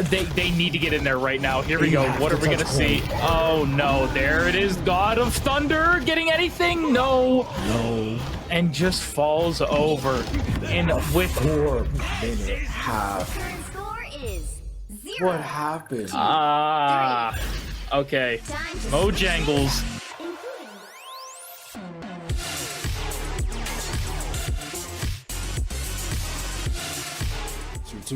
They need to get in there right now. Here we go. What are we gonna see? Oh no, there it is. God of Thunder getting anything? No. And just falls over. And with 4-minute half. Current score is 0. What happened? Okay. MoJangles.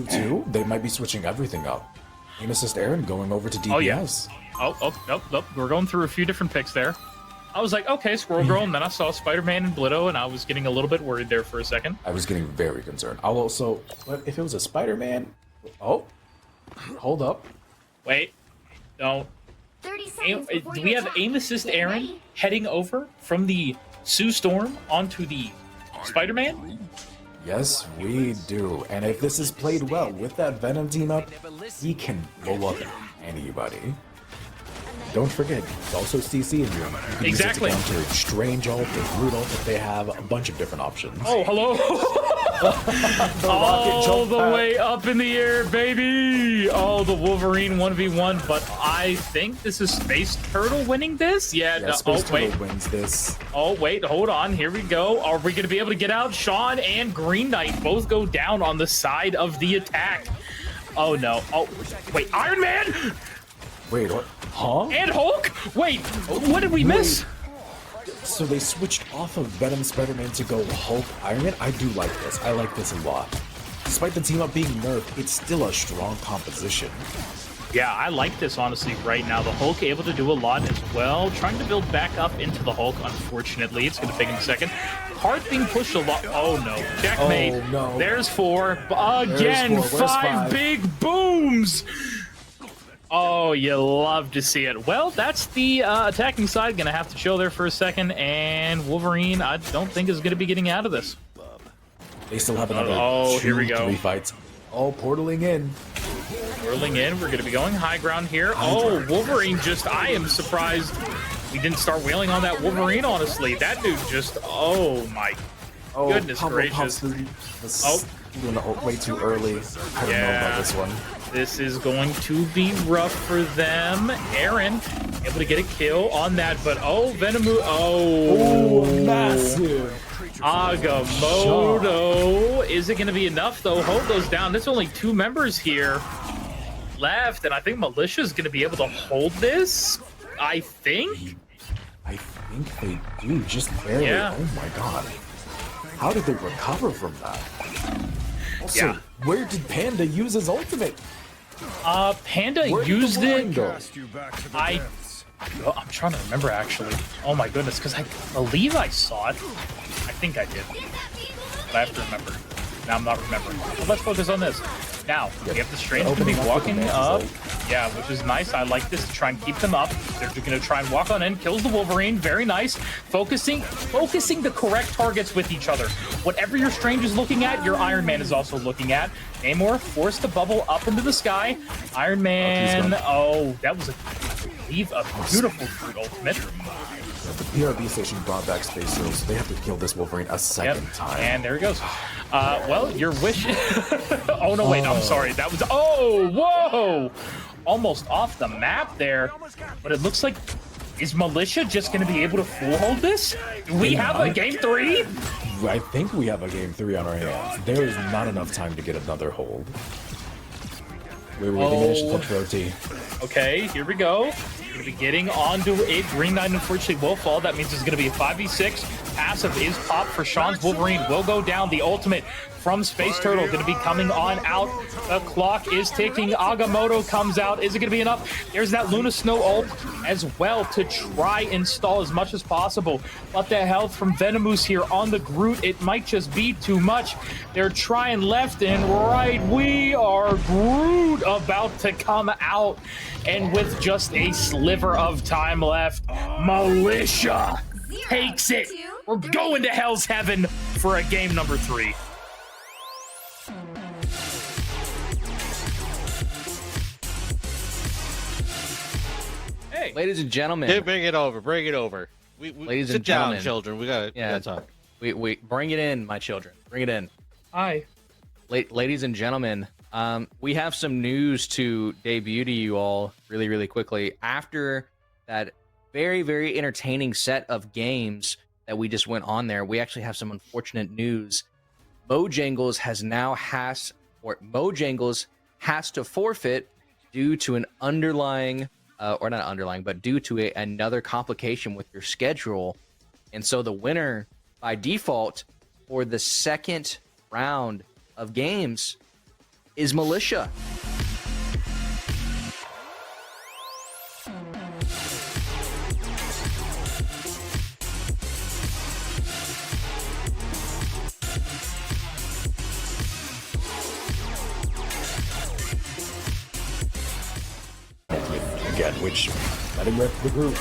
Two. They might be switching everything up. Aim assist Aaron going over to DPS. Oh, yeah. Nope. We're going through a few different picks there. I was like, okay, Squirrel Girl, and then I saw Spider-Man and Blitto, and I was getting a little bit worried there for a second. I was getting very concerned. I'll also, what if it was a Spider-Man? Oh, hold up. Wait, don't. 30 seconds Do we have aim assist Aaron heading over from the Sue Storm onto the Spider-Man? Yes, we do. And if this is played well with that Venom team up, he can blow up anybody. Don't forget, it's also CC in here. You can Exactly. use it to counter Strange Ult or Root Ult if they have a bunch of different options. Oh, hello. All the way up in the air, baby. Oh, the Wolverine 1v1, but I think this is Space Turtle winning this? Yeah, Space Turtle wins this. Oh, wait, hold on. Here we go. Are we going to be able to get out? Sean and Green Knight both go down on the side of the attack. Oh, no. Oh, wait, Iron Man? Wait, what? Huh? And Hulk? Wait, what did we miss? So they switched off of Venom Spider-Man to go Hulk Iron Man? I do like this. I like this a lot. Despite the team up being nerfed, it's still a strong composition. Yeah, I like this, honestly, right now. The Hulk able to do a lot as well. Trying to build back up into the Hulk, unfortunately. It's going to take him a second. Heart being pushed a lot. Oh, no. Checkmate. Oh, no. There's 4. Again, There's 4. five big booms. Oh, you love to see it. Well, that's the attacking side. Going to have to chill there for a second. And Wolverine, I don't think is going to be getting out of this. They still have another here we go. 3 fights. Oh, portaling in. Whirling in, we're going to be going high ground here. Oh, Wolverine just, I am surprised we didn't start wailing on that Wolverine, honestly. That dude just, oh my goodness gracious. Doing the ult way too early. I don't know about this one. This is going to be rough for them. Aaron able to get a kill on that, but oh, Venomu, Massive. Agamotto. Is it going to be enough, though? Hold those down. There's only 2 members here left, and I think Militia is going to be able to hold this. I think they do, just barely. Yeah. Oh my god. How did they recover from that? Also, where did Panda use his ultimate? Panda used it. I'm trying to remember, actually. Oh my goodness, because I believe I saw it. I think I did. But I have to remember. Now I'm not remembering. But let's focus on this. Now, we have the Strange going to be walking up. Yeah, which is nice. I like this to try and keep them up. They're going to try and walk on in. Kills the Wolverine. Very nice. Focusing the correct targets with each other. Whatever your Strange is looking at, your Iron Man is also looking at. Namor forced the bubble up into the sky. Iron Man. Oh, that was a beautiful fruit ultimate. The PRB station brought back Space Turtle, so they have to kill this Wolverine a second time. And there he goes. Well, your wish... oh, no, wait, I'm sorry. That was... Oh, whoa! Almost off the map there. But it looks like... Is Militia just going to be able to full hold this? Do we have a game 3? I think we have a game 3 on our hands. There is not enough time to get another hold. Wait, they managed to touch Roti. Okay, here we go. Going to be getting onto it. Green Knight unfortunately will fall. That means it's going to be a 5v6. Passive is popped for Sean's Wolverine. Will go down. The ultimate from Space Turtle going to be coming on out. The clock is ticking. Agamotto comes out. Is it going to be enough? There's that Luna Snow ult as well to try and stall as much as possible. But the health from Venomoose here on the Groot, it might just be too much. They're trying left and right. We are Groot about to come out. And with just a sliver of time left, Militia takes it. We're going to Hell's Heaven for a game number 3. Hey, ladies and gentlemen, bring it over. Bring it over. Ladies sit and gentlemen, down, children. We gotta talk. We bring it in, my children. Bring it in. Hi. Ladies and gentlemen, We have some news to debut to you all really, really quickly. After that very, very entertaining set of games that we just went on there, we actually have some unfortunate news. MoJangles has to forfeit due to an underlying, or not underlying, but due to another complication with your schedule. And so the winner by default for the second round of games is Militia. Again, which letting rip the group.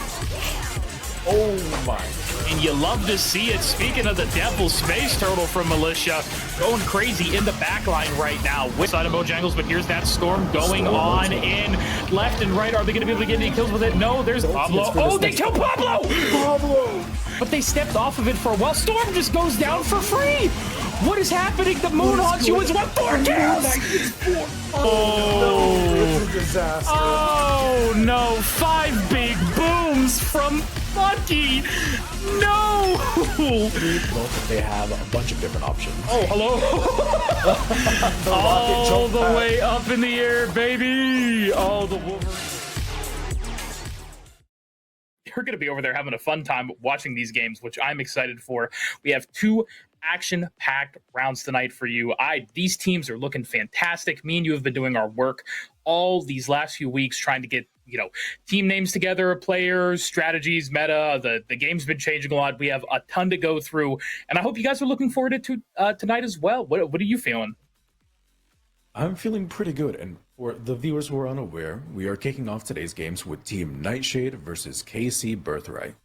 Oh my. And you love to see it. Speaking of the Devil Space Turtle from Militia, going crazy in the back line right now with side of MoJangles, but here's that Storm going on in left and right. Are they going to be able to get any kills with it? No, there's Pablo. Oh, they killed Pablo! Pablo! But they stepped off of it for a while. Storm just goes down for free. What is happening? The Moonhawks, you was what, 4 kills? Oh, disaster. Oh no, 5 big booms from Funky. No. They have a bunch of different options. Oh, hello. All the way up in the air, baby. Oh, the Wolverine. We're going to be over there having a fun time watching these games, which I'm excited for. We have 2 action-packed rounds tonight for you. These teams are looking fantastic. Me and you have been doing our work all these last few weeks trying to get, team names together, players, strategies, meta. The game's been changing a lot. We have a ton to go through, and I hope you guys are looking forward to tonight as well. What are you feeling? I'm feeling pretty good, and for the viewers who are unaware, we are kicking off today's games with Team Nightshade versus KC Birthright.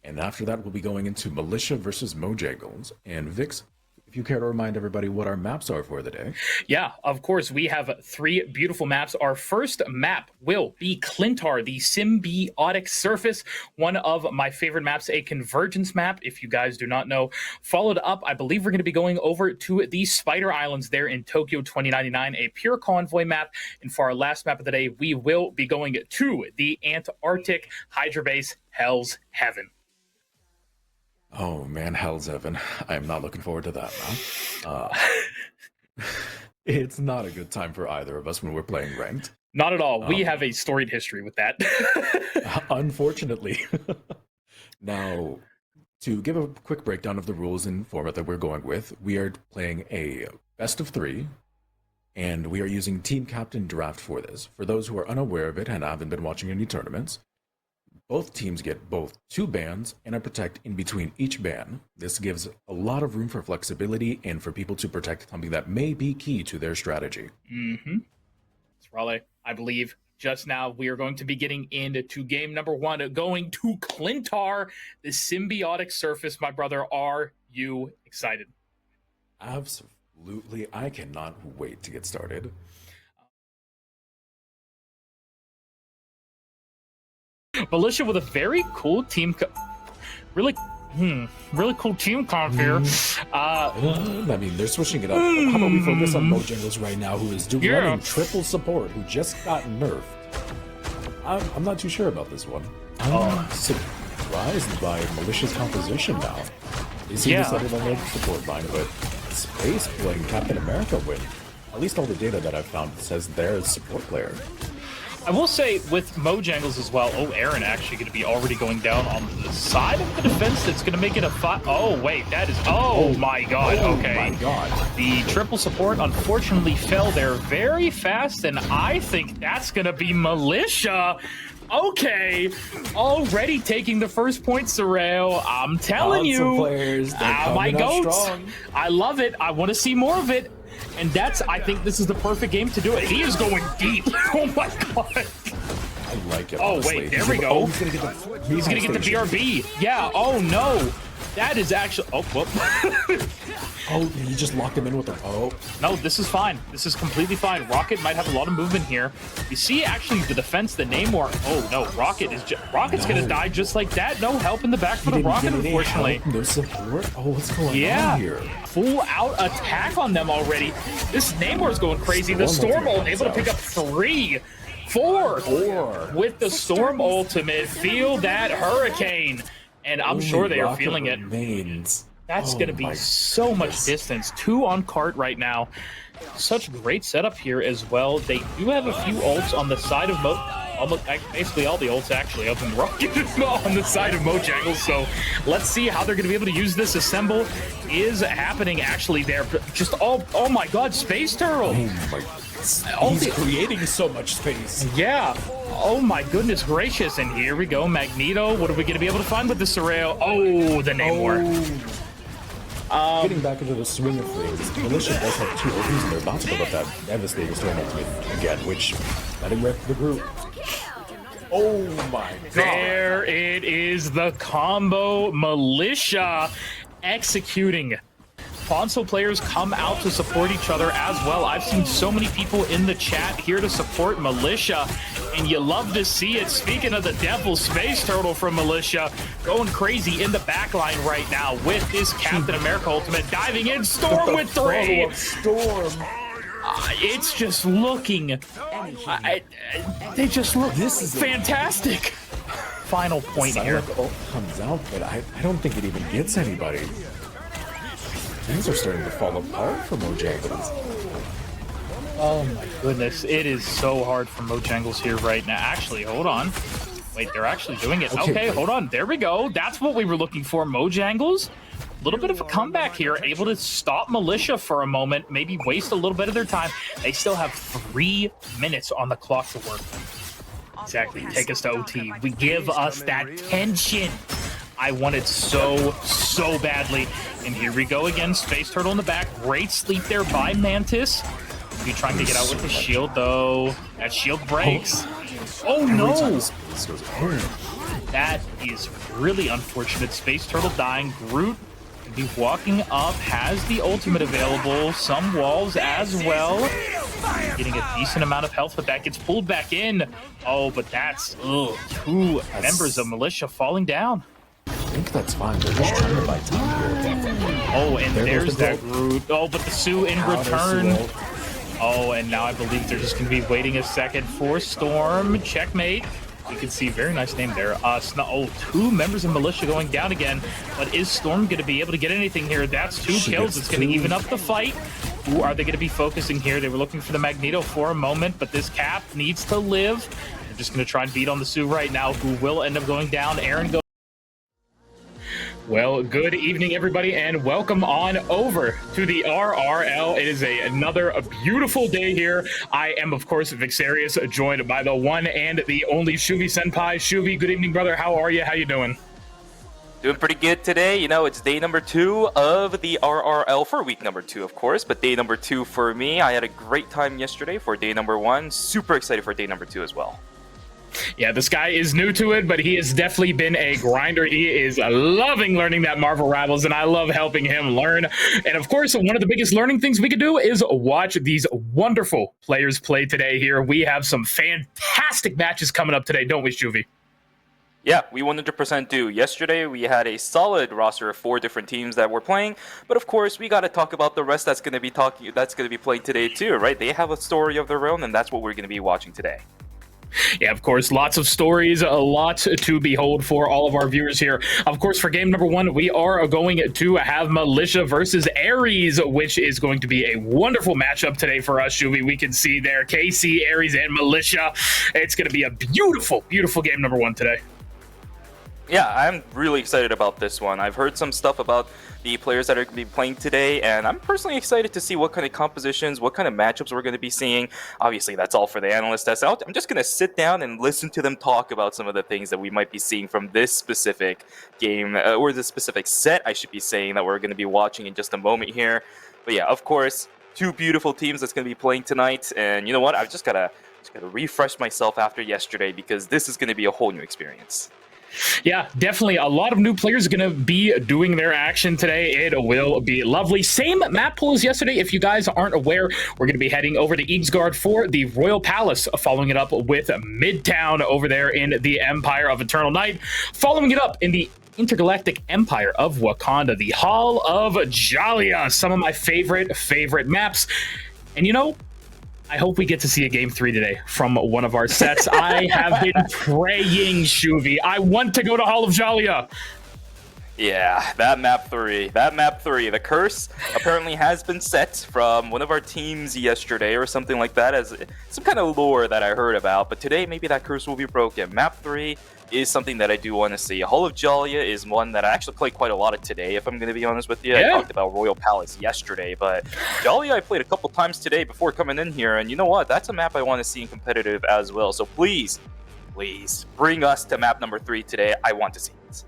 And after that, we'll be going into Militia versus MoJangles. And Vix, if you care to remind everybody what our maps are for the day. Yeah, of course. We have 3 beautiful maps. Our first map will be Clintar, the symbiotic surface, one of my favorite maps, a convergence map, if you guys do not know. Followed up, I believe we're going to be going over to the Spider Islands there in Tokyo 2099, a pure convoy map. And for our last map of the day, we will be going to the Antarctic Hydra base, Hell's Heaven. Oh man, Hell's Heaven. I am not looking forward to that now. It's not a good time for either of us when we're playing ranked. Not at all. We have a storied history with that. Unfortunately. Now, to give a quick breakdown of the rules and format that we're going with, we are playing a best of 3, and we are using Team Captain Draft for this. For those who are unaware of it and haven't been watching any tournaments, both teams get both 2 bans and a protect in between each ban. This gives a lot of room for flexibility and for people to protect something that may be key to their strategy. Mm-hmm. Raleigh, I believe just now we are going to be getting into game number 1, going to Clintar, the symbiotic surface. My brother, are you excited? Absolutely. I cannot wait to get started. Militia with a very cool team, really cool team comp here. I mean, they're switching it up. How about we focus on MoJangles right now, who is running triple support, who just got nerfed. I'm not too sure about this one. I'm surprised by Militia's composition now. They seem to settle on their support line, but Space playing Captain America win. At least all the data that I've found says they're a support player. I will say with MoJangles as well. Oh, Aaron actually going to be already going down on the side of the defense. That's going to make it a 5. Oh, wait, that is. Oh my God. Okay. Oh my God. The triple support unfortunately fell there very fast, and I think that's going to be Militia. Okay, already taking the first point, Sorrel. I'm telling you, players, my goats. I love it. I want to see more of it. And I think this is the perfect game to do it. He is going deep. Oh my God. I like it. Oh, honestly. wait, there we go. He's gonna get the BRB. Yeah, oh no. That is actually, oh, whoop. Oh, he just locked him in with a... Oh. No, this is fine. This is completely fine. Rocket might have a lot of movement here. You see, actually, the defense, the Namor. Oh, no. Rocket's going to die just like that. No help in the back for the Rocket, unfortunately. No support? Oh, what's going Yeah. on here? Full out attack on them already. This Namor's going crazy. The Storm ult able to pick up 3, 4 with the Storm ultimate. Feel that hurricane. And I'm sure they are feeling it. Remains. That's going to be so much distance. 2 on cart right now. Such great setup here as well. They do have a few ults on the side of basically all the ults actually up in Rocket on the side of MoJangles. So let's see how they're going to be able to use this. Assemble is happening actually there. Just oh my God, Space Turtle. He's creating so much space. Yeah. Oh my goodness gracious. And here we go. Magneto. What are we going to be able to find with this Sorrel? Oh, the Namor. Getting back into the swing of things, Militia does have 2 opens, and they're about to build up that devastating Storm ultimate again, which letting rip the group. Oh my God. There it is, the combo Militia executing. Console players come out to support each other as well. I've seen so many people in the chat here to support Militia, and you love to see it. Speaking of the devil, Space Turtle from Militia going crazy in the backline right now with this Captain America ultimate diving in. Storm with 3. Storm. It's just looking. They just look. This is fantastic. Final point here. Ult comes out, but I don't think it even gets anybody. Things are starting to fall apart for MoJangles. Oh my goodness, it is so hard for MoJangles here right now. Actually, hold on. Wait, they're actually doing it. Okay, hold on. There we go. That's what we were looking for. MoJangles, a little bit of a comeback here, able to stop Militia for a moment, maybe waste a little bit of their time. They still have 3 minutes on the clock to work. Exactly. Take us to OT. We give us that tension. I want it so badly. And here we go again. Space Turtle in the back. Great sleep there by Mantis. Be trying to get out with the shield, though. That shield breaks. Oh, no. That is really unfortunate. Space Turtle dying. Groot can be walking up. Has the ultimate available. Some walls as well. Getting a decent amount of health, but that gets pulled back in. Oh, but that's 2 members of Militia falling down. I think that's fine. They're just trying to buy time here. Oh, and there's that Groot. Oh, but the Sue in return. Oh, and now I believe they're just going to be waiting a second for Storm. Checkmate. You can see, very nice name there. 2 members of Militia going down again. But is Storm going to be able to get anything here? That's 2 kills. It's going to even up the fight. Who are they going to be focusing here? They were looking for the Magneto for a moment, but this Cap needs to live. They're just going to try and beat on the Sue right now, who will end up going down. Aaron goes. Well, good evening, everybody, and welcome on over to the RRL. It is another beautiful day here. I am, of course, KCAyres, joined by the one and the only Shuvi Senpai. Shuvi, good evening, brother. How are you? How you doing? Doing pretty good today. You know, it's day number 2 of the RRL for week number 2, of course, but day number 2 for me. I had a great time yesterday for day number 1. Super excited for day number 2 as well. Yeah, this guy is new to it, but he has definitely been a grinder. He is loving learning that Marvel Rivals, and I love helping him learn. And of course, one of the biggest learning things we could do is watch these wonderful players play today here. We have some fantastic matches coming up today, don't we, Juvie? Yeah, we 100% do. Yesterday, we had a solid roster of 4 different teams that were playing, but of course, we got to talk about the rest that's going to be playing today too, right? They have a story of their own, and that's what we're going to be watching today. Yeah, of course, lots of stories, a lot to behold for all of our viewers here. Of course, for game number 1, we are going to have Militia versus Ares, which is going to be a wonderful matchup today for us, Shuvi. We can see there KCAyres and Militia. It's going to be a beautiful, beautiful game number 1 today. Yeah, I'm really excited about this one. I've heard some stuff about the players that are going to be playing today, and I'm personally excited to see what kind of compositions, what kind of matchups we're going to be seeing. Obviously, that's all for the analysts that's out. I'm just going to sit down and listen to them talk about some of the things that we might be seeing from this specific game, or this specific set, I should be saying, that we're going to be watching in just a moment here. But yeah, of course, 2 beautiful teams that's going to be playing tonight, and you know what? I've just got to refresh myself after yesterday, because this is going to be a whole new experience. Yeah, definitely. A lot of new players are going to be doing their action today. It will be lovely. Same map pool as yesterday. If you guys aren't aware, we're going to be heading over to Eagsguard for the Royal Palace, following it up with Midtown over there in the Empire of Eternal Night, following it up in the Intergalactic Empire of Wakanda, the Hall of Jalia. Some of my favorite maps. And you know, I hope we get to see a game 3 today from one of our sets. I have been praying, Shuvi. I want to go to Hall of Jalia. Yeah, that map 3. The curse apparently has been set from one of our teams yesterday or something like that, as some kind of lore that I heard about. But today, maybe that curse will be broken. Map 3 is something that I do want to see. Hall of Jalia is one that I actually played quite a lot of today, if I'm going to be honest with you. Yeah. I talked about Royal Palace yesterday, but Jalia I played a couple times today before coming in here, and you know what? That's a map I want to see in competitive as well. So please bring us to map number 3 today. I want to see this.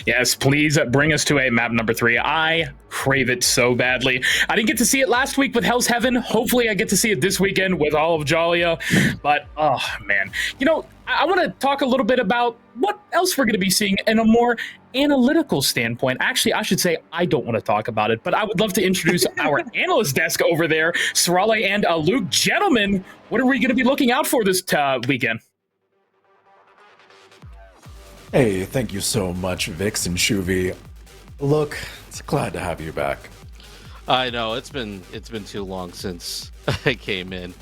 Yes, please bring us to a map number 3. I crave it so badly. I didn't get to see it last week with Hell's Heaven. Hopefully I get to see it this weekend with Hall of Jalia. But, oh, man. You know, I want to talk a little bit about what else we're going to be seeing in a more analytical standpoint. Actually, I should say I don't want to talk about it, but I would love to introduce our analyst desk over there, Sarale and Luke. Gentlemen, what are we going to be looking out for this weekend? Hey, thank you so much, Vix and Shuvi. Look, it's glad to have you back. I know it's been too long since I came in,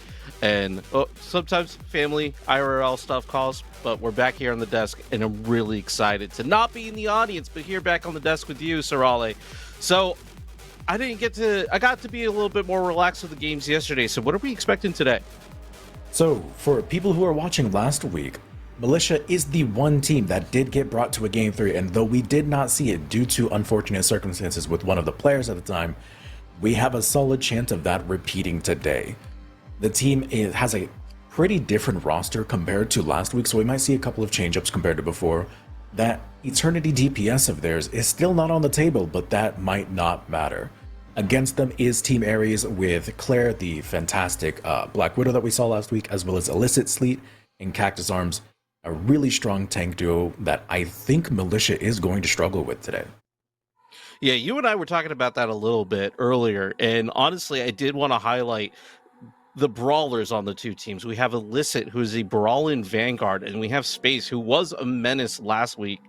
and sometimes family IRL stuff calls, but we're back here on the desk, and I'm really excited to not be in the audience, but here back on the desk with you, Sarale. So I got to be a little bit more relaxed with the games yesterday. So what are we expecting today? So for people who are watching last week, Militia is the one team that did get brought to a Game 3, and though we did not see it due to unfortunate circumstances with one of the players at the time, we have a solid chance of that repeating today. The team has a pretty different roster compared to last week, so we might see a couple of change-ups compared to before. That Eternity DPS of theirs is still not on the table, but that might not matter. Against them is Team Ares with Claire, the fantastic Black Widow that we saw last week, as well as Illicit Sleet and Cactus Arms. A really strong tank duo that I think Militia is going to struggle with today. Yeah, you and I were talking about that a little bit earlier, and honestly, I did want to highlight the brawlers on the two teams. We have Illicit, who is a brawling vanguard, and we have Space, who was a menace last week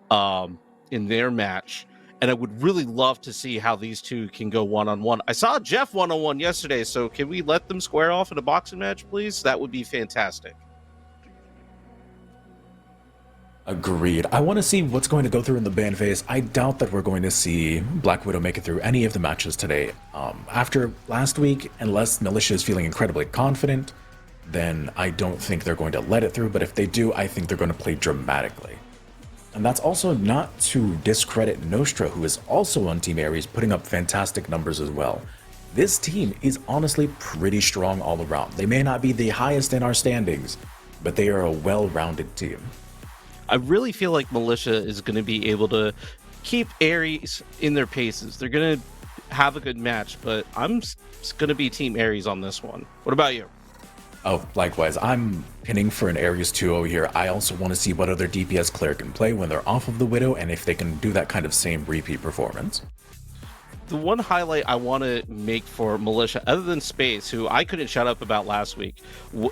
in their match. And I would really love to see how these two can go one-on-one. I saw Jeff one-on-one yesterday, so can we let them square off in a boxing match, please? That would be fantastic. Agreed. I want to see what's going to go through in the ban phase. I doubt that we're going to see Black Widow make it through any of the matches today. After last week, unless Militia is feeling incredibly confident, then I don't think they're going to let it through. But if they do, I think they're going to play dramatically. And that's also not to discredit Nostra, who is also on Team Ares, putting up fantastic numbers as well. This team is honestly pretty strong all around. They may not be the highest in our standings, but they are a well-rounded team. I really feel like Militia is going to be able to keep Ares in their paces. They're going to have a good match, but I'm going to be Team Ares on this one. What about you? Oh, likewise. I'm pinning for an Ares 2-0 here. I also want to see what other DPS Claire can play when they're off of the Widow, and if they can do that kind of same repeat performance. The one highlight I want to make for Militia, other than Space, who I couldn't shut up about last week,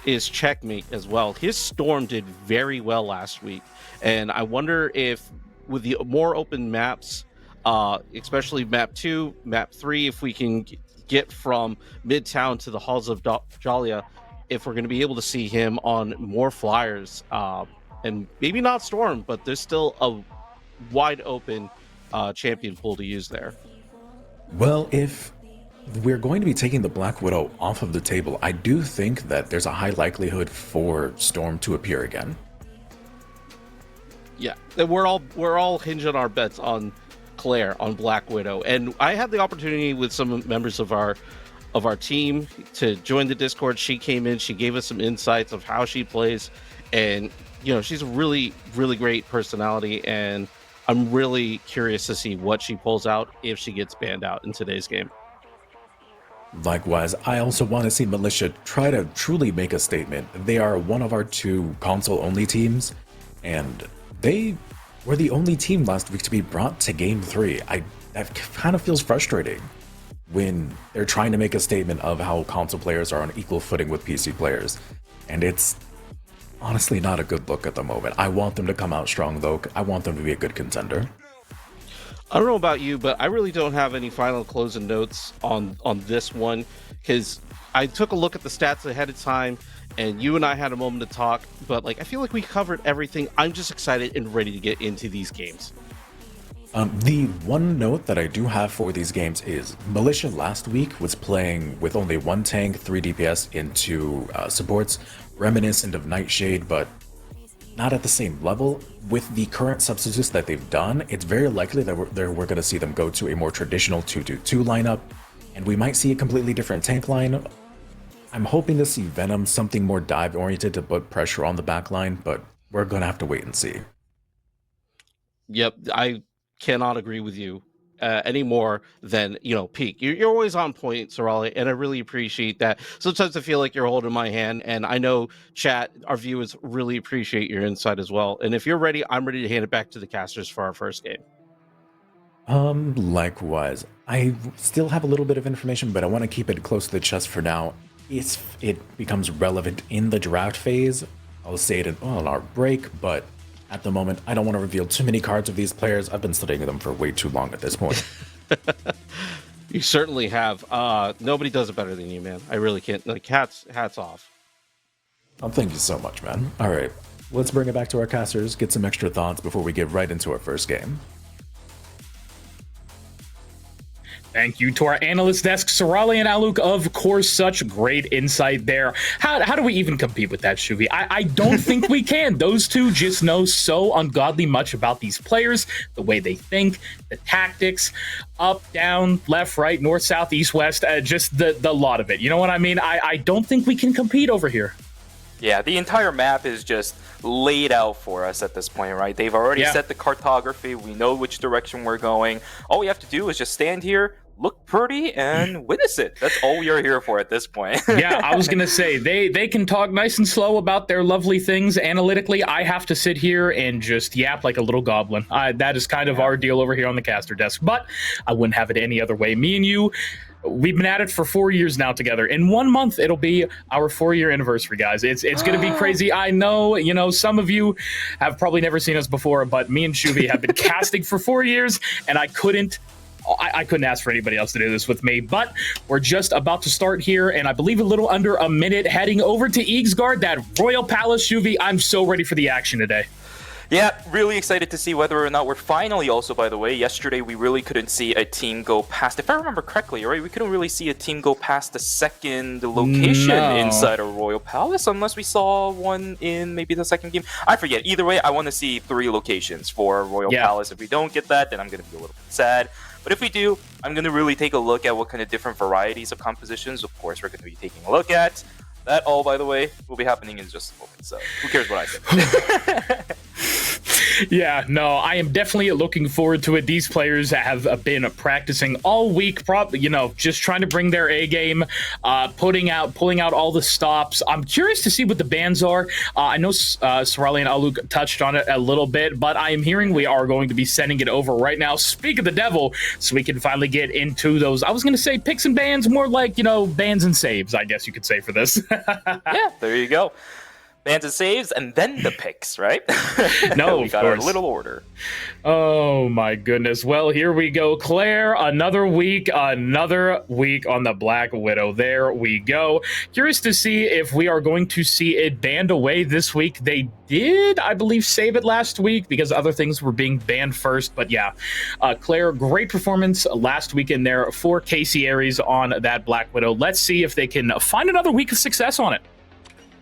is Checkmate as well. His Storm did very well last week, and I wonder if with the more open maps, especially map 2, map 3, if we can get from Midtown to the Halls of Jalia, if we're going to be able to see him on more flyers, and maybe not Storm, but there's still a wide open champion pool to use there. Well, if we're going to be taking the Black Widow off of the table, I do think that there's a high likelihood for Storm to appear again. Yeah, we're all hinging our bets on Claire, on Black Widow, and I had the opportunity with some members of our team to join the Discord. She came in, she gave us some insights of how she plays, and you know, she's a really, really great personality, and I'm really curious to see what she pulls out if she gets banned out in today's game. Likewise, I also want to see Militia try to truly make a statement. They are one of our two console-only teams, and they were the only team last week to be brought to Game 3. That kind of feels frustrating when they're trying to make a statement of how console players are on equal footing with PC players. And it's honestly not a good look at the moment. I want them to come out strong, though. I want them to be a good contender. I don't know about you, but I really don't have any final closing notes on this one, because I took a look at the stats ahead of time, and you and I had a moment to talk, but like I feel like we covered everything. I'm just excited and ready to get into these games. The one note that I do have for these games is Militia last week was playing with only 1 tank, 3 DPS into supports, reminiscent of Nightshade, but not at the same level. With the current substitutes that they've done, it's very likely that we're going to see them go to a more traditional 2-2-2 lineup, and we might see a completely different tank line. I'm hoping to see Venom, something more dive-oriented to put pressure on the back line, but we're going to have to wait and see. Yep, I cannot agree with you any more than, Peak. You're always on point, Sorali, and I really appreciate that. Sometimes I feel like you're holding my hand, and I know chat, our viewers really appreciate your insight as well. And if you're ready, I'm ready to hand it back to the casters for our first game. Likewise. I still have a little bit of information, but I want to keep it close to the chest for now. If it becomes relevant in the draft phase, I'll say it on our break, but at the moment, I don't want to reveal too many cards of these players. I've been studying them for way too long at this point. You certainly have. Nobody does it better than you, man. I really can't. Like, hats off. Oh, thank you so much, man. All right, let's bring it back to our casters, get some extra thoughts before we get right into our first game. Thank you to our analyst desk, Sorali and Aluk. Of course, such great insight there. How do we even compete with that, Shuvi? I don't think we can. Those two just know so ungodly much about these players, the way they think, the tactics, up, down, left, right, north, south, east, west, just the lot of it. You know what I mean? I don't think we can compete over here. Yeah, the entire map is just laid out for us at this point, right? They've already set the cartography. We know which direction we're going. All we have to do is just stand here, look pretty, and witness it. That's all we are here for at this point. Yeah, I was going to say, they can talk nice and slow about their lovely things analytically. I have to sit here and just yap like a little goblin. That is kind of our deal over here on the caster desk, but I wouldn't have it any other way. Me and you, we've been at it for 4 years now together. In 1 month, it'll be our 4-year anniversary, guys. It's going to be crazy. I know, some of you have probably never seen us before, but me and Shuvi have been casting for 4 years, and I couldn't ask for anybody else to do this with me, but we're just about to start here, and I believe a little under a minute, heading over to Eagsguard, that Royal Palace. Shuvi, I'm so ready for the action today. Yeah, really excited to see whether or not we're finally also, by the way, yesterday we really couldn't see a team go past, if I remember correctly, right? We couldn't really see a team go past the second location inside a Royal Palace unless we saw one in maybe the second game. I forget. Either way, I want to see 3 locations for Royal Palace. If we don't get that, then I'm going to be a little bit sad. But if we do, I'm going to really take a look at what kind of different varieties of compositions, of course, we're going to be taking a look at. That all, by the way, will be happening in just a moment, so who cares what I say? Yeah, no, I am definitely looking forward to it. These players have been practicing all week, probably, just trying to bring their A game, pulling out all the stops. I'm curious to see what the bans are. I know Sorali and Aluk touched on it a little bit, but I am hearing we are going to be sending it over right now. Speak of the devil, so we can finally get into those. I was going to say picks and bans, more like, bans and saves, I guess you could say for this. Yeah, there you go. Bans and saves, and then the picks, right? No, we got our little order. Oh my goodness. Well, here we go. Claire, another week on the Black Widow. There we go. Curious to see if we are going to see it banned away this week. They did, I believe, save it last week because other things were being banned first. But yeah, Claire, great performance last week in there for KCAyres on that Black Widow. Let's see if they can find another week of success on it.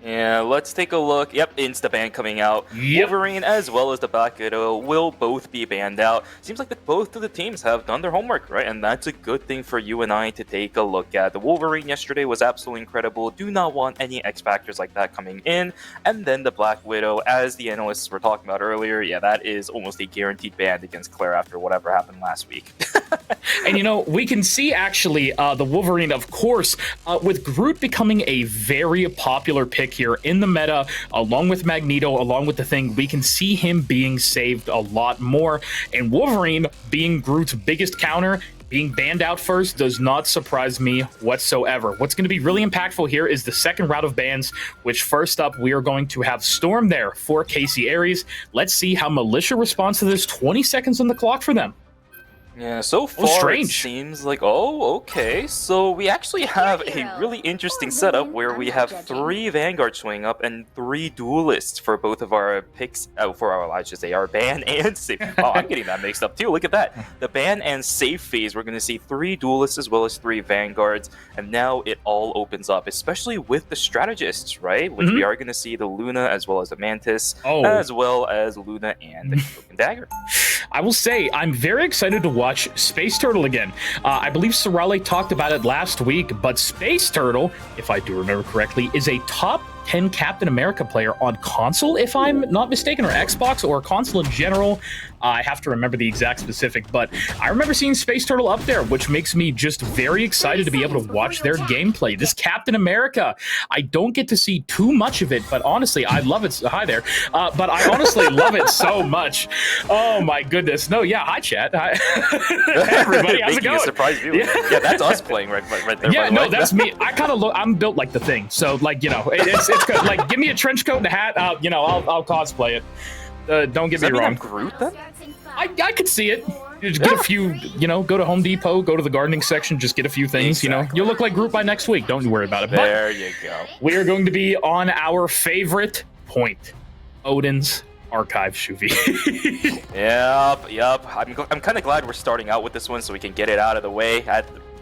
Yeah, let's take a look. Yep, Insta-ban coming out. Yep. Wolverine as well as the Black Widow will both be banned out. Seems like that both of the teams have done their homework, right? And that's a good thing for you and I to take a look at. The Wolverine yesterday was absolutely incredible. Do not want any X factors like that coming in. And then the Black Widow, as the analysts were talking about earlier, yeah, that is almost a guaranteed ban against Claire after whatever happened last week. And you know, we can see actually the Wolverine, of course, with Groot becoming a very popular pick here in the meta, along with Magneto, along with the Thing, we can see him being saved a lot more. And Wolverine being Groot's biggest counter, being banned out first does not surprise me whatsoever. What's going to be really impactful here is the second round of bans, which first up, we are going to have Storm there for KCAyres. Let's see how Militia responds to this. 20 seconds on the clock for them. Yeah, so far it strange. seems like, okay, so we actually have a really interesting setup where we have 3 Vanguard showing up and 3 Duelists for both of our picks, I should say, our ban and save. Oh, I'm getting that mixed up too, look at that. The ban and save phase, we're going to see 3 Duelists as well as 3 Vanguards, and now it all opens up, especially with the Strategists, right? Which we are going to see the Luna as well as the Mantis, as well as Luna and the Cloak and Dagger. I will say, I'm very excited to watch Space Turtle again. I believe Sarale talked about it last week, but Space Turtle, if I do remember correctly, is a top 10 Captain America player on console, if I'm not mistaken, or Xbox, or console in general. I have to remember the exact specific, but I remember seeing Space Turtle up there, which makes me just very excited to be able to watch their gameplay. This Captain America, I don't get to see too much of it, but honestly, I love it. Hi there. But I honestly love it so much. Oh my goodness. No, yeah, hi chat. Hi. Hey, everybody, how's it going? A surprise view. Yeah, that's us playing right there. Yeah, by the no, way. that's me. I kind of look. I'm built like the Thing, so like it's good. Like give me a trench coat and a hat. I'll cosplay it. Don't get me wrong. I'm Groot then? I could see it. Just get a few, go to Home Depot, go to the gardening section, just get a few things, You'll look like Groot by next week. Don't worry about it. There you go. We are going to be on our favorite point, Odin's Archive, Shuvi. Yep. I'm kind of glad we're starting out with this one so we can get it out of the way.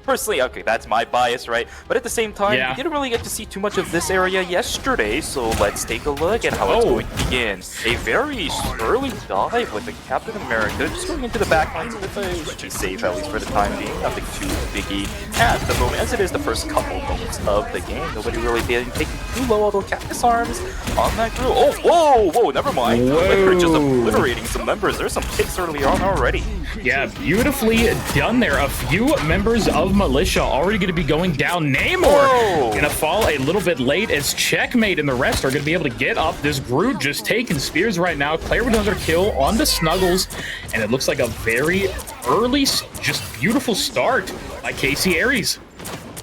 Personally, okay, that's my bias, right? But at the same time, we didn't really get to see too much of this area yesterday, so let's take a look at how it's going to begin. A very early dive with the Captain America, just going into the back lines with a safe, at least for the time being. Nothing too biggie at the moment, as it is the first couple moments of the game. Nobody really being taken too low, although Cactus Arms on that crew. Oh, whoa, never mind. We're just obliterating some members. There's some picks early on already. Yeah, beautifully done there. A few members of Militia already going to be going down. Namor going to fall a little bit late as Checkmate and the rest are going to be able to get up. This Groot just taking spears right now. Claire with another kill on the Snuggles, and it looks like a very early, just beautiful start by KCAyres.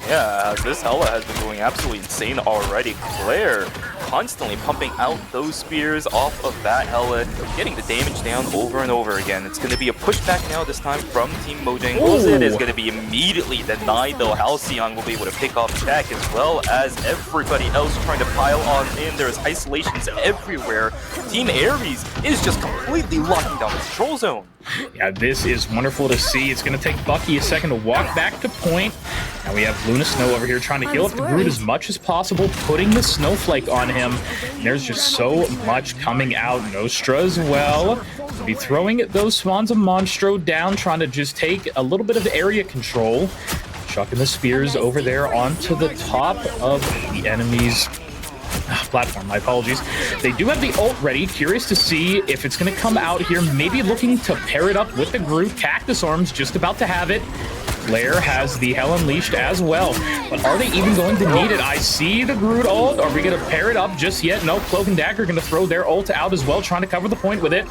Yeah, this Hela has been going absolutely insane already. Claire constantly pumping out those spears off of that Hela, getting the damage down over and over again. It's going to be a pushback now, this time from Team MoJangles. It is going to be immediately denied, though. Halcyon will be able to pick off Jack, as well as everybody else trying to pile on in. There's isolations everywhere. Team Ares is just completely locking down the control zone. Yeah, this is wonderful to see. It's going to take Bucky a second to walk back to point. Now we have Luna Snow over here trying to heal up the Groot as much as possible, putting the Snowflake on him. And there's just so much coming out. Nostra as well. We'll be throwing those Swans of Monstro down, trying to just take a little bit of area control. Chucking the spears over there onto the top of the enemy's platform. My apologies. They do have the ult ready. Curious to see if it's going to come out here. Maybe looking to pair it up with the Groot. Cactus Arms just about to have it. Claire has the Hell Unleashed as well. But are they even going to need it? I see the Groot ult. Are we going to pair it up just yet? No, Cloak and Dagger going to throw their ult out as well, trying to cover the point with it.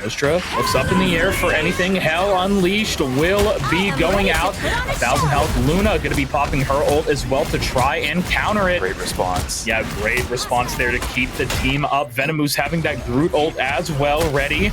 Nostra looks up in the air for anything. Hell Unleashed will be going out. 1,000 health. Luna going to be popping her ult as well to try and counter it. Great response. Yeah, great response there to keep the team up. Venomoose having that Groot ult as well ready.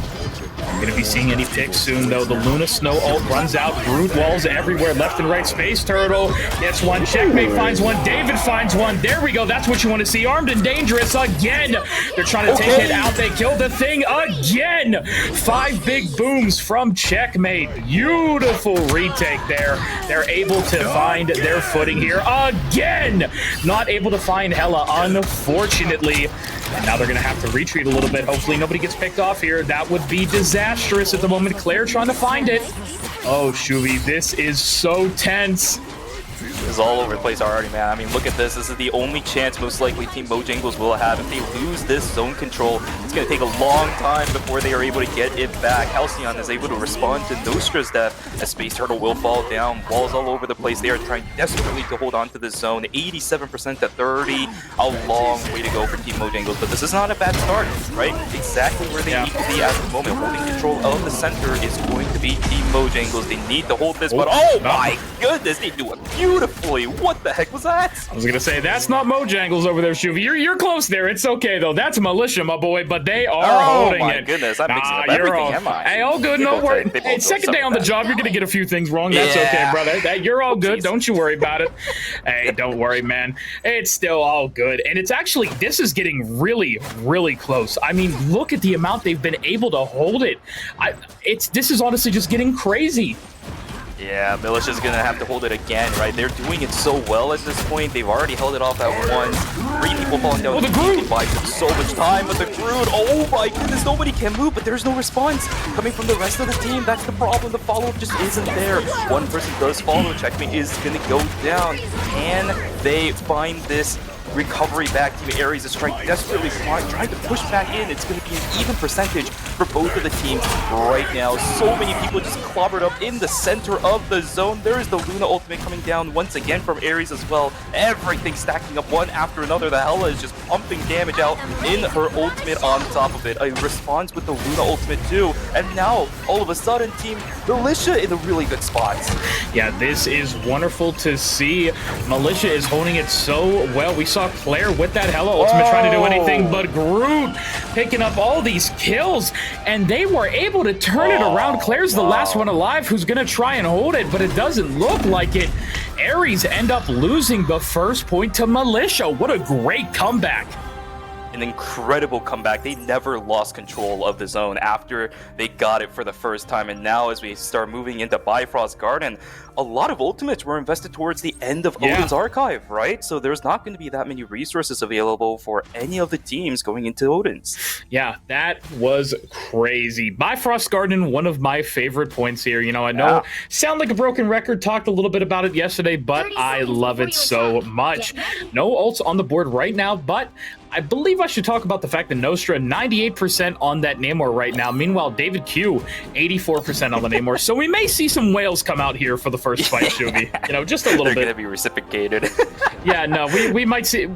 I'm going to be seeing any picks soon, though. The Luna Snow ult runs out. Groot walls everywhere, left and right. Space Turtle gets one. Checkmate finds one. David finds one. There we go. That's what you want to see. Armed and dangerous again. They're trying to take it out. They killed the thing again. 5 big booms from Checkmate. Beautiful retake there. They're able to find their footing here again. Not able to find Hela, unfortunately. And now they're going to have to retreat a little bit. Hopefully nobody gets picked off here. That would be disastrous at the moment. Claire trying to find it. Oh, Shuvi, this is so tense. is all over the place already, man. I mean, look at this. This is the only chance most likely Team MoJangles will have. If they lose this zone control, it's going to take a long time before they are able to get it back. Halcyon is able to respond to Nostra's death as Space Turtle will fall down. Walls all over the place. They are trying desperately to hold on to this zone. 87% to 30. A long way to go for Team MoJangles, but this is not a bad start, right? Exactly where they need to be at the moment. Holding control of the center is going to be Team MoJangles. They need to hold this, but oh my goodness, they do it beautifully. What the heck was that? I was gonna say that's not MoJangles over there, Shuvi. You're close there. It's okay though. That's Militia, my boy. But they are holding my it. Goodness, I'm mixing up everything, am I? Hey, all good. No worries. Hey, second day on the job, you're gonna get a few things wrong. That's okay, brother. You're all good. Don't you worry about it. Hey, don't worry, man. It's still all good. And it's actually, this is getting really, really close. I mean, look at the amount they've been able to hold it. This is honestly just getting crazy. Yeah, Militia's gonna have to hold it again, right? They're doing it so well at this point. They've already held it off at once. 3 people falling down. The Groot buys them so much time, but the Groot, oh my goodness, nobody can move, but there's no response coming from the rest of the team. That's the problem. The follow-up just isn't there. One person does follow. Checkmate is gonna go down. Can they find this recovery back? KCAyres is trying desperately trying to push back in. It's going to be an even percentage for both of the teams right now. So many people just clobbered up in the center of the zone. There is the Luna ultimate coming down once again from Ares as well. Everything stacking up one after another. The Hela is just pumping damage out in her ultimate on top of it. A response with the Luna ultimate too. And now, all of a sudden, Team Militia in a really good spot. Yeah, this is wonderful to see. Militia is holding it so well. We saw Claire with that Hela ultimate trying to do anything but Groot picking up all these kills, and they were able to turn it around. Claire's the last one alive who's gonna try and hold it, but it doesn't look like it. Ares end up losing the first point to Militia. What a great comeback. An incredible comeback. They never lost control of the zone after they got it for the first time. And now as we start moving into Bifrost Garden, a lot of ultimates were invested towards the end of Odin's Archive, right? So there's not going to be that many resources available for any of the teams going into Odin's. Yeah, that was crazy. Bifrost Garden, one of my favorite points here. You know, I know sound like a broken record, talked a little bit about it yesterday, but I love it so much. No ults on the board right now, but I believe I should talk about the fact that Nostra 98% on that Namor right now. Meanwhile, David Q 84% on the Namor. So we may see some whales come out here for the first fight, Shuvi. You know, just a little bit. They're going to be reciprocated. Yeah, no, we might see.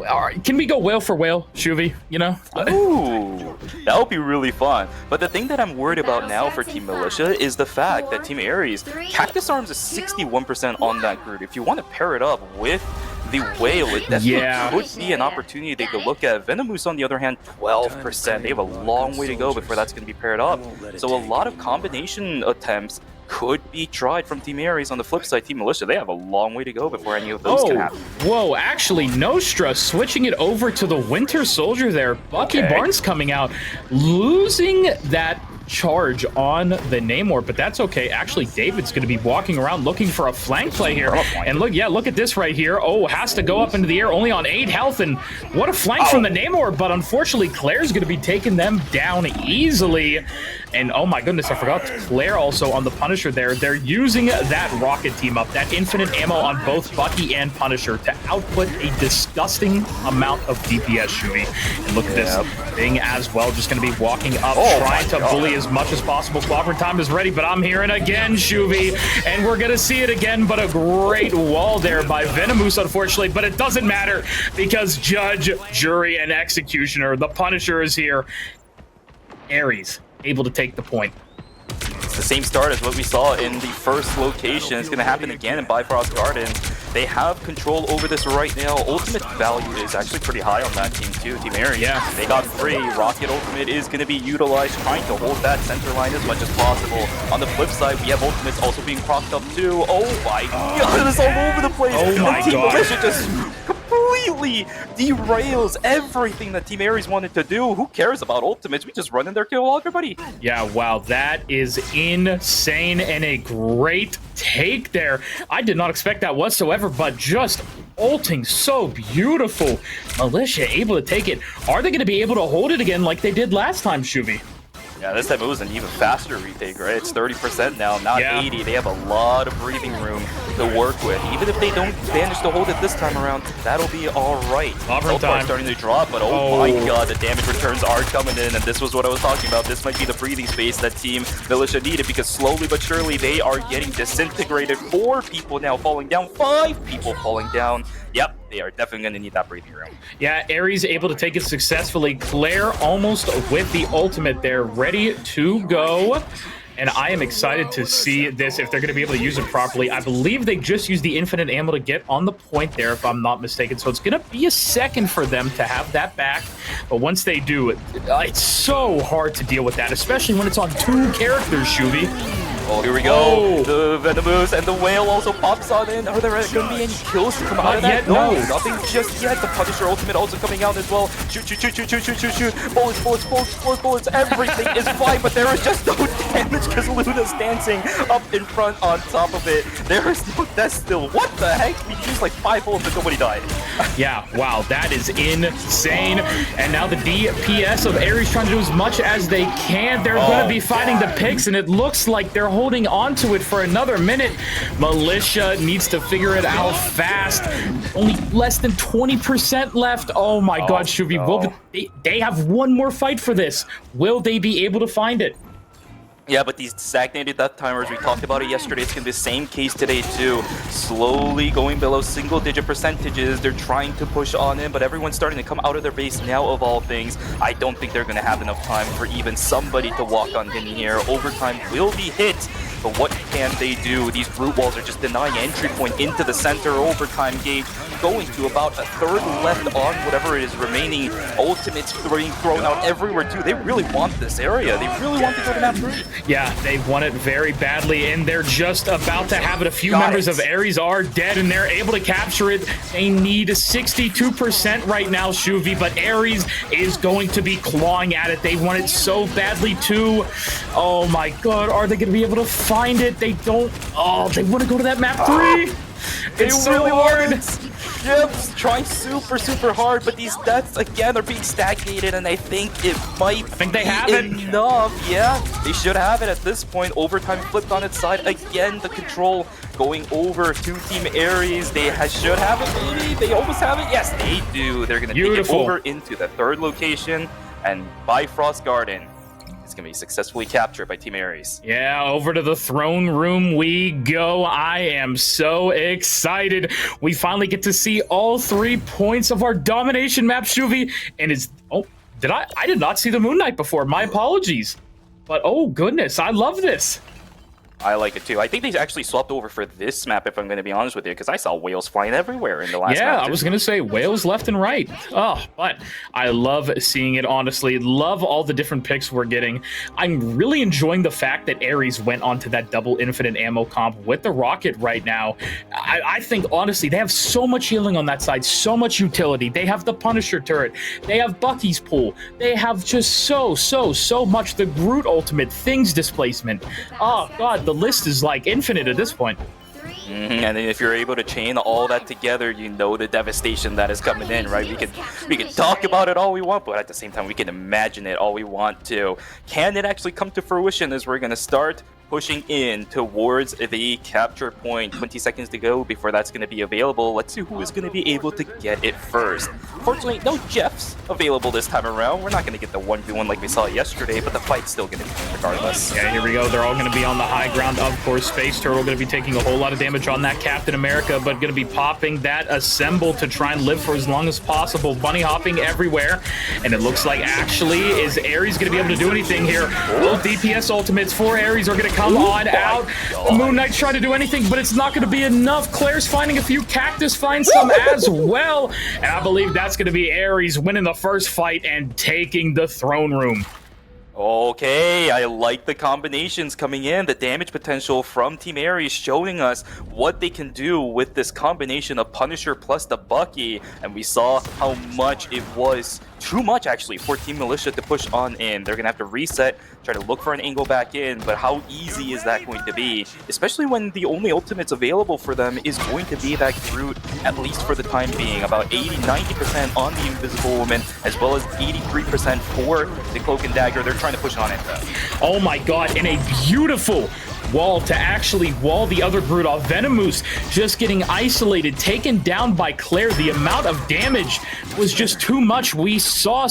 Can we go whale for whale, Shuvi? You know? Ooh, that would be really fun. But the thing that I'm worried about now for Team Militia is the fact that Team Ares, Cactus Arms is 61% on that Groot. If you want to pair it up with the whale, it definitely could be an opportunity they could look at. Venomous, on the other hand, 12%. They have a long way to go before that's going to be paired up. So a lot of combination attempts could be tried from Team Ares. On the flip side, Team Militia, they have a long way to go before any of those can happen. Whoa, actually, Nostra switching it over to the Winter Soldier there. Bucky Barnes coming out, losing that charge on the Namor, but that's okay. Actually, David's going to be walking around looking for a flank play here. And look, look at this right here. Oh, has to go up into the air, only on 8 health, and what a flank from the Namor, but unfortunately, Claire's going to be taking them down easily. And oh my goodness, I forgot Claire also on the Punisher there. They're using that rocket team up, that infinite ammo on both Bucky and Punisher to output a disgusting amount of DPS, Shuvi. And look at this thing as well, just going to be walking up, trying to bully as much as possible. Clobber time is ready, but I'm hearing again, Shuvi, and we're going to see it again, but a great wall there by Venomous, unfortunately, but it doesn't matter because Judge, Jury, and Executioner, the Punisher is here. Ares able to take the point. It's the same start as what we saw in the first location. It's going to happen again in Bifrost Garden. They have control over this right now. Ultimate value is actually pretty high on that team too. Team Ares, they got 3. Rocket ultimate is going to be utilized, trying to hold that center line as much as possible. On the flip side, we have ultimates also being propped up too. Oh my god, it's all over the place. Oh my god. Militia just completely derails everything that Team Ares wanted to do. Who cares about ultimates? We just run in there, kill everybody. Yeah, wow, that is insane and a great take there. I did not expect that whatsoever, but just ulting so beautiful. Militia able to take it. Are they going to be able to hold it again like they did last time, Shuvi? Yeah, this time it was an even faster retake, right? It's 30% now, not Yeah. 80. They have a lot of breathing room to work with. Even if they don't manage to hold it this time around, that'll be all right. Offering So far time. starting to drop, but oh my god, the damage returns are coming in, and this was what I was talking about. This might be the breathing space that Team Militia needed, because slowly but surely they are getting disintegrated. 4 people now falling down, 5 people falling down. Yep, they are definitely going to need that breathing room. Yeah, Ares able to take it successfully. Claire almost with the ultimate there, ready to go. And I am excited to see this, if they're going to be able to use it properly. I believe they just used the infinite ammo to get on the point there, if I'm not mistaken. So it's going to be a second for them to have that back. But once they do, it's so hard to deal with that, especially when it's on 2 characters, Shuvi. Oh, here we go. The Venomous and the Whale also pops on in. Are there going to be any kills to come out of that? Not yet, no. Nothing just yet. The Punisher ultimate also coming out as well. Shoot, shoot, shoot, shoot, shoot, shoot, shoot, shoot. Bullets, bullets, bullets, bullets, bullets. Everything is fine, but there is just no damage because Luna's dancing up in front on top of it. There is no death still. What the heck? We used like 5 bullets and nobody died. Yeah, wow, that is insane. And now the DPS of Ares trying to do as much as they can. They're going to be fighting the picks, and it looks like they're holding on to it for another minute. Militia needs to figure it out fast. Only less than 20% left. Oh my god, Shuvi, no. they have one more fight for this. Will they be able to find it? Yeah, but these stagnated death timers, we talked about it yesterday, it's going to be the same case today too. Slowly going below single-digit percentages. They're trying to push on in, but everyone's starting to come out of their base now, of all things. I don't think they're going to have enough time for even somebody to walk on in here. Overtime will be hit, but what can they do? These brute walls are just denying entry point into the center. Overtime gauge going to about a third left on whatever it is remaining. Ultimates being thrown out everywhere too. They really want this area. They really want to go to map 3. Yeah, they want it very badly, and they're just about to have it. A few members of Ares are dead, and they're able to capture it. They need 62% right now, Shuvi, but Ares is going to be clawing at it. They want it so badly, too. Oh, my God. Are they going to be able to find it? They don't. Oh, they want to go to that map 3. It's so hard. Yep, trying super, super hard, but these deaths, again, are being stagnated, and I think it might they have it. enough. Yeah, they should have it at this point. Overtime flipped on its side. Again, the control going over to Team Ares. They should have it, maybe. They almost have it. Yes, they do. They're going to take it over into the 3rd location, and Bifrost Garden is going to be successfully captured by Team Ares. Yeah, over to the throne room we go. I am so excited. We finally get to see all 3 points of our domination map, Shuvi. And I did not see the Moon Knight before. My apologies. But oh goodness, I love this. I like it too. I think they actually swapped over for this map, if I'm going to be honest with you, because I saw whales flying everywhere in the last map. Yeah, I was going to say whales left and right. Oh, but I love seeing it, honestly. Love all the different picks we're getting. I'm really enjoying the fact that Ares went onto that double infinite ammo comp with the rocket right now. I think, honestly, they have so much healing on that side, so much utility. They have the Punisher turret. They have Bucky's pool. They have just so much. The Groot ultimate, Things displacement. Oh, God, the list is like infinite at this point. And then if you're able to chain all that together, you know the devastation that is coming in, right? We can talk about it all we want, but at the same time, we can imagine it all we want to. Can it actually come to fruition as we're going to start pushing in towards the capture point? 20 seconds to go before that's going to be available. Let's see who is going to be able to get it first. Fortunately, no Jeffs available this time around. We're not going to get the 1v1 like we saw yesterday, but the fight's still going to be regardless. Yeah, here we go. They're all going to be on the high ground. Of course, Space Turtle going to be taking a whole lot of damage on that Captain America, but going to be popping that Assemble to try and live for as long as possible. Bunny hopping everywhere, and it looks like actually is Ares going to be able to do anything here. Both DPS ultimates for Ares are going to come on out. The Moon Knight's trying to do anything, but it's not going to be enough. Claire's finding a few cactus, finds some as well, and I believe that's going to be Ares winning the first fight and taking the throne room. Okay, I like the combinations coming in. The damage potential from Team Ares showing us what they can do with this combination of Punisher plus the Bucky. And we saw how much it was too much actually for Team Militia to push on in. They're gonna have to reset, try to look for an angle back in, but how easy is that going to be? Especially when the only ultimates available for them is going to be that Groot, at least for the time being. About 80-90% on the Invisible Woman, as well as 83% for the Cloak and Dagger. They're trying to push on it though. Oh my god, and a beautiful wall to actually wall the other Groot off. Venomoose just getting isolated, taken down by Claire. The amount of damage was just too much. We saw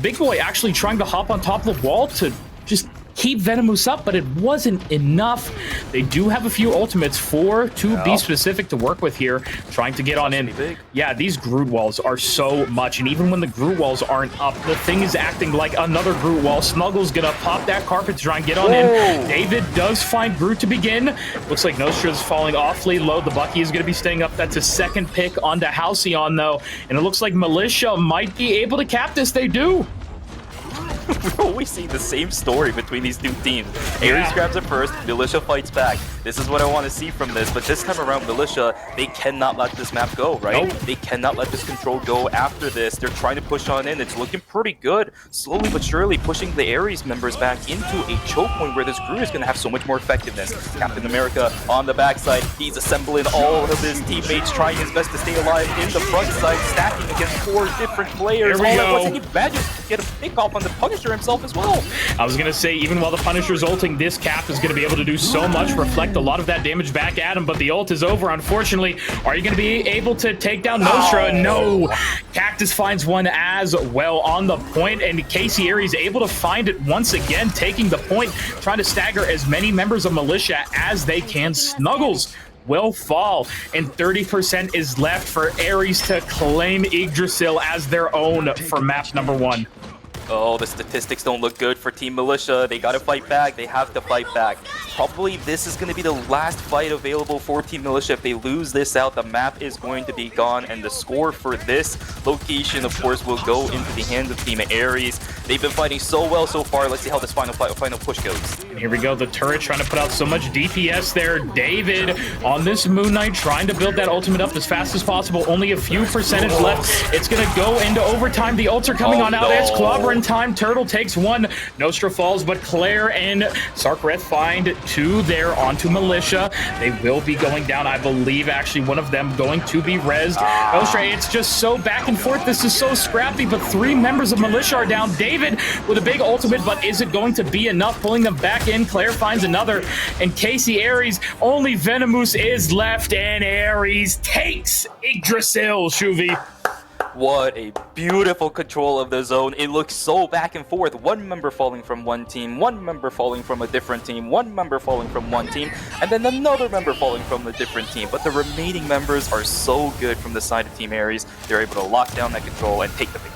Big Boy actually trying to hop on top of the wall to just keep Venomoose up, but it wasn't enough. They do have a few ultimates, 4 to be specific to work with here, trying to get on in. Yeah, these Groot walls are so much, and even when the Groot walls aren't up, the thing is acting like another Groot wall. Snuggles gonna pop that carpet to try and get on in. David does find Groot to begin. Looks like Nostra's falling awfully low. The Bucky is gonna be staying up. That's a second pick onto Halcyon though, and it looks like Militia might be able to cap this. They do. We're always seeing the same story between these two teams. Ares grabs it first, Militia fights back. This is what I want to see from this, but this time around, Militia, they cannot let this map go, right? They cannot let this control go after this. They're trying to push on in. It's looking pretty good. Slowly but surely pushing the Ares members back into a choke point where this Groot is going to have so much more effectiveness. Captain America on the backside. He's assembling all of his teammates, trying his best to stay alive in the front side, stacking against 4 different players. Here we go. He manages to get a pick off on the Punisher himself as well. I was going to say, even while the Punisher's ulting, this Cap is going to be able to do so much, reflect a lot of that damage back at him, but the ult is over, unfortunately. Are you going to be able to take down Nostra? No. Cactus finds one as well on the point, and KCAyres able to find it once again, taking the point, trying to stagger as many members of Militia as they can. Snuggles will fall, and 30% is left for Ares to claim Yggdrasil as their own for map number 1. Oh, the statistics don't look good for Team Militia. They gotta fight back. They have to fight back. Probably this is going to be the last fight available for Team Militia. If they lose this out, the map is going to be gone, and the score for this location, of course, will go into the hands of Team Ares. They've been fighting so well so far. Let's see how this final push goes. And here we go. The turret trying to put out so much DPS there. David on this Moon Knight trying to build that ultimate up as fast as possible. Only a few percentage left. It's going to go into overtime. The ults are coming on out. It's clobbering time. Turtle takes one. Nostra falls, but Claire and Sarkareth find two there onto Militia. They will be going down. I believe actually one of them going to be rezzed. Nostra, it's just so back and forth. This is so scrappy, but three members of Militia are down. David with a big ultimate, but is it going to be enough? Pulling them back in. Claire finds another, and KCAyres, only Venomoose is left, and Ares takes Yggdrasil, Shuvi. What a beautiful control of the zone. It looks so back and forth. One member falling from one team, one member falling from a different team, one member falling from one team, and then another member falling from a different team. But the remaining members are so good from the side of Team Ares. They're able to lock down that control and take the victory.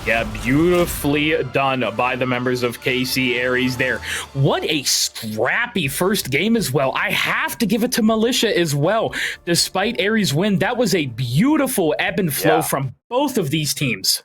Yeah, beautifully done by the members of KCAyres there. What a scrappy first game as well. I have to give it to Militia as well. Despite Ares' win, that was a beautiful ebb and flow from both of these teams.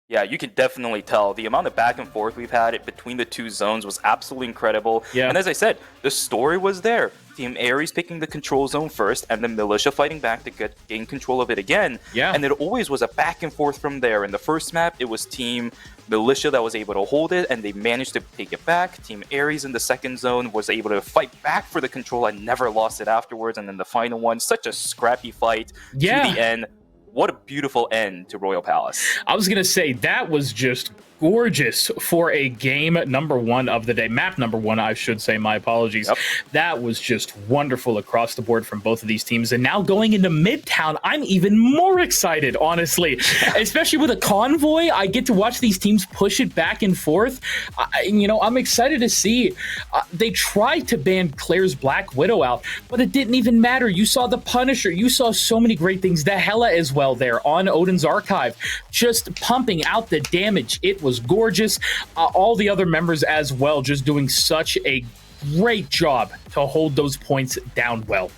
Yeah, you can definitely tell the amount of back and forth we've had between the two zones was absolutely incredible. Yeah. And as I said, the story was there. Team Ares picking the control zone first, and then Militia fighting back to gain control of it again. Yeah. And it always was a back and forth from there. In the first map, it was Team Militia that was able to hold it, and they managed to take it back. Team Ares in the second zone was able to fight back for the control and never lost it afterwards. And then the final one, such a scrappy fight to the end. What a beautiful end to Royal Palace. I was going to say, that was just gorgeous for a game number one of the day. Map number one, I should say. My apologies. Yep. That was just wonderful across the board from both of these teams. And now going into Midtown, I'm even more excited, honestly. Especially with a convoy, I get to watch these teams push it back and forth. I'm excited to see. They tried to ban Claire's Black Widow out, but it didn't even matter. You saw the Punisher. You saw so many great things. The Hela as well there on Odin's Archive, just pumping out the damage. It was gorgeous. All the other members as well, just doing such a great job to hold those points down well.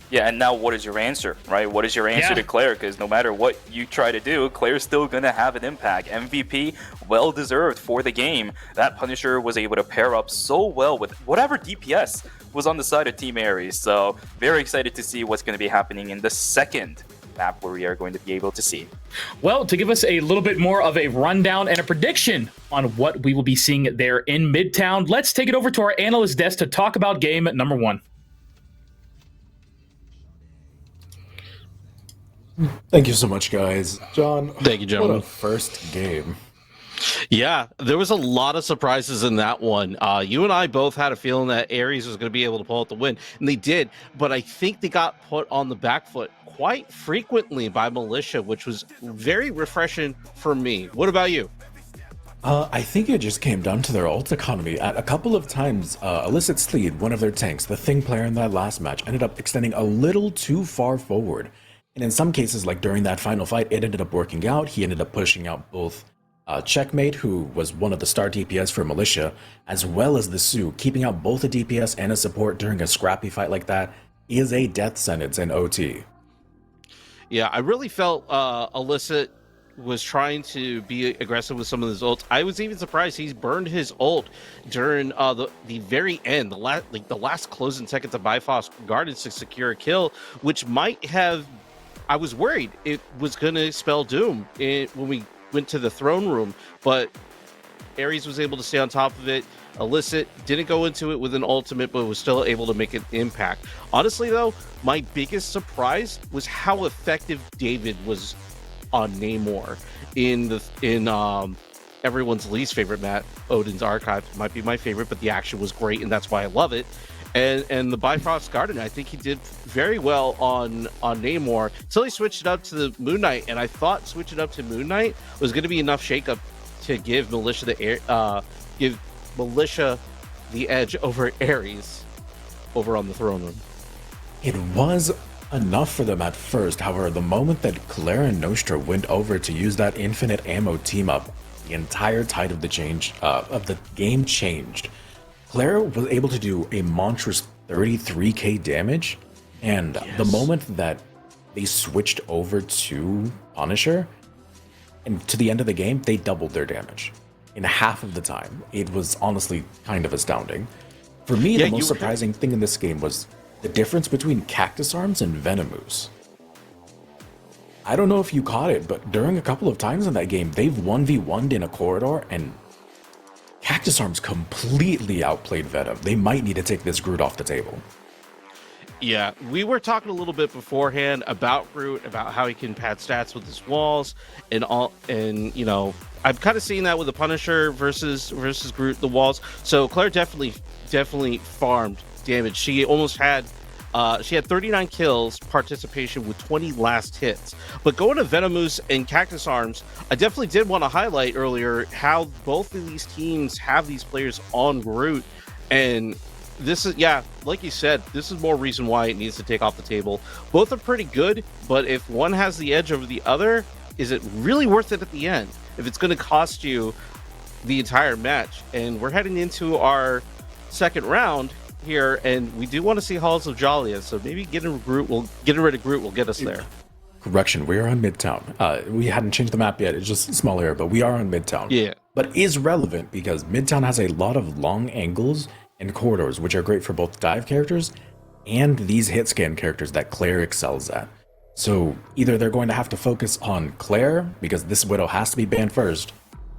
Yeah, and now what is your answer, right? What is your answer to Claire? Because no matter what you try to do, Claire's still going to have an impact. MVP, well-deserved for the game. That Punisher was able to pair up so well with whatever DPS was on the side of Team Ares. So very excited to see what's going to be happening in the second map where we are going to be able to see. Well, to give us a little bit more of a rundown and a prediction on what we will be seeing there in Midtown, let's take it over to our analyst desk to talk about game number 1. Thank you so much, guys. John, Thank you, gentlemen. What a first game. Yeah, there was a lot of surprises in that one. You and I both had a feeling that Ares was going to be able to pull out the win, and they did. But I think they got put on the back foot quite frequently by Militia, which was very refreshing for me. What about you? I think it just came down to their ult economy. At a couple of times, Illicit Sleed, one of their tanks, the Thing player in that last match, ended up extending a little too far forward. And in some cases, like during that final fight, it ended up working out. He ended up pushing out both Checkmate, who was one of the star DPS for Militia, as well as the Sioux. Keeping out both a DPS and a support during a scrappy fight like that is a death sentence in OT. Yeah, I really felt Illicit was trying to be aggressive with some of his ults. I was even surprised he's burned his ult during the very end, the last closing seconds of Bifrost Gardens to secure a kill, which might have. I was worried it was going to spell doom when we went to the throne room, but Ares was able to stay on top of it. Illicit didn't go into it with an ultimate, but was still able to make an impact. Honestly, though, my biggest surprise was how effective David was on Namor in everyone's least favorite map, Odin's Archive. Might be my favorite, but the action was great, and that's why I love it. And the Bifrost Garden, I think he did very well on Namor until he switched it up to the Moon Knight, and I thought switching up to Moon Knight was going to be enough shakeup to give Militia the edge over Ares over on the throne room. It was enough for them at first. However, the moment that Claire and Nostra went over to use that infinite ammo team up, the entire tide of the game changed. Claire was able to do a monstrous 33k damage, and the moment that they switched over to Punisher, and to the end of the game, they doubled their damage in half of the time. It was honestly kind of astounding. For me, the most surprising thing in this game was the difference between Cactus Arms and Venomoose. I don't know if you caught it, but during a couple of times in that game, they've 1v1'd in a corridor, and Cactus Arms completely outplayed Venom. They might need to take this Groot off the table. Yeah, we were talking a little bit beforehand about Groot, about how he can pad stats with his walls and all, and you know, I've kind of seen that with the Punisher versus Groot, the walls. So Claire definitely farmed damage. She almost had she had 39 kills participation with 20 last hits. But going to Venomoose and Cactus Arms, I definitely did want to highlight earlier how both of these teams have these players on Groot, and this is, yeah, like you said, this is more reason why it needs to take off the table. Both are pretty good, but if one has the edge over the other, is it really worth it at the end if it's going to cost you the entire match? And we're heading into our second round here, and we do want to see Halls of Jollia, so maybe getting rid of Groot will get us there. Correction, we are on Midtown. We hadn't changed the map yet, it's just a small area, but we are on Midtown. Yeah. But is relevant because Midtown has a lot of long angles and corridors, which are great for both dive characters and these hit scan characters that Claire excels at. So either they're going to have to focus on Claire, because this Widow has to be banned first,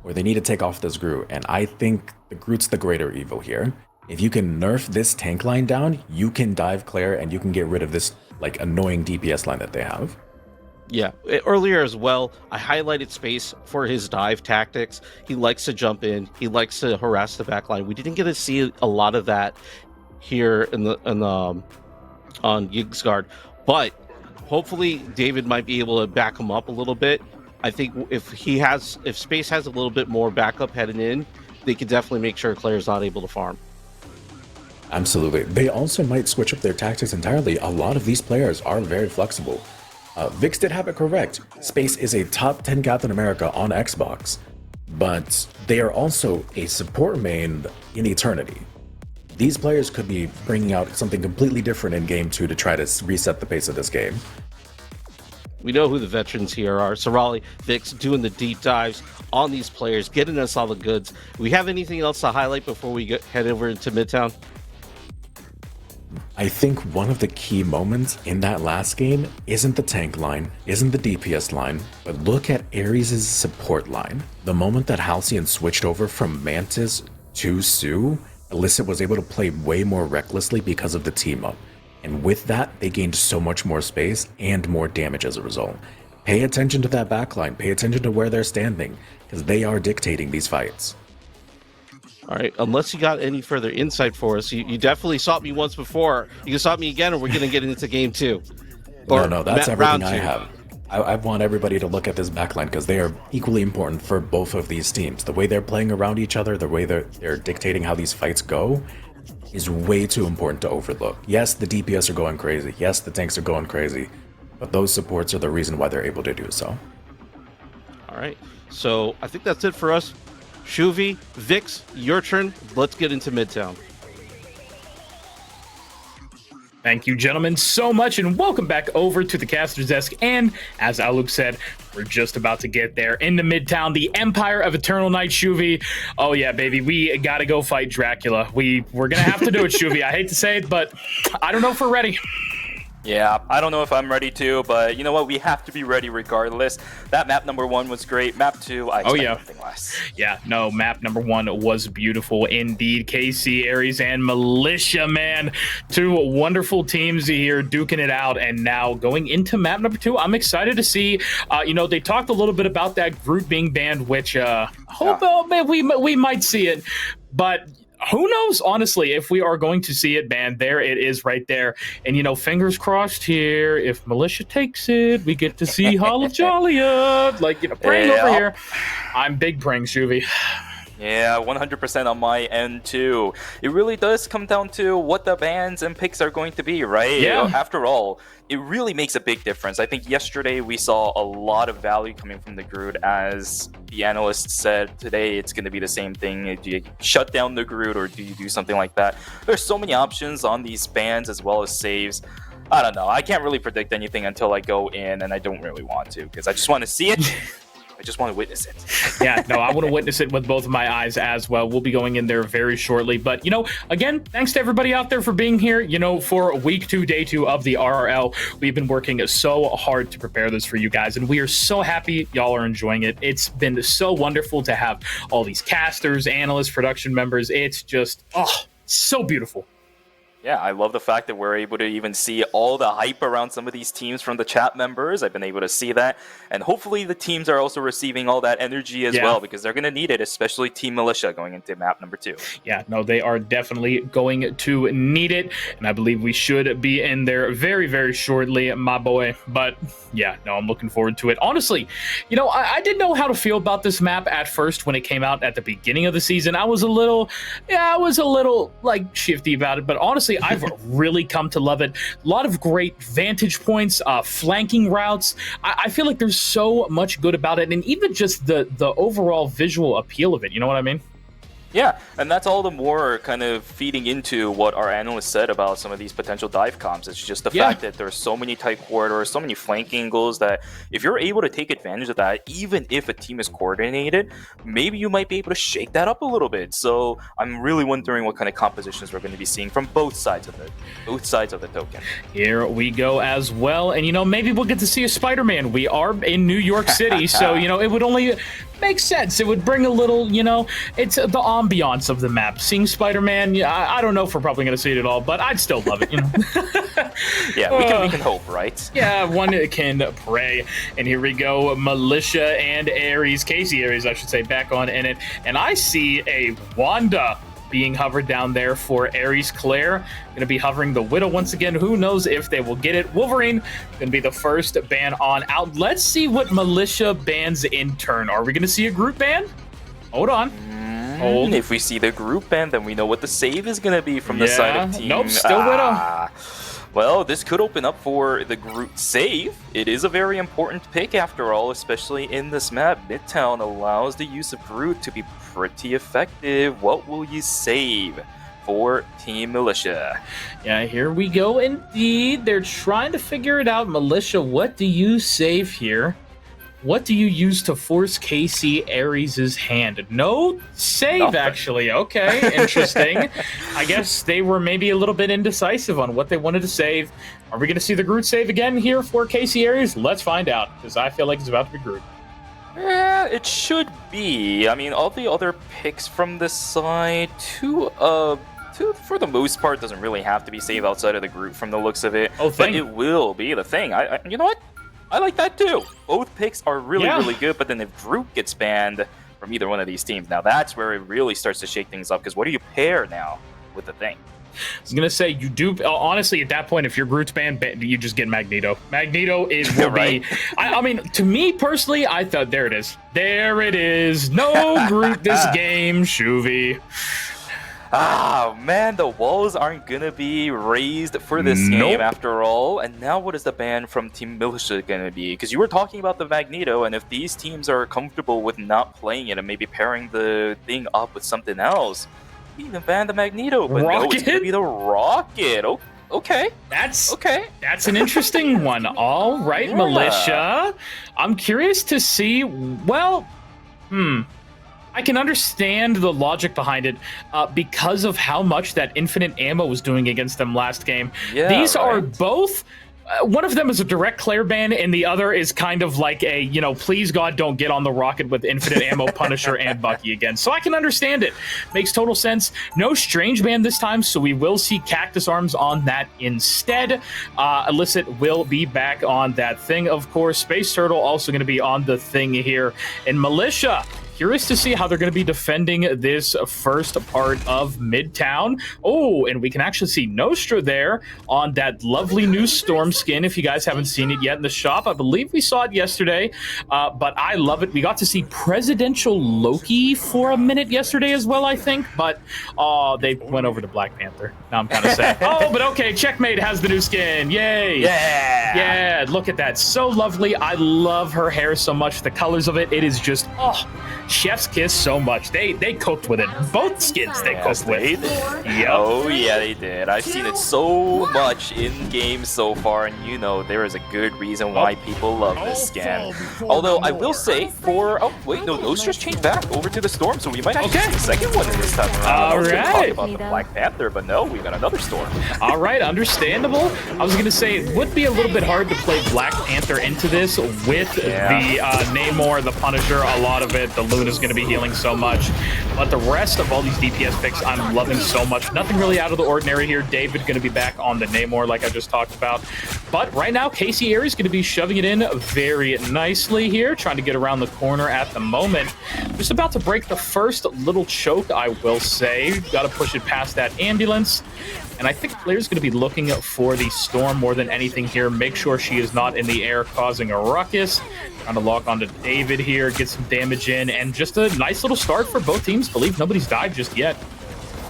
or they need to take off this Groot, and I think the Groot's the greater evil here. If you can nerf this tank line down, you can dive Claire and you can get rid of this like annoying DPS line that they have. Yeah, earlier as well, I highlighted Space for his dive tactics. He likes to jump in. He likes to harass the backline. We didn't get to see a lot of that here on Yigsguard, but hopefully David might be able to back him up a little bit. I think if Space has a little bit more backup heading in, they can definitely make sure Claire's not able to farm. Absolutely. They also might switch up their tactics entirely. A lot of these players are very flexible. Vix did have it correct. Space is a top 10 Captain America on Xbox, but they are also a support main in Eternity. These players could be bringing out something completely different in Game 2 to try to reset the pace of this game. We know who the veterans here are. Sorali, Vix doing the deep dives on these players, getting us all the goods. Do we have anything else to highlight before we head over into Midtown? I think one of the key moments in that last game isn't the tank line, isn't the DPS line, but look at Ares' support line. The moment that Halcyon switched over from Mantis to Sue, Illicit was able to play way more recklessly because of the team up. And with that, they gained so much more space and more damage as a result. Pay attention to that backline, pay attention to where they're standing, because they are dictating these fights. All right, unless you got any further insight for us, you definitely sought me once before. You can sought me again, or we're going to get into game 2. No, that's everything round I 2. have. I want everybody to look at this backline because they are equally important for both of these teams. The way they're playing around each other, the way they're dictating how these fights go, is way too important to overlook. Yes, the DPS are going crazy. Yes, the tanks are going crazy. But those supports are the reason why they're able to do so. All right, so I think that's it for us. Shuvi, Vix, your turn. Let's get into Midtown. Thank you, gentlemen, so much, and welcome back over to the caster's desk. And as Aluk said, we're just about to get there into Midtown, the Empire of Eternal Night, Shuvi. Oh yeah, baby, we gotta go fight Dracula. We're gonna have to do it, Shuvi. I hate to say it, but I don't know if we're ready. Yeah, I don't know if I'm ready to, but you know what? We have to be ready regardless. That map number 1 was great. Map 2, I expect nothing less. Yeah, no, map number 1 was beautiful indeed. KCAyres and Militia, man. 2 wonderful teams here duking it out. And now going into map number 2, I'm excited to see, they talked a little bit about that Groot being banned, which we might see it. But who knows, honestly, if we are going to see it banned. There it is right there. And, fingers crossed here, if Militia takes it, we get to see Hall of Joliet. Praying over here. I'm big praying, Shuvi. Yeah, 100% on my end, too. It really does come down to what the bans and picks are going to be, right? Yeah. After all, it really makes a big difference. I think yesterday we saw a lot of value coming from the Groot. As the analysts said, today it's going to be the same thing. Do you shut down the Groot or do you do something like that? There's so many options on these bans as well as saves. I don't know. I can't really predict anything until I go in, and I don't really want to because I just want to see it. I just want to witness it. Yeah, no, I want to witness it with both of my eyes as well. We'll be going in there very shortly. But, again, thanks to everybody out there for being here. For week 2, day 2 of the RRL, we've been working so hard to prepare this for you guys. And we are so happy y'all are enjoying it. It's been so wonderful to have all these casters, analysts, production members. It's just, so beautiful. Yeah, I love the fact that we're able to even see all the hype around some of these teams from the chat members. I've been able to see that. And hopefully the teams are also receiving all that energy as well, because they're going to need it, especially Team Militia going into map number 2. Yeah, no, they are definitely going to need it. And I believe we should be in there very, very shortly, my boy. But yeah, no, I'm looking forward to it. Honestly, I didn't know how to feel about this map at first when it came out at the beginning of the season. I was a little shifty about it. But honestly, I've really come to love it. A lot of great vantage points, flanking routes. I feel like there's so much good about it, and even just the overall visual appeal of it. You know what I mean? Yeah, and that's all the more kind of feeding into what our analysts said about some of these potential dive comps. It's just the fact that there's so many tight corridors, so many flank angles that if you're able to take advantage of that, even if a team is coordinated, maybe you might be able to shake that up a little bit. So I'm really wondering what kind of compositions we're going to be seeing from both sides of the token. Here we go as well. And, maybe we'll get to see a Spider-Man. We are in New York City, so, it would only make sense. It would bring a little, it's the ambiance of the map. Seeing Spider-Man, I don't know if we're probably going to see it at all, but I'd still love it, Yeah, we can hope, right? Yeah, one can pray. And here we go, Militia and Ares, KCAyres, I should say, back on in it. And I see a Wanda being hovered down there for Ares Claire. Going to be hovering the Widow once again. Who knows if they will get it. Wolverine going to be the first ban on out. Let's see what Militia bans in turn. Are we going to see a group ban? Hold on. If we see the group ban, then we know what the save is going to be from the side of team. Nope, still Widow. Well, this could open up for the Groot save. It is a very important pick after all, especially in this map. Midtown allows the use of Groot to be pretty effective. What will you save for Team Militia? Yeah, here we go indeed. They're trying to figure it out. Militia, what do you save here? What do you use to force KCAyres' hand? No save, Nothing. actually. Okay, interesting. I guess they were maybe a little bit indecisive on what they wanted to save. Are we going to see the Groot save again here for KCAyres? Let's find out, because I feel like it's about to be Groot. Yeah, it should be. I mean, all the other picks from this side, two for the most part doesn't really have to be saved outside of the group from the looks of it. Oh, but thing. it will be the thing. You know what? I like that too. Both picks are really good, but then if Groot gets banned from either one of these teams, now that's where it really starts to shake things up. Because what do you pair now with the thing? I was gonna say you do honestly at that point if your Groot's banned, you just get Magneto. Magneto is will Right. be. I mean, to me personally, I thought there it is. No Groot this game, Shuvi. Ah, man, the walls aren't gonna be raised for this game after all. And now what is the ban from Team Militia gonna be? Because you were talking about the Magneto, and if these teams are comfortable with not playing it and maybe pairing the thing up with something else, you can even ban the Magneto. But no, it's gonna Rocket? be the Rocket. Oh, okay. That's Okay. That's an interesting one. All right, Yeah. Militia. I'm curious to see. Well, I can understand the logic behind it because of how much that infinite ammo was doing against them last game. Yeah, These are right. both. One of them is a direct Claire ban, and the other is kind of like a, please God, don't get on the Rocket with infinite ammo Punisher and Bucky again. So I can understand it. Makes total sense. No Strange ban this time, so we will see Cactus Arms on that instead. Illicit will be back on that thing, of course. Space Turtle also going to be on the thing here. And Militia, curious to see how they're going to be defending this first part of Midtown. Oh, and we can actually see Nostra there on that lovely new Storm skin. If you guys haven't seen it yet in the shop, I believe we saw it yesterday, but I love it. We got to see Presidential Loki for a minute yesterday as well, I think, but they went over to Black Panther. Now I'm kind of sad. Oh, but okay, Checkmate has the new skin. Yay! Yeah, look at that. So lovely. I love her hair so much. The colors of it, it is just, chef's kiss so much. They cooked with it. Both skins they cooked with. Yep. Oh yeah, they did. I've seen it so much in games so far, and there is a good reason why people love this skin. Although I will say, Nostra's changed back over to the Storm, so we might actually see the second one in this time around. I was gonna talk about the Black Panther, but no, we got another Storm. All right, understandable. I was gonna say it would be a little bit hard to play Black Panther into this with the Namor, the Punisher, a lot of it. The Luna's going to be healing so much, but the rest of all these DPS picks I'm loving so much. Nothing really out of the ordinary here. David going to be back on the Namor like I just talked about, but right now KCAyres is going to be shoving it in very nicely here, trying to get around the corner at the moment. Just about to break the first little choke, I will say. Got to push it past that ambulance. And I think player's going to be looking for the Storm more than anything here. Make sure she is not in the air causing a ruckus. Trying to lock onto David here, get some damage in, and just a nice little start for both teams. Believe nobody's died just yet.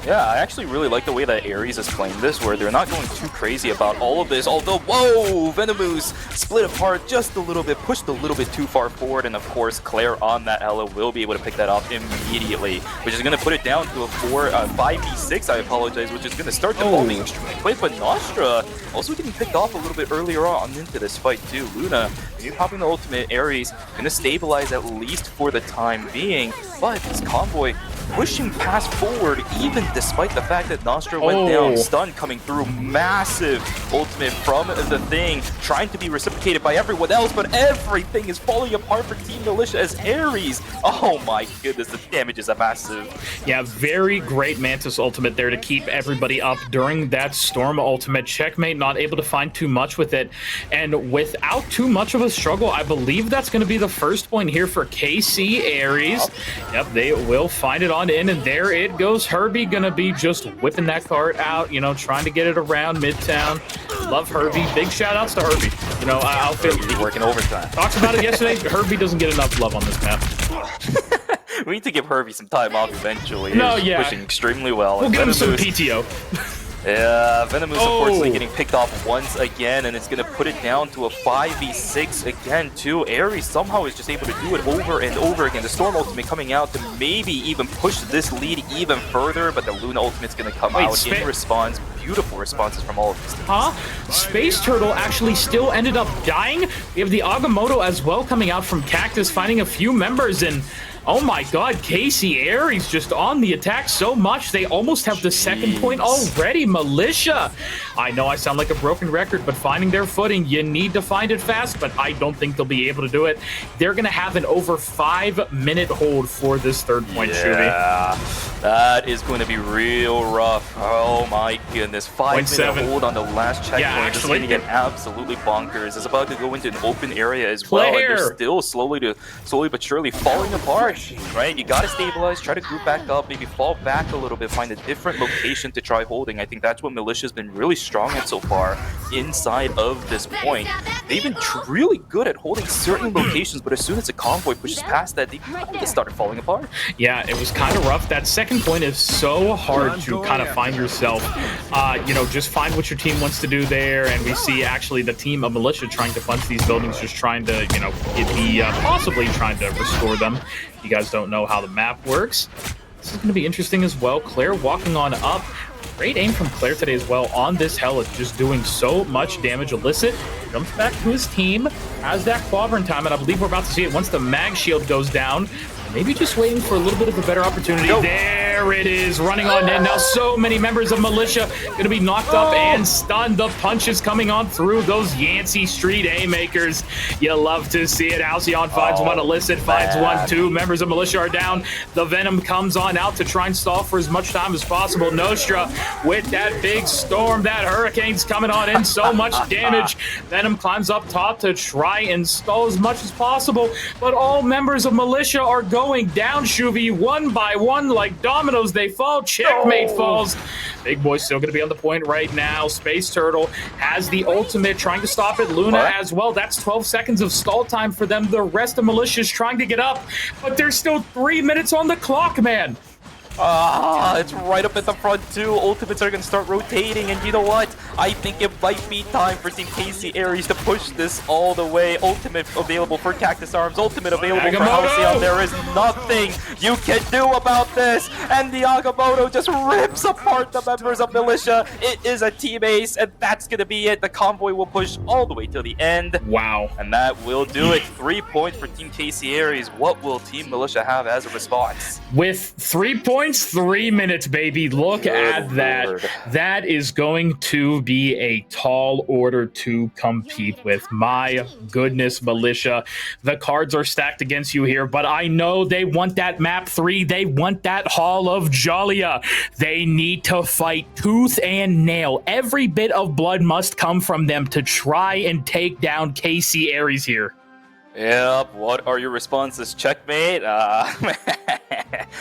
Yeah, I actually really like the way that Ares is playing this, where they're not going too crazy about all of this, although, whoa, Venomoose split apart just a little bit, pushed a little bit too far forward, and of course, Claire on that Ella will be able to pick that up immediately, which is going to put it down to a 5v6, I apologize, which is going to start the ball being extremely quick, but Nostra also getting picked off a little bit earlier on into this fight too. Luna, maybe popping the ultimate, Ares going to stabilize at least for the time being, but this convoy pushing past forward, even despite the fact that Nostra went down, stun coming through, massive ultimate from the thing, trying to be reciprocated by everyone else, but everything is falling apart for Team Militia as Ares. Oh my goodness, the damage is massive. Yeah, very great Mantis ultimate there to keep everybody up during that Storm ultimate. Checkmate not able to find too much with it, and without too much of a struggle, I believe that's going to be the first point here for KCAyres. Yep, they will find it on in, and there it goes. Herbie gonna be just whipping that cart out, trying to get it around Midtown. Love Herbie. Big shout outs to Herbie. I'll feel He's working overtime. talked about it yesterday. Herbie doesn't get enough love on this map. We need to give Herbie some time off eventually. No, He's yeah. pushing extremely well. We'll And give him some Venomoose- PTO. Yeah, Venomous unfortunately getting picked off once again, and it's going to put it down to a 5v6 again, too. Ares somehow is just able to do it over and over again. The Storm ultimate coming out to maybe even push this lead even further, but the Luna ultimate's going to come out in response. Beautiful responses from all of these teams. Space Turtle actually still ended up dying. We have the Agamotto as well coming out from Cactus, finding a few members, and oh my god, KCAyres just on the attack so much. They almost have the second point already. Militia. I know I sound like a broken record, but finding their footing, you need to find it fast, but I don't think they'll be able to do it. They're going to have an over 5-minute hold for this third point, Shuvi. Yeah, that is going to be real rough. Oh my goodness. 5-minute hold on the last checkpoint. Yeah, This is going to get absolutely bonkers. It's about to go into an open area as well, and they're still slowly but surely falling apart. Right, you gotta stabilize, try to group back up, maybe fall back a little bit, find a different location to try holding. I think that's what Militia's been really strong at so far inside of this point. They've been really good at holding certain locations, but as soon as a convoy pushes past that, they just started falling apart. Yeah, it was kind of rough. That second point is so hard to kind of find yourself. You know, just find what your team wants to do there, and we see actually the team of Militia trying to punch these buildings, just trying to, you know, possibly trying to restore them. You guys don't know how the map works. This is going to be interesting as well. Claire walking on up. Great aim from Claire today as well on this Hella, just doing so much damage. Illicit jumps back to his team, has that quadrant time, and I believe we're about to see it once the mag shield goes down. Maybe just waiting for a little bit of a better opportunity. There it is, running on in. Now so many members of Militia going to be knocked up and stunned. The punches coming on through those Yancey Street A-makers. You love to see it. Halcyon finds one, Illicit finds one, 2 members of Militia are down. The Venom comes on out to try and stall for as much time as possible. Nostra with that big storm, that hurricane's coming on in, so much damage. Venom climbs up top to try and stall as much as possible, but all members of Militia are going down, Shuvi, one by one like dominoes. They fall. Checkmate falls. Big Boy's still going to be on the point right now. Space Turtle has the ultimate, trying to stop it. Luna as well. That's 12 seconds of stall time for them. The rest of Militia's trying to get up, but there's still 3 minutes on the clock, man. It's right up at the front too. Ultimates are going to start rotating, and you know what? I think it might be time for Team KCAyres to push this all the way. Ultimate available for Cactus Arms. Ultimate available for Halcyon. There is nothing you can do about this. And the Agamotto just rips apart the members of Militia. It is a team ace, and that's going to be it. The convoy will push all the way till the end. Wow. And that will do it. 3 points for Team KCAyres. What will Team Militia have as a response? With 3 points, 3 minutes, baby. Look at that. That is going to be a tall order to compete with. My goodness, Militia. The cards are stacked against you here, but I know they want that map 3. They want that Hall of Jalia. They need to fight tooth and nail. Every bit of blood must come from them to try and take down KCAyres here. Yep, what are your responses? Checkmate?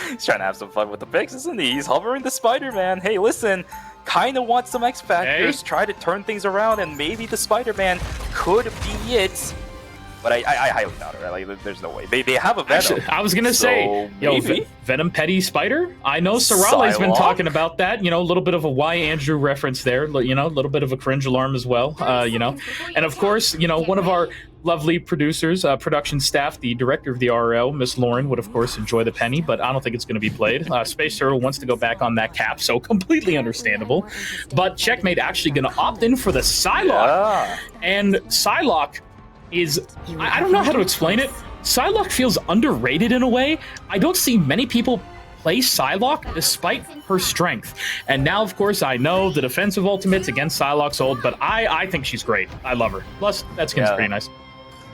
He's trying to have some fun with the picks, isn't he? He's hovering the Spider-Man. Hey, listen, kind of want some X Factors, try to turn things around, and maybe the Spider-Man could be it. But I highly doubt it, right? Like, there's no way. They have a Venom. Actually, I was going to say, yo, Venom Petty Spider? I know Sorale's been talking about that. You know, a little bit of a Y Andrew reference there. You know, a little bit of a cringe alarm as well. You know, and of course, you know, one of our lovely producers, production staff, the director of the RRL, Miss Lauren, would of course enjoy the penny, but I don't think it's going to be played. Space Turtle wants to go back on that cap, so completely understandable. But Checkmate actually going to opt in for the Psylocke. And Psylocke is, I don't know how to explain it. Psylocke feels underrated in a way. I don't see many people play Psylocke despite her strength. And now, of course, I know the defensive ultimates against Psylocke's old, but I think she's great. I love her. Plus, that skin's pretty nice.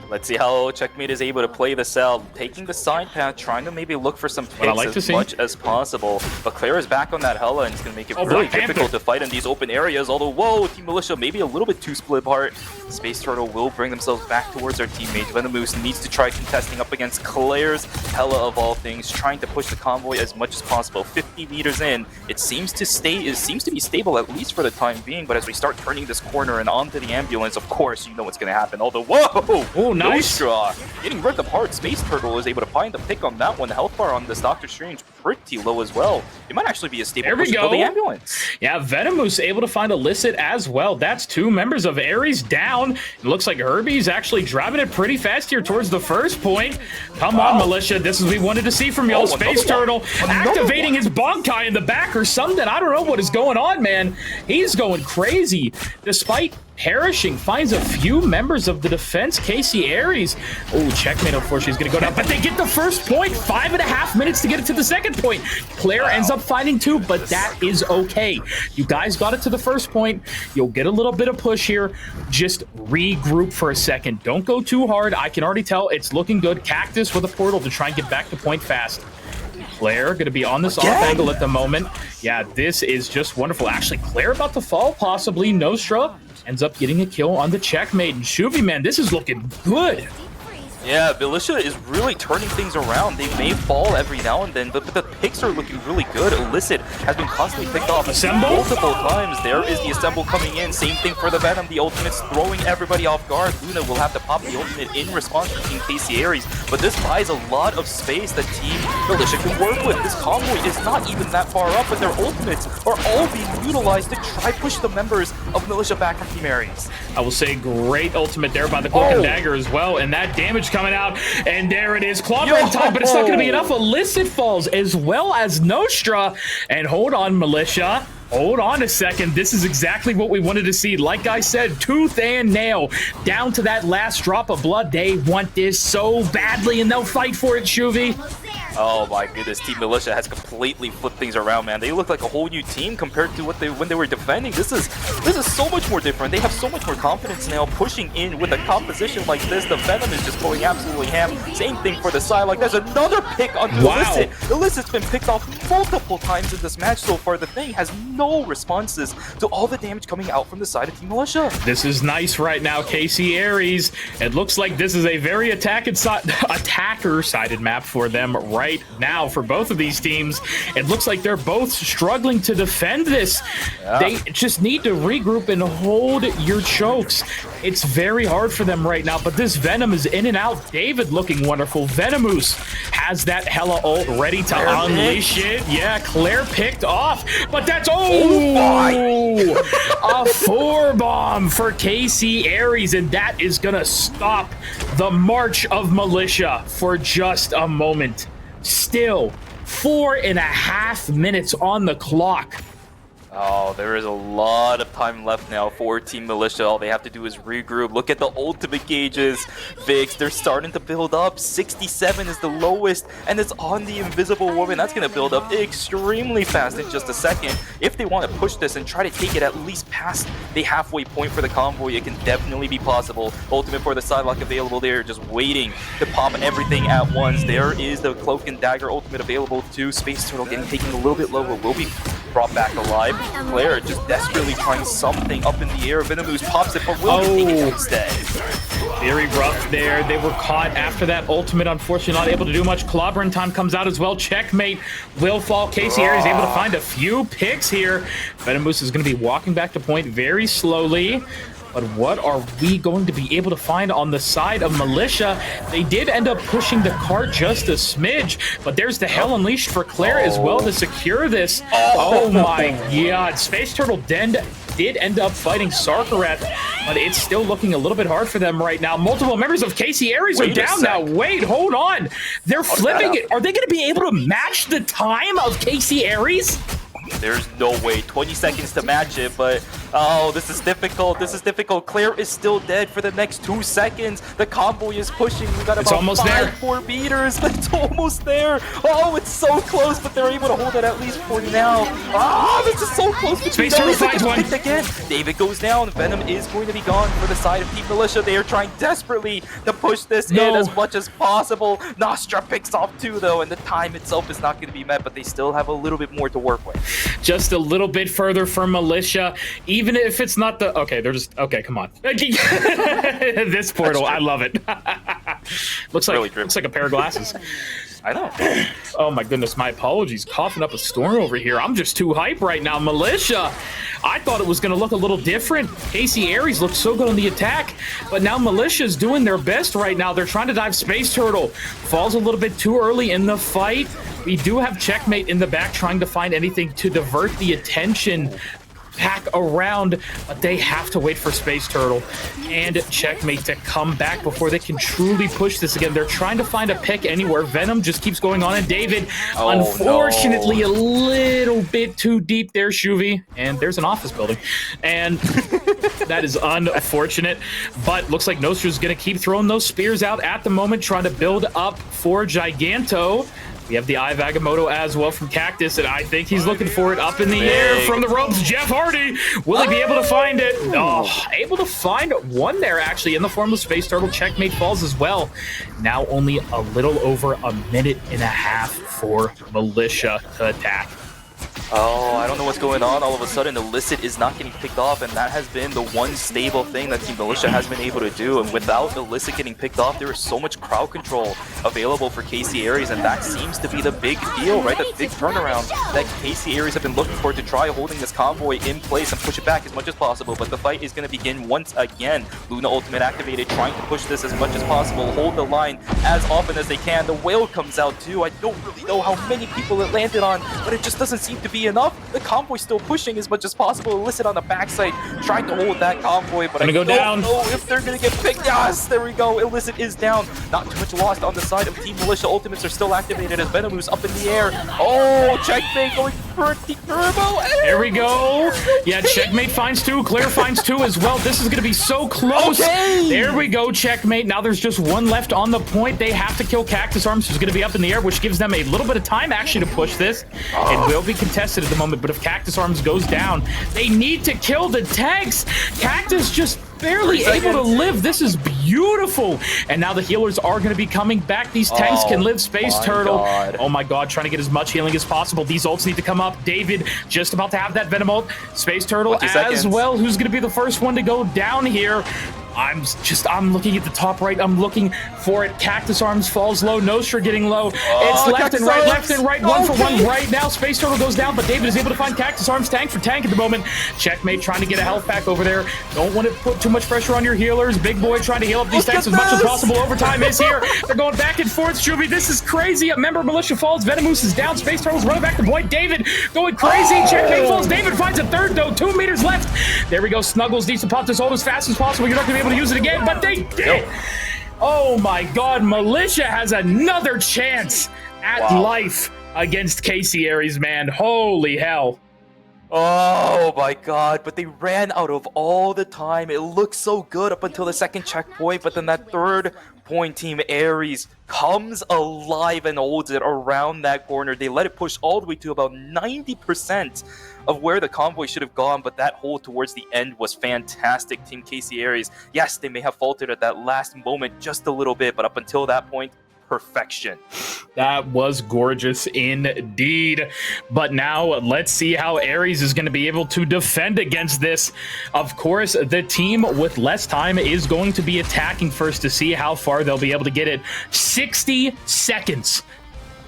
Let's see how Checkmate is able to play the cell, taking the side path, trying to maybe look for some picks as much as possible. But Claire is back on that Hella, and it's going to make it really difficult to fight in these open areas. Although, whoa, Team Militia maybe a little bit too split apart. Space Turtle will bring themselves back towards their teammate. Venomous needs to try contesting up against Claire's Hella of all things, trying to push the convoy as much as possible. 50 meters in, it seems to be stable at least for the time being. But as we start turning this corner and onto the ambulance, of course, you know what's going to happen. Although, whoa! Oh, nice. Getting ripped apart. Space Turtle is able to find the pick on that one. The health bar on this Doctor Strange pretty low as well. It might actually be a stable There we push go. for the ambulance. Yeah, Venomous able to find Illicit as well. That's 2 members of Ares down. It looks like Herbie's actually driving it pretty fast here towards the first point. Come on, Militia. This is what we wanted to see from y'all. Space Turtle activating his Bonkai in the back or something. I don't know what is going on, man. He's going crazy. Despite perishing, finds a few members of the defense. KCAyres. Oh, checkmate, unfortunately, is going to go down. But they get the first point. 5.5 minutes to get it to the second point. Claire ends up finding 2, but that is okay. You guys got it to the first point. You'll get a little bit of push here. Just regroup for a second. Don't go too hard. I can already tell it's looking good. Cactus with a portal to try and get back to point fast. Claire going to be on this off angle at the moment. Yeah, this is just wonderful. Actually, Claire about to fall, possibly. Nostra ends up getting a kill on the checkmate. And Shuvy, man, this is looking good. Yeah, Militia is really turning things around. They may fall every now and then, but the picks are looking really good. Illicit has been constantly picked off Assemble? multiple times. There is the Assemble coming in. Same thing for the Venom. The ultimate's throwing everybody off guard. Luna will have to pop the ultimate in response to Team KCAyres, but this buys a lot of space that Team Militia can work with. This convoy is not even that far up, but their ultimates are all being utilized to try push the members of Militia back from Team Ares. I will say great ultimate there by the Cloak and Dagger as well, and that damage coming out, and there it is, clobbering time, but it's not going to be enough. Illicit falls as well as Nostra, and hold on, Militia. Hold on a second. This is exactly what we wanted to see. Like I said, tooth and nail, down to that last drop of blood. They want this so badly, and they'll fight for it, Shuvy. Oh my goodness, Team Militia has completely flipped things around, man. They look like a whole new team compared to what when they were defending. This is so much more different. They have so much more confidence now pushing in with a composition like this. The Venom is just going absolutely ham. Same thing for the side. Like there's another pick on Illicit. Illicit's been picked off multiple times in this match so far. The thing has no responses to all the damage coming out from the side of Team Militia. This is nice right now, KCAyres. It looks like this is a very attacker-sided map for them right now for both of these teams. It looks like they're both struggling to defend this. Yeah. They just need to regroup and hold your chokes. It's very hard for them right now, but this Venom is in and out. David looking wonderful. Venomous has that hella ult ready to unleash it. Yeah, Claire picked off, but that's a 4-bomb for KCAyres, and that is gonna stop the march of Militia for just a moment. Still 4.5 minutes on the clock. Oh, there is a lot of time left now for Team Militia. All they have to do is regroup. Look at the ultimate gauges. Vix, they're starting to build up. 67 is the lowest, and it's on the Invisible Woman. That's going to build up extremely fast in just a second. If they want to push this and try to take it at least past the halfway point for the convoy, it can definitely be possible. Ultimate for the Sidelock available there, just waiting to pop everything at once. There is the Cloak and Dagger ultimate available too. Space Turtle getting taken a little bit low, but will be brought back alive. Claire just desperately trying something up in the air. Venomous pops it, but will take it instead. Very rough there. They were caught after that ultimate. Unfortunately, not able to do much. Clobbering time comes out as well. Checkmate will fall. KCAyres is able to find a few picks here. Venomous is going to be walking back to point very slowly. But what are we going to be able to find on the side of Militia? They did end up pushing the cart just a smidge, but there's the Hell Unleashed for Claire as well to secure this. Oh my god. Space Turtle did end up fighting Sarkarath, but it's still looking a little bit hard for them right now. Multiple members of KCAyres are down now. Wait, hold on. They're flipping it. Are they going to be able to match the time of KCAyres? There's no way. 20 seconds to match it, but oh, this is difficult. This is difficult. Claire is still dead for the next 2 seconds. The convoy is pushing. We got about almost 4 meters, but it's almost there. Oh, it's so close, but they're able to hold it at least for now. Ah, this is so close. Space Turtle finds one. Again. David goes down. Venom is going to be gone for the side of Team Militia. They are trying desperately to push this in as much as possible. Nostra picks off 2 though, and the time itself is not going to be met, but they still have a little bit more to work with. Just a little bit further for Militia, even if it's not the okay, come on. This portal, I love it. looks like a pair of glasses. I know. Oh my goodness, my apologies. Coughing up a storm over here. I'm just too hype right now. Militia, I thought it was going to look a little different. KCAyres looked so good on the attack, but now Militia's doing their best right now. They're trying to dive Space Turtle. Falls a little bit too early in the fight. We do have Checkmate in the back trying to find anything to divert the attention back around, but they have to wait for Space Turtle and Checkmate to come back before they can truly push this again. They're trying to find a pick anywhere. Venom just keeps going on, and David, unfortunately, a little bit too deep there, Shuvy. And there's an office building, and that is unfortunate, but looks like Nostra's going to keep throwing those spears out at the moment, trying to build up for Giganto. We have the Eye of Agamotto as well from Cactus, and I think he's looking for it up in the air from the ropes. Jeff Hardy, will he be able to find it? Oh, able to find one there, actually, in the form of Space Turtle. Checkmate falls as well. Now only a little over a minute and a half for Militia to attack. Oh, I don't know what's going on. All of a sudden, Illicit is not getting picked off, and that has been the one stable thing that Team Militia has been able to do. And without Illicit getting picked off, there is so much crowd control available for KCAyres, and that seems to be the big deal, right? The big turnaround that KCAyres have been looking for to try holding this convoy in place and push it back as much as possible. But the fight is going to begin once again. Luna Ultimate activated, trying to push this as much as possible, hold the line as often as they can. The whale comes out too. I don't really know how many people it landed on, but it just doesn't seem to be enough. The convoy still pushing as much as possible. Illicit on the backside trying to hold that convoy, but I don't know if they're gonna get picked. Yes, there we go. Illicit is down. Not too much lost on the side of Team Militia. Ultimates are still activated as Venomous up in the air. Oh, Checkmate going for the turbo. There we go. Yeah, Checkmate finds two. Claire finds two as well. This is gonna be so close. Okay. There we go, Checkmate. Now there's just one left on the point. They have to kill Cactus Arms, who's gonna be up in the air, which gives them a little bit of time actually to push this. It will be contested at the moment, but if Cactus Arms goes down, they need to kill the tanks. Cactus just barely able to live. This is beautiful. And now the healers are going to be coming back. These tanks can live. Space Turtle. Oh my god, trying to get as much healing as possible. These ults need to come up. David just about to have that Venom ult. Space Turtle as well, who's going to be the first one to go down here. I'm looking at the top right. I'm looking for it. Cactus Arms falls low. Nostra getting low. It's left and right. One for one right now. Space Turtle goes down, but David is able to find Cactus Arms tank for tank at the moment. Checkmate trying to get a health pack over there. Don't want to put too much pressure on your healers. Big Boy trying to heal up these tanks as much as possible. Overtime is here. They're going back and forth. Shuvy, this is crazy. A member of Militia falls. Venomous is down. Space Turtle's running back to point. David going crazy. Checkmate falls. David finds a third though. 2 meters left. There we go. Snuggles needs to pop this ult as fast as possible. You're not going to be able to use it again, but they did. Oh my god, Militia has another chance at life against KCAyres, man. Holy hell. Oh my god, but they ran out of all the time. It looked so good up until the second checkpoint, but then that third point, Team Ares comes alive and holds it around that corner. They let it push all the way to about 90% of where the convoy should have gone, but that hold towards the end was fantastic. Team KCAyres, yes, they may have faltered at that last moment just a little bit, but up until that point, perfection. That was gorgeous indeed. But now let's see how Ares is going to be able to defend against this. Of course, the team with less time is going to be attacking first to see how far they'll be able to get it. 60 seconds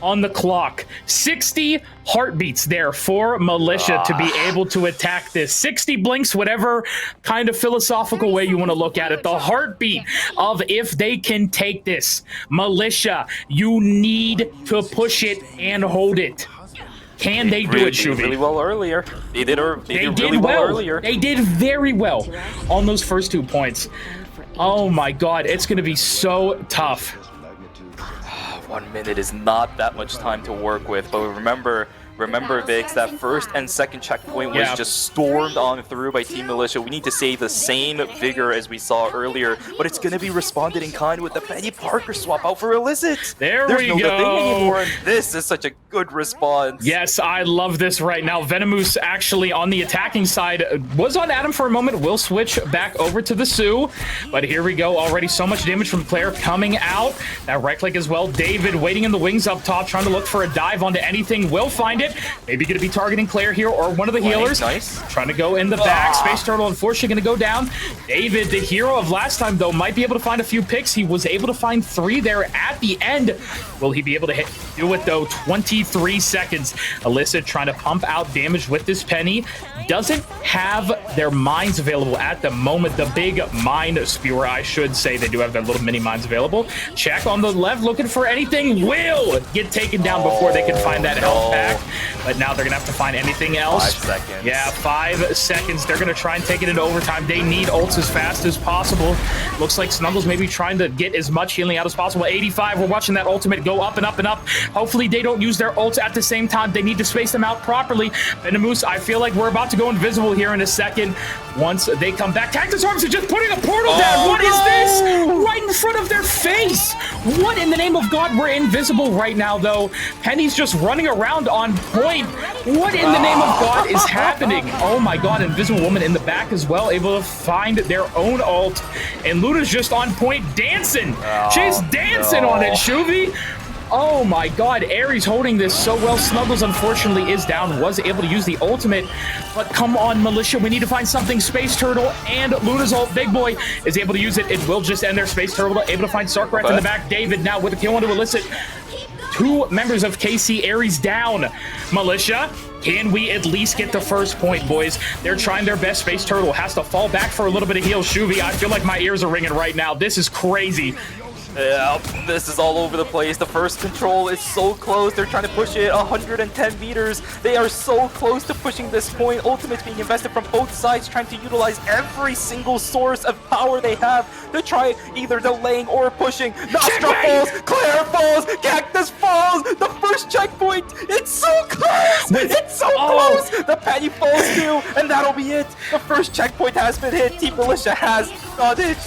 on the clock. 60 heartbeats there for Militia to be able to attack this. 60 blinks, whatever kind of philosophical way you want to look at it. The heartbeat of if they can take this. Militia, you need to push it and hold it. Can they do it, Shuvy? Really well earlier. They did really well earlier. They did very well on those first 2 points. Oh my god, it's going to be so tough. 1 minute is not that much time to work with, but remember, Vix, that first and second checkpoint was just stormed on through by Team Militia. We need to save the same vigor as we saw earlier, but it's going to be responded in kind with the Betty Parker swap out for Illicit. There's no thing anymore, and this is such a good response. Yes, I love this right now. Venomous actually on the attacking side was on Adam for a moment. We'll switch back over to the Sioux, but here we go. Already so much damage from Claire coming out. That right click as well. David waiting in the wings up top, trying to look for a dive onto anything. Will find it. target. Maybe going to be targeting Claire here or one of the healers. Nice. Trying to go in the back. Space Turtle, unfortunately, going to go down. David, the hero of last time, though, might be able to find a few picks. He was able to find 3 there at the end. Will he be able to do it, though? 23 seconds. Alyssa trying to pump out damage with this Penny. Doesn't have their mines available at the moment. The big mine spewer, I should say. They do have their little mini mines available. Check on the left, looking for anything. Will get taken down before they can find that health pack. But now they're going to have to find anything else. 5 seconds. Yeah, 5 seconds. They're going to try and take it into overtime. They need ults as fast as possible. Looks like Snuggles maybe trying to get as much healing out as possible. 85, we're watching that ultimate go up and up and up. Hopefully they don't use their ults at the same time. They need to space them out properly. Venomous, I feel like we're about to go invisible here in a second. Once they come back, Cactus Arms are just putting a portal down. What is this? Right in front of their face. What in the name of God? We're invisible right now, though. Penny's just running around on point. What in the name of God is happening? Oh my God, Invisible Woman in the back as well, able to find their own ult. And Luna's just on point dancing. She's dancing on it, Shuvi. Oh my God, Ares holding this so well. Snuggles, unfortunately, is down. Was able to use the ultimate. But come on, Militia. We need to find something. Space Turtle and Luna's ult. Big Boy is able to use it. It will just end their Space Turtle. Able to find Sarkrat in the back. David now with a kill onto Illicit. 2 members of KCAyres down. Militia, can we at least get the first point, boys? They're trying their best. Space Turtle has to fall back for a little bit of heal. Shuvi, I feel like my ears are ringing right now. This is crazy. Yeah, this is all over the place. The first control is so close. They're trying to push it 110 meters. They are so close to pushing this point. Ultimate's being invested from both sides, trying to utilize every single source of power they have to try either delaying or pushing. Nostra falls, Claire falls, Cactus falls. The first checkpoint, it's so close. It's so close. The Penny falls too, and that'll be it. The first checkpoint has been hit. Team Militia has done it.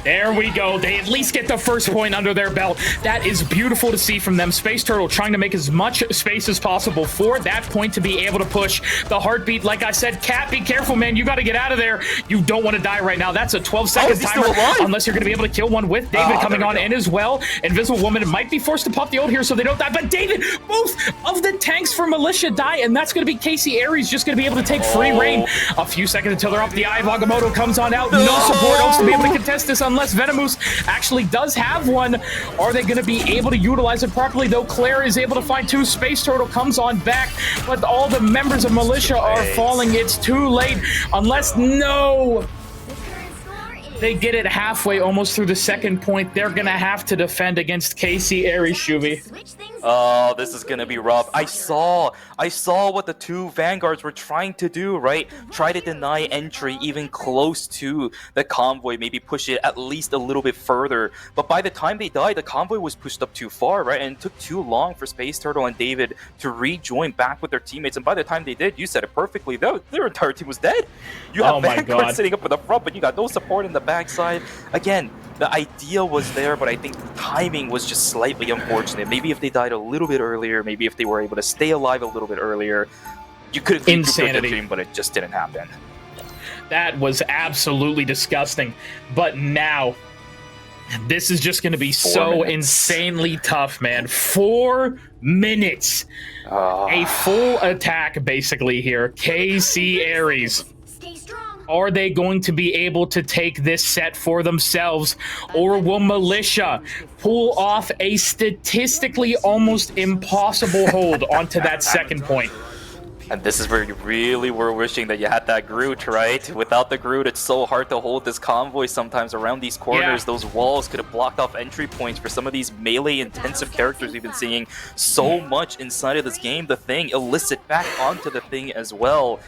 There we go. They at least get the first point under their belt. That is beautiful to see from them. Space Turtle trying to make as much space as possible for that point to be able to push the heartbeat. Like I said, Cat, be careful, man. You got to get out of there. You don't want to die right now. That's a 12-second timer, unless you're going to be able to kill one with David coming on in as well. Invisible Woman might be forced to pop the ult here so they don't die. But David, both of the tanks for Militia die, and that's going to be KCAyres just going to be able to take free reign. A few seconds until they're up. The Eye of Agamotto comes on out. No support ults to be able to contest this unless Venomous actually does have one. Are they going to be able to utilize it properly, though? Claire is able to find 2. Space Turtle comes on back, but all the members of Militia are falling. It's too late. Unless, no, they get it halfway, almost through the second point. They're going to have to defend against KCAyres, Shuvi. Oh, this is gonna be rough. I saw what the 2 Vanguards were trying to do, right? Try to deny entry even close to the convoy, maybe push it at least a little bit further. But by the time they died, the convoy was pushed up too far, right? And it took too long for Space Turtle and David to rejoin back with their teammates. And by the time they did, you said it perfectly, their entire team was dead. You have Vanguard sitting up in the front, but you got no support in the backside. Again, the idea was there, but I think the timing was just slightly unfortunate. Maybe if they died a little bit earlier, maybe if they were able to stay alive a little bit earlier, you could have insanity the dream, but it just didn't happen. That was absolutely disgusting. But now, this is just going to be so insanely tough, man. 4 minutes. A full attack, basically, here. KCAyres. Are they going to be able to take this set for themselves, or will Militia pull off a statistically almost impossible hold onto that second point? And this is where you really were wishing that you had that Groot, right? Without the Groot, it's so hard to hold this convoy sometimes around these corners. Yeah. Those walls could have blocked off entry points for some of these melee-intensive characters we've been seeing so much inside of this game. The Thing, Illicit back onto the Thing as well.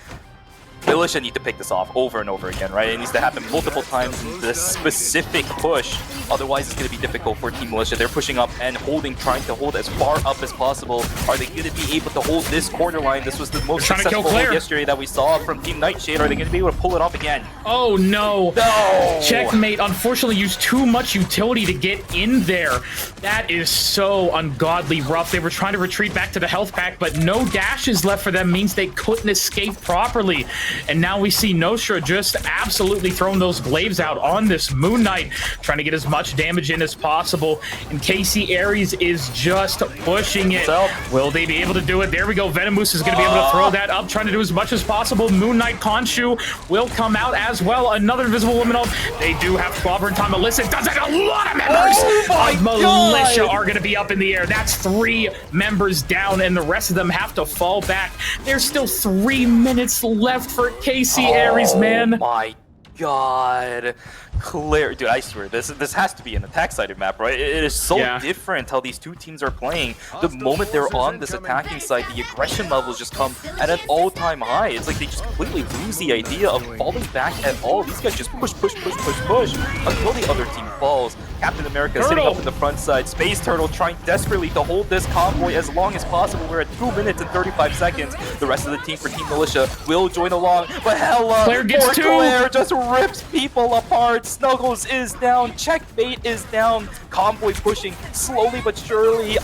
Militia need to pick this off over and over again, right? It needs to happen multiple times in this specific push. Otherwise, it's going to be difficult for Team Militia. They're pushing up and trying to hold as far up as possible. Are they going to be able to hold this corner line? This was the most successful hold yesterday that we saw from Team Nightshade. Are they going to be able to pull it off again? Oh, no. No! Checkmate, unfortunately, used too much utility to get in there. That is so ungodly rough. They were trying to retreat back to the health pack, but no dashes left for them means they couldn't escape properly. And now we see Nostra just absolutely throwing those glaives out on this Moon Knight, trying to get as much damage in as possible. And KCAyres is just pushing it. Will they be able to do it? There we go. Venomous is going to be able to throw that up, trying to do as much as possible. Moon Knight Khonshu will come out as well. Another Invisible Woman ult. They do have clobber time. Alyssa does it. A lot of members of Militia are going to be up in the air. That's 3 members down, and the rest of them have to fall back. There's still 3 minutes left for KCAyres, man. My God. Claire, dude, I swear, this has to be an attack-sided map, right? It is so different how these two teams are playing. The moment they're on this attacking side, the aggression levels just come at an all-time high. It's like they just completely lose the idea of falling back at all. These guys just push until the other team falls. Captain America is sitting up in the front side. Space Turtle trying desperately to hold this convoy as long as possible. We're at 2 minutes and 35 seconds. The rest of the team for Team Militia will join along, but hella, Claire gets 2. Claire just rips people apart. Snuggles is down. Checkmate is down. Convoy pushing slowly but surely.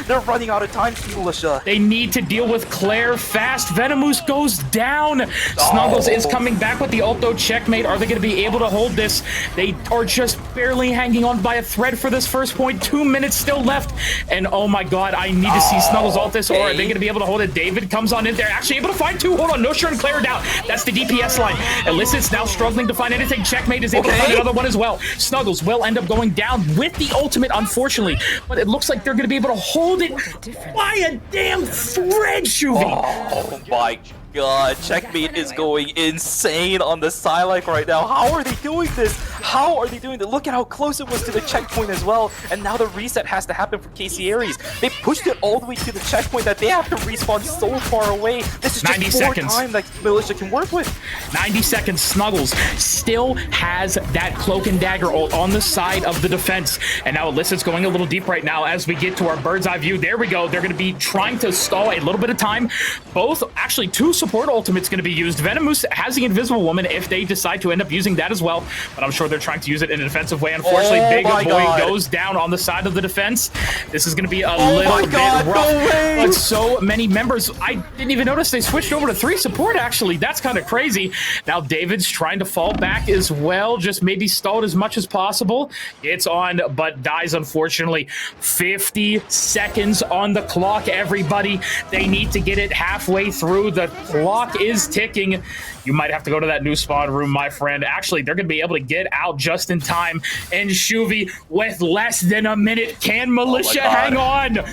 They're running out of time, Team Militia. They need to deal with Claire fast. Venomous goes down. Snuggles is coming back with the ult though. Checkmate. Are they going to be able to hold this? They are just barely hanging on by a thread for this first point. 2 minutes still left. And oh my God, I need to see Snuggles ult this, or are they going to be able to hold it? David comes on in there. Actually able to find 2. Hold on. Nostra and Claire down. That's the DPS line. Illicit's now struggling to find anything. Checkmate is able to find another one as well. Snuggles will end up going down with the ultimate, unfortunately, but it looks like they're going to be able to hold it by a damn thread, Shuvi. Oh my God, Checkmate is going insane on the Psylike right now. How are they doing this? How are they doing this? Look at how close it was to the checkpoint as well. And now the reset has to happen for KCAyres. They pushed it all the way to the checkpoint that they have to respawn so far away. This is just 4 time that Militia can work with. 90 seconds. Snuggles still has that cloak and dagger ult on the side of the defense. And now Alyssa's going a little deep right now as we get to our bird's eye view. There we go. They're going to be trying to stall a little bit of time. Both, actually 2 support ultimates going to be used. Venomous has the Invisible Woman if they decide to end up using that as well, but I'm sure they're trying to use it in a defensive way. Unfortunately, Big Boy goes down on the side of the defense. This is going to be a little bit rough, but so many members. I didn't even notice they switched over to 3 support, actually. That's kind of crazy. Now David's trying to fall back as well, just maybe stalled as much as possible. Gets on, but dies, unfortunately. 50 seconds on the clock, everybody. They need to get it halfway through. The clock is ticking. You might have to go to that new spawn room, my friend. Actually, they're going to be able to get out just in time. And Shuvi, with less than a minute, can Militia hang on?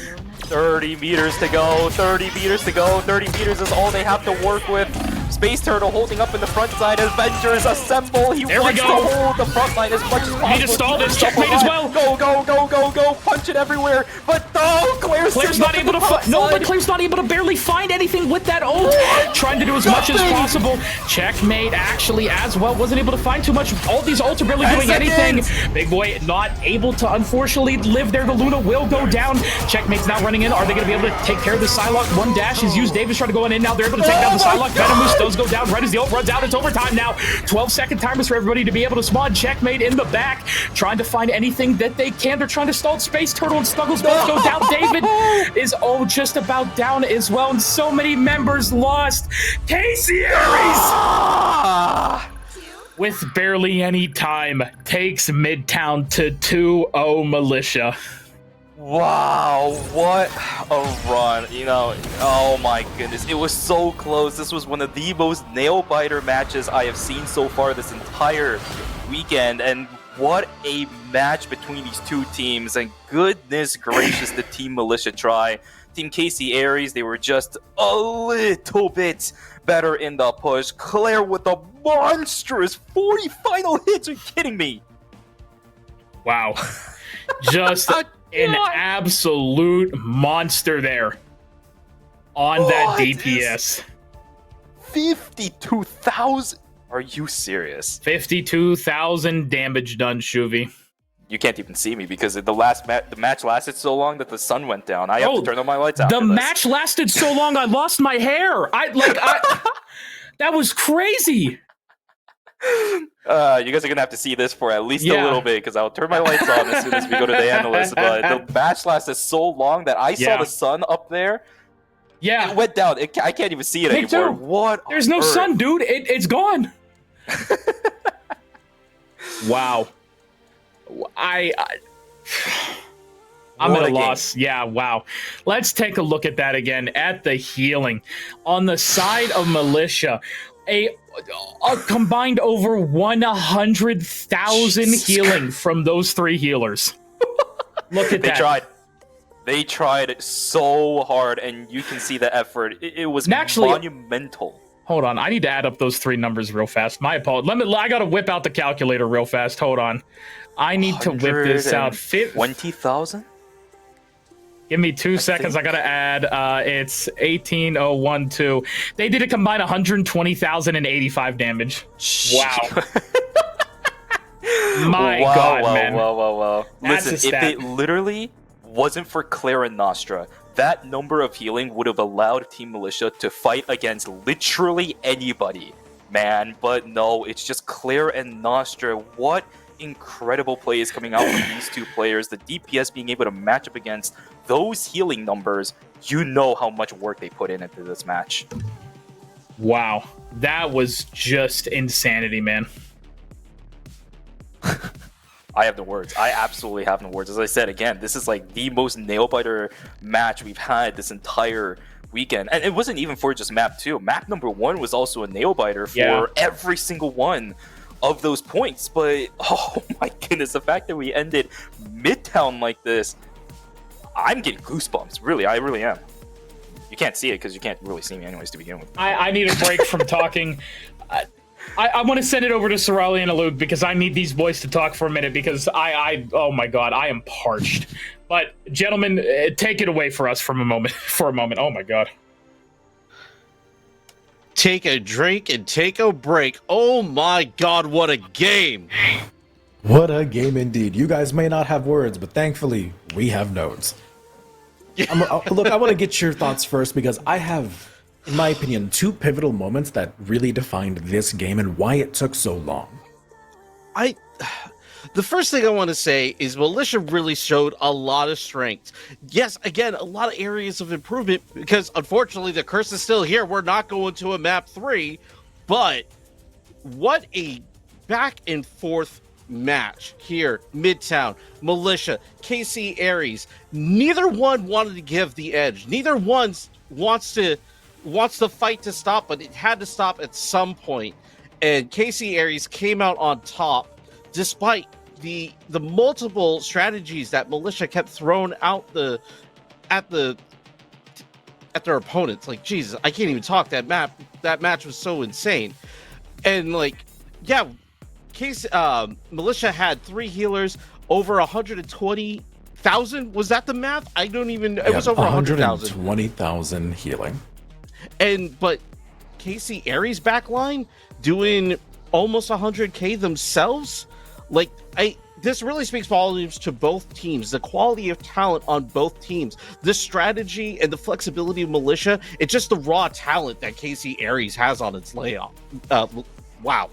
30 meters to go, 30 meters to go, 30 meters is all they have to work with. Space Turtle holding up in the front side. Avengers assemble. He wants to hold the front line as much as possible. Need to stall this. Checkmate as well. Go. Punch it everywhere. But no, Claire's not able to find. No, but Claire's not able to barely find anything with that ult. Trying to do as much as possible. Checkmate actually as well wasn't able to find too much. All these ults are barely doing anything. Big Boy not able to, unfortunately, live there. The Luna will go down. Checkmate's now running in. Are they going to be able to take care of the Psylocke? 1 dash is used. David's trying to go in now. They're able to take down the Psylocke. Venomous does go down right as the ult runs out. It's overtime now. 12-second timers for everybody to be able to spawn. Checkmate in the back, trying to find anything that they can. They're trying to stall. Space Turtle and Snuggles both go down. David is just about down as well, and so many members lost. KCAyres with barely any time takes Midtown to 2-0 Militia. Wow, what a run. You know, oh my goodness. It was so close. This was one of the most nail-biter matches I have seen so far this entire weekend. And what a match between these two teams. And goodness gracious, the Team Militia try. Team KCAyres, they were just a little bit better in the push. Claire with a monstrous 40 final hits. Are you kidding me? Wow. Just an absolute monster there on that DPS. 52,000. Are you serious? 52,000 damage done, Shuvi. You can't even see me because the match lasted so long that the sun went down. I have to turn on my lights after The this. match lasted so long I lost my hair. That was crazy. You guys are gonna have to see this for at least a little bit because I'll turn my lights on as soon as we go to the analyst. But the match lasted so long that I saw the sun up there. Yeah. It went down. I can't even see it Me anymore. too. What? There's no on earth? sun, dude. It's gone. Wow. I'm What at a a game. loss. Yeah, wow. Let's take a look at that again at the healing. On the side of Militia, a combined over 100,000 healing from those 3 healers. Look at They that. tried. They tried so hard, and you can see the effort. It was Actually- monumental. Hold on, I need to add up those 3 numbers real fast. My apologies. I gotta whip out the calculator real fast. Hold on. I need to whip this out. 20,000? Give me 2 seconds. I gotta add. It's 18,012. They did a combined 120,085 damage. Wow. My God, man. Wow. That's a Listen, if stat. it literally wasn't for Claire and Nostra, that number of healing would have allowed Team Militia to fight against literally anybody, man. But no, it's just Claire and Nostra. What incredible plays coming out from these 2 players. The DPS being able to match up against those healing numbers. You know how much work they put into this match. Wow. That was just insanity, man. I have no words. I absolutely have no words. As I said, again, this is like the most nail-biter match we've had this entire weekend. And it wasn't even for just map 2. Map number 1 was also a nail-biter for every single one of those points. But, oh my goodness, the fact that we ended Midtown like this, I'm getting goosebumps. Really, I really am. You can't see it because you can't really see me anyways to begin with. I need a break from talking. I want to send it over to Sorali and Alug because I need these boys to talk for a minute because oh my God, I am parched. But gentlemen, take it away for us for a moment. Oh my God. Take a drink and take a break. Oh my God, what a game! What a game indeed. You guys may not have words, but thankfully we have notes. Look, I want to get your thoughts first because I have, in my opinion, 2 pivotal moments that really defined this game and why it took so long. The first thing I want to say is Militia really showed a lot of strength. Yes, again, a lot of areas of improvement because unfortunately the curse is still here. We're not going to a map 3, but what a back and forth match here. Midtown, Militia, KCAyres. Neither one wanted to give the edge. Neither one wants the fight to stop, but it had to stop at some point. And KCAyres came out on top despite the multiple strategies that Militia kept throwing out at their opponents. Like, Jesus, I can't even talk. That match was so insane. And like, yeah, Militia had 3 healers, over 120,000. Was that the math? I don't even. It was over 100,000. 120,000 healing. But KCAyres backline doing almost 100k themselves. Like, this really speaks volumes to both teams. The quality of talent on both teams, the strategy and the flexibility of Militia. It's just the raw talent that KCAyres has on its layoff. Wow.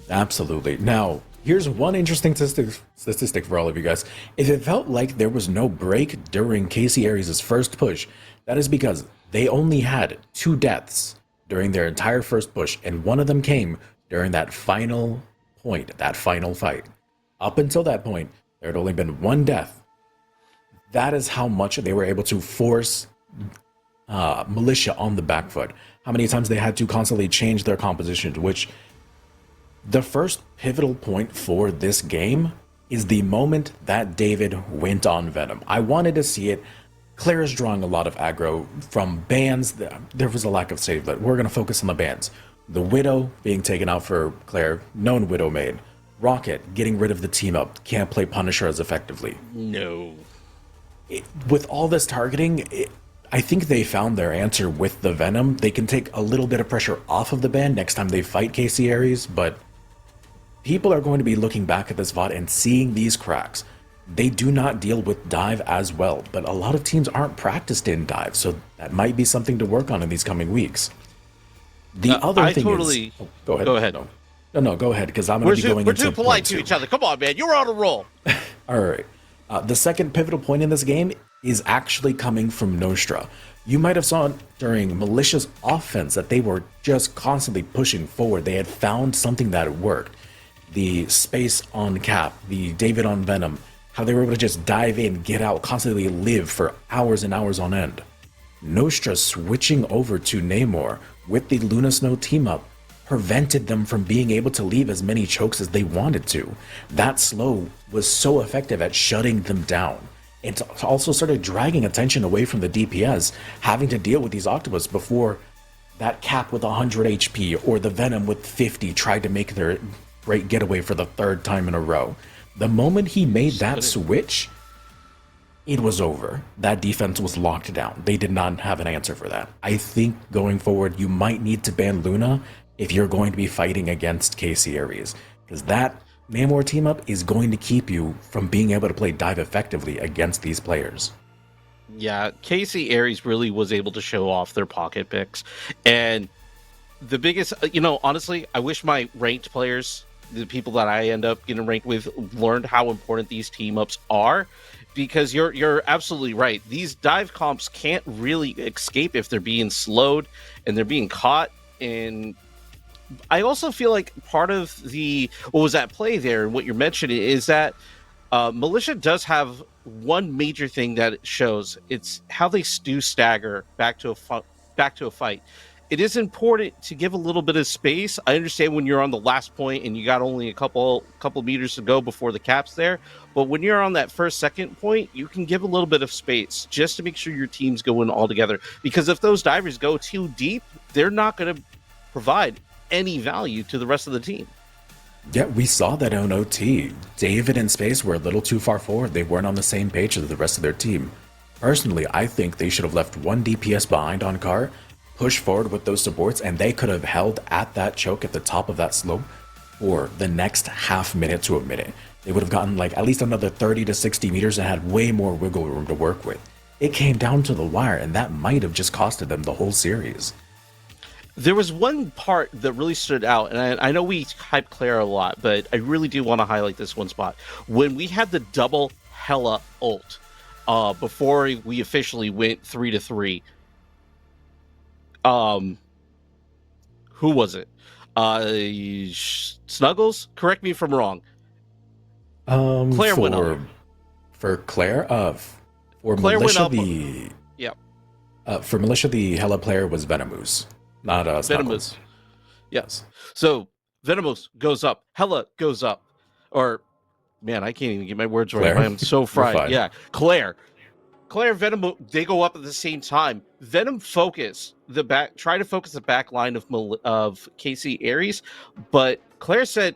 Absolutely. Now, here's one interesting statistic for all of you guys. If it felt like there was no break during KCAyres' first push, that is because they only had 2 deaths during their entire first push, and one of them came during that final point, that final fight. Up until that point, there had only been 1 death. That is how much they were able to force Militia on the back foot. How many times they had to constantly change their compositions, which the first pivotal point for this game is the moment that David went on Venom. I wanted to see it. Claire is drawing a lot of aggro from bans. There was a lack of save, but we're going to focus on the bans. The Widow being taken out for Claire, known Widow main. Rocket getting rid of the team up, can't play Punisher as effectively. No. With all this targeting, I think they found their answer with the Venom. They can take a little bit of pressure off of the ban next time they fight KCAyres, but people are going to be looking back at this VOD and seeing these cracks. They do not deal with dive as well, but a lot of teams aren't practiced in dive, so that might be something to work on in these coming weeks. The other thing is... Oh, go ahead. Go ahead. No, go ahead, because I'm going to be going into We're too polite point to 2. each other. Come on, man. You're on a roll. All right. The second pivotal point in this game is actually coming from Nostra. You might have saw during Militia's offense that they were just constantly pushing forward. They had found something that worked. The space on Cap, the David on Venom, how they were able to just dive in, get out, constantly live for hours and hours on end. Nostra switching over to Namor with the Luna Snow team up prevented them from being able to leave as many chokes as they wanted to. That slow was so effective at shutting them down. It also started dragging attention away from the DPS, having to deal with these octopus before that Cap with 100 HP or the Venom with 50 tried to make their great getaway for the third time in a row. The moment he made that switch, it was over. That defense was locked down. They did not have an answer for that. I think going forward, you might need to ban Luna if you're going to be fighting against KCAyres, because that Namor team up is going to keep you from being able to play dive effectively against these players. Yeah, KCAyres really was able to show off their pocket picks. And the biggest, honestly, I wish my ranked players, the people that I end up getting ranked with, learned how important these team ups are. Because you're absolutely right. These dive comps can't really escape if they're being slowed and they're being caught. And I also feel like part of what was at play there and what you're mentioning is that Militia does have one major thing that it shows. It's how they do stagger back to a fight. It is important to give a little bit of space. I understand when you're on the last point and you got only a couple meters to go before the cap's there. But when you're on that second point, you can give a little bit of space just to make sure your team's going all together. Because if those divers go too deep, they're not going to provide any value to the rest of the team. Yeah, we saw that on OT. David and Space were a little too far forward. They weren't on the same page as the rest of their team. Personally, I think they should have left one DPS behind on Car, push forward with those supports, and they could have held at that choke at the top of that slope for the next half minute to a minute. They would have gotten like at least another 30 to 60 meters and had way more wiggle room to work with. It came down to the wire, and that might have just costed them the whole series. There was one part that really stood out, and I know we hype Claire a lot, but I really do want to highlight this one spot. When we had the double Hela ult, before we officially went 3-3, who was it? Snuggles? Correct me if I'm wrong. Claire went up. For Claire, for Claire Militia, for Militia, the Hela player was Venomous, not Snuggles. Venomous. Yes. So Venomous goes up, Hela goes up, or man, I can't even get my words right. I am so fried. Yeah, Claire, Venom, they go up at the same time. Venom try to focus the back line of KCAyres, but Claire said,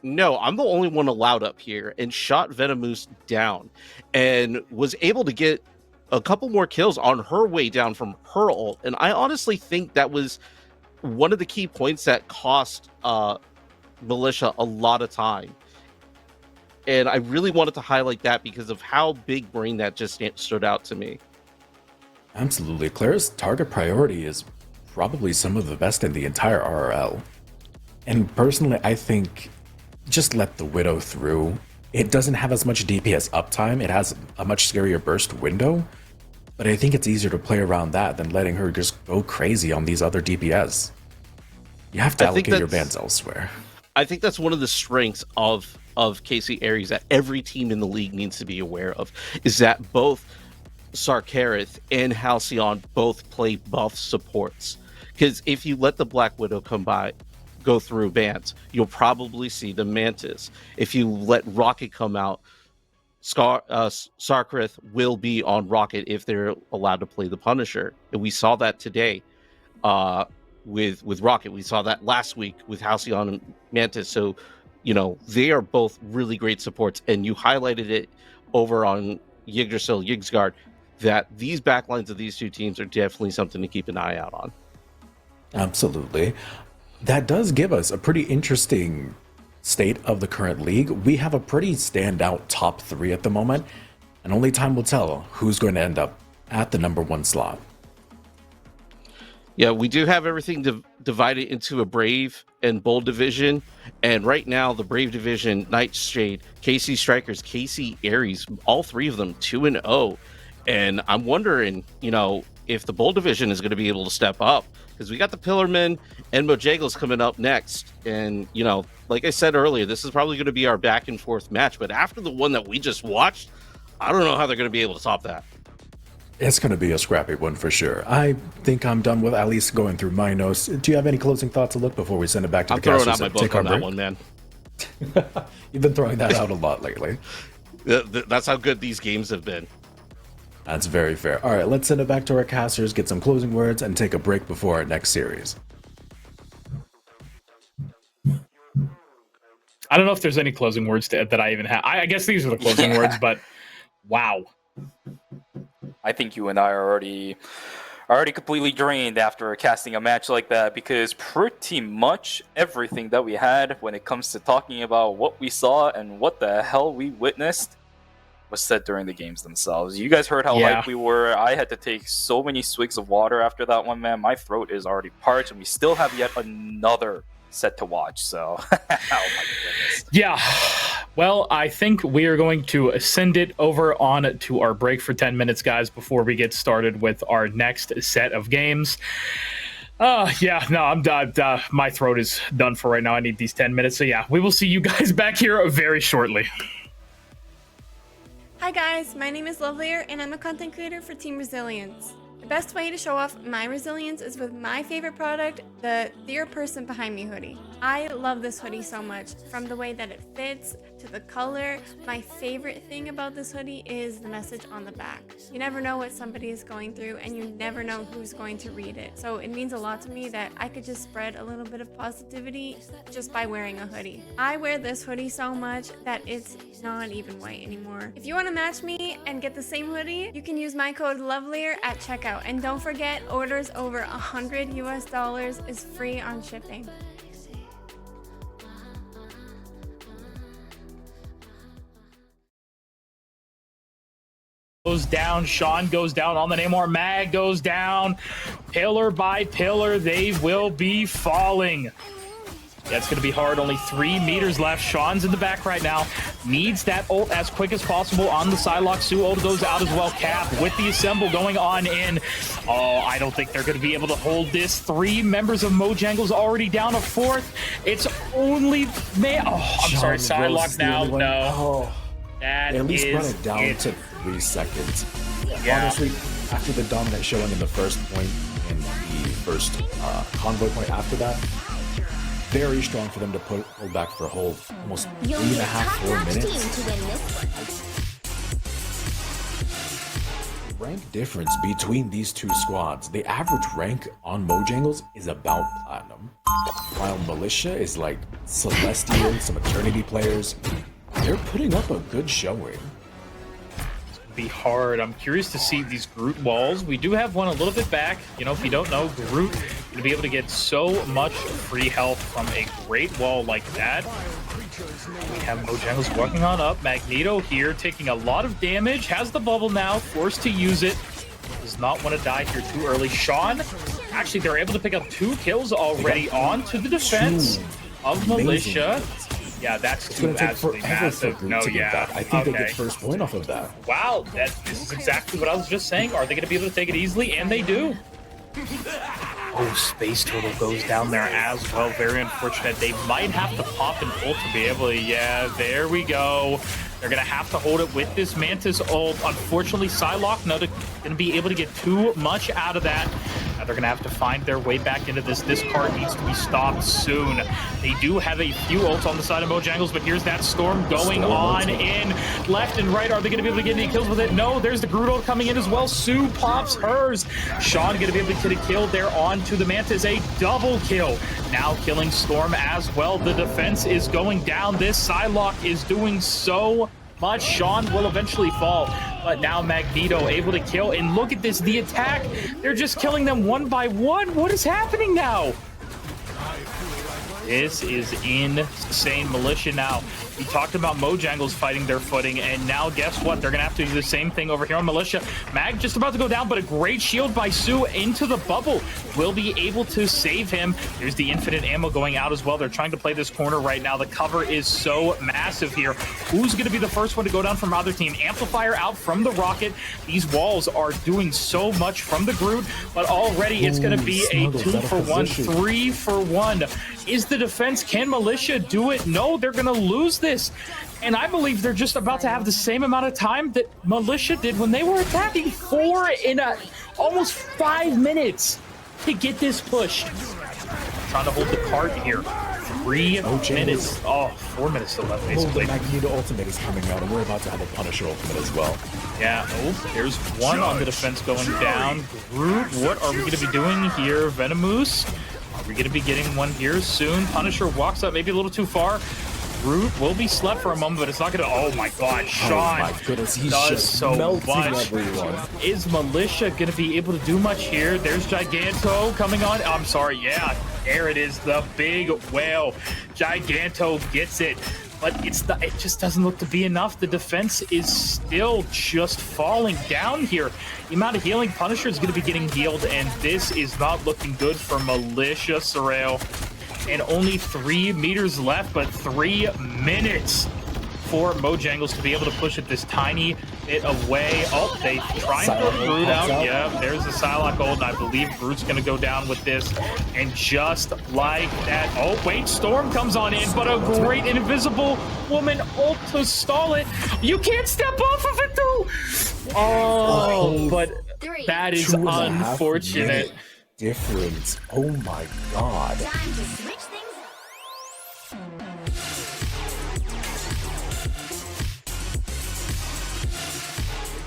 no, I'm the only one allowed up here, and shot Venomous down, and was able to get a couple more kills on her way down from her ult. And I honestly think that was one of the key points that cost Militia a lot of time. And I really wanted to highlight that because of how big brain that just stood out to me. Absolutely. Claire's target priority is probably some of the best in the entire RRL. And personally, I think just let the Widow through. It doesn't have as much DPS uptime. It has a much scarier burst window. But I think it's easier to play around that than letting her just go crazy on these other DPS. You have to allocate your bans elsewhere. I think that's one of the strengths of KCAyres that every team in the league needs to be aware of, is that both Sarkareth and Halcyon both play buff supports. Because if you let the Black Widow go through bans, you'll probably see the Mantis. If you let Rocket come out, Sarkareth will be on Rocket if they're allowed to play the Punisher. And we saw that today with Rocket. We saw that last week with Halcyon and Mantis. So, they are both really great supports. And you highlighted it over on Yggdrasil, Yggdrasgard, that these backlines of these two teams are definitely something to keep an eye out on. Absolutely. That does give us a pretty interesting state of the current league. We have a pretty standout top 3 at the moment, and only time will tell who's going to end up at the number 1 slot. Yeah, we do have everything divided into a Brave and Bold division, and right now the Brave division, Nightshade, KC Strikers, KCAyres, all 3 of them 2-0, and I'm wondering, if the Bull division is going to be able to step up, because we got the Pillarmen and MoJangles coming up next. And, you know, like I said earlier, this is probably going to be our back and forth match. But after the one that we just watched, I don't know how they're going to be able to top that. It's going to be a scrappy one for sure. I think I'm done with at least going through my notes. Do you have any closing thoughts to look before we send it back to I'm the throwing casters out my and book take our on that break? one, man. You've been throwing that out a lot lately. That's how good these games have been. That's very fair. All right, let's send it back to our casters, get some closing words, and take a break before our next series. I don't know if there's any closing words that I even have. I guess these are the closing words, but wow. I think you and I are already completely drained after casting a match like that, because pretty much everything that we had when it comes to talking about what we saw and what the hell we witnessed was said during the games themselves. You guys heard how hyped we were. I had to take so many swigs of water after that one, man. My throat is already parched, and we still have yet another set to watch. So, oh my goodness. Yeah. Well, I think we are going to send it over on to our break for 10 minutes, guys, before we get started with our next set of games. Yeah, no, I'm done. My throat is done for right now. I need these 10 minutes. So yeah, we will see you guys back here very shortly. Hi guys, my name is Lovelier and I'm a content creator for Team Resilience. The best way to show off my resilience is with my favorite product, the Dear Person Behind Me hoodie. I love this hoodie so much, from the way that it fits to the color. My favorite thing about this hoodie is the message on the back. You never know what somebody is going through and you never know who's going to read it. So it means a lot to me that I could just spread a little bit of positivity just by wearing a hoodie. I wear this hoodie so much that it's not even white anymore. If you want to match me and get the same hoodie, you can use my code Lovelier at checkout. And don't forget, orders over $100 US is free on shipping. Goes down, Sean goes down on the Namor, Mag goes down, pillar by pillar, they will be falling. Yeah, it's going to be hard. Only 3 meters left. Sean's in the back right now. Needs that ult as quick as possible on the Psylocke. Sue ult goes out as well. Cap with the assemble going on in. Oh, I don't think they're going to be able to hold this. 3 members of MoJangles already down a 4th. It's only... Oh, I'm sorry. Psylocke now. No. Oh, that at least is run it down to 3 seconds. Yeah. Honestly, after the dominant showing in the first point and the first convoy point after that, very strong for them to pull back for a whole almost 3.5, 4 minutes. To win this one. Rank difference between these two squads. The average rank on MoJangles is about platinum, while Militia is like Celestial, some Eternity players. They're putting up a good showing. Be hard. I'm curious to see these Groot walls. We do have one a little bit back. You know, if you don't know, Groot going to be able to get so much free health from a great wall like that. We have MoJangles walking on up. Magneto here taking a lot of damage. Has the bubble now. Forced to use it. Does not want to die here too early. Sean, actually, they're able to pick up 2 kills already onto the defense of Militia. Yeah, that's It's too going to take absolutely forever for massive. Groot No, to get yeah. that. I think they Okay. get first point off of that. Wow, this is exactly what I was just saying. Are they going to be able to take it easily? And they do. Oh, Space Turtle goes down there as well. Very unfortunate. They might have to pop an ult to be able to... Yeah, there we go. They're going to have to hold it with this Mantis ult. Unfortunately, Psylocke not going to be able to get too much out of that. Now they're going to have to find their way back into this. This card needs to be stopped soon. They do have a few ults on the side of MoJangles, but here's that Storm going on in left and right. Are they going to be able to get any kills with it? No, there's the Groot ult coming in as well. Sue pops hers. Sean going to be able to get a kill there onto the Mantis. A double kill. Now killing Storm as well. The defense is going down. This Psylocke is doing so much. Sean will eventually fall, but now Magneto able to kill. And look at this, the attack. They're just killing them one by one. What is happening now? This is insane. Militia now. We talked about MoJangles fighting their footing, and now guess what? They're going to have to do the same thing over here on Militia. Mag just about to go down, but a great shield by Sue into the bubble. Will be able to save him. There's the infinite ammo going out as well. They're trying to play this corner right now. The cover is so massive here. Who's going to be the first one to go down from either team? Amplifier out from the rocket. These walls are doing so much from the Groot, but already it's going to be a 2-for-1, 3-for-1. Is the defense? Can Militia do it? No, they're going to lose this. And I believe they're just about to have the same amount of time that Militia did when they were attacking 4 in almost 5 minutes to get this push. Trying to hold the cart here. 3 minutes. Oh, 4 minutes still left, basically. The Magneto ultimate is coming out, and we're about to have a Punisher ultimate as well. Yeah, there's one on the defense going down. Groot, what are we going to be doing here? Venomous, are we going to be getting one here soon? Punisher walks up maybe a little too far. Groot will be slept for a moment, but it's not going to... Oh, my God. Sean my goodness, he's does just so melting much. everyone. Is Militia going to be able to do much here? There's Giganto coming on. I'm sorry. Yeah, there it is. The big whale. Giganto gets it. But it just doesn't look to be enough. The defense is still just falling down here. The amount of healing Punisher is going to be getting healed, and this is not looking good for Militia Sorrel. And only 3 meters left, but 3 minutes for MoJangles to be able to push it this tiny bit away. Oh, they try and throw Groot out. Yeah, there's the Psylocke ult, and I believe Groot's going to go down with this. And just like that, oh, wait, Storm comes on in, but a great invisible woman ult to stall it. You can't step off of it, though. Oh, but that is unfortunate. Difference. Oh my God.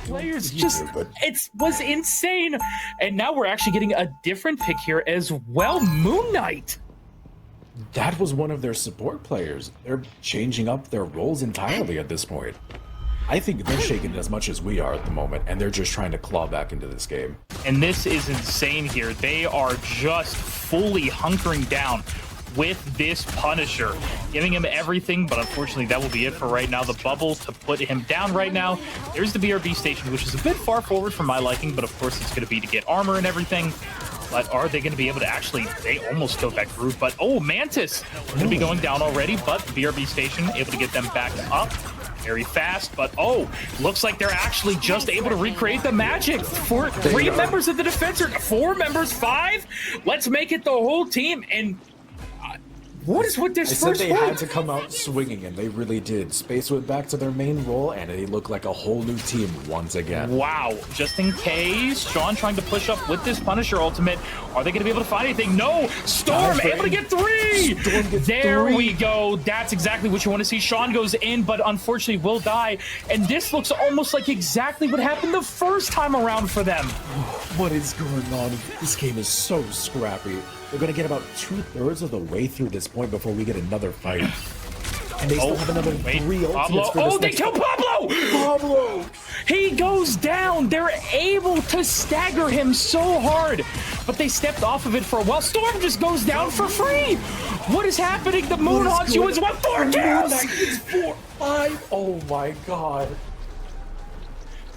Players just, it was insane. And now we're actually getting a different pick here as well. Moon Knight. That was one of their support players. They're changing up their roles entirely at this point. I think they're shaking as much as we are at the moment, and they're just trying to claw back into this game. And this is insane here. They are just fully hunkering down with this Punisher, giving him everything, but unfortunately that will be it for right now. The bubble to put him down right now. There's the BRB station, which is a bit far forward for my liking, but of course it's going to be to get armor and everything. But are they going to be able to actually... They almost killed that group, but... Oh, Mantis going to be going down already, but BRB station able to get them back up very fast. But, oh, looks like they're actually just able to recreate the magic for 3 members of the defense. 4 members, 5? Let's make it the whole team. And... what is with this first they had to come out swinging, and they really did. Space went back to their main role, and they look like a whole new team once again. Wow. Just in case. Sean trying to push up with this Punisher ultimate. Are they going to be able to find anything? No. Storm able to get 3. There we go. That's exactly what you want to see. Sean goes in, but unfortunately will die. And this looks almost like exactly what happened the first time around for them. What is going on? This game is so scrappy. We're going to get about 2/3 of the way through this point before we get another fight. And they still have another 3 ultimates for this. Oh, they kill Pablo! Pablo! He goes down. They're able to stagger him so hard. But they stepped off of it for a while. Storm just goes down for free. What is happening? The moon haunts you as well. 4 kills! It's 4, 5. Oh my God.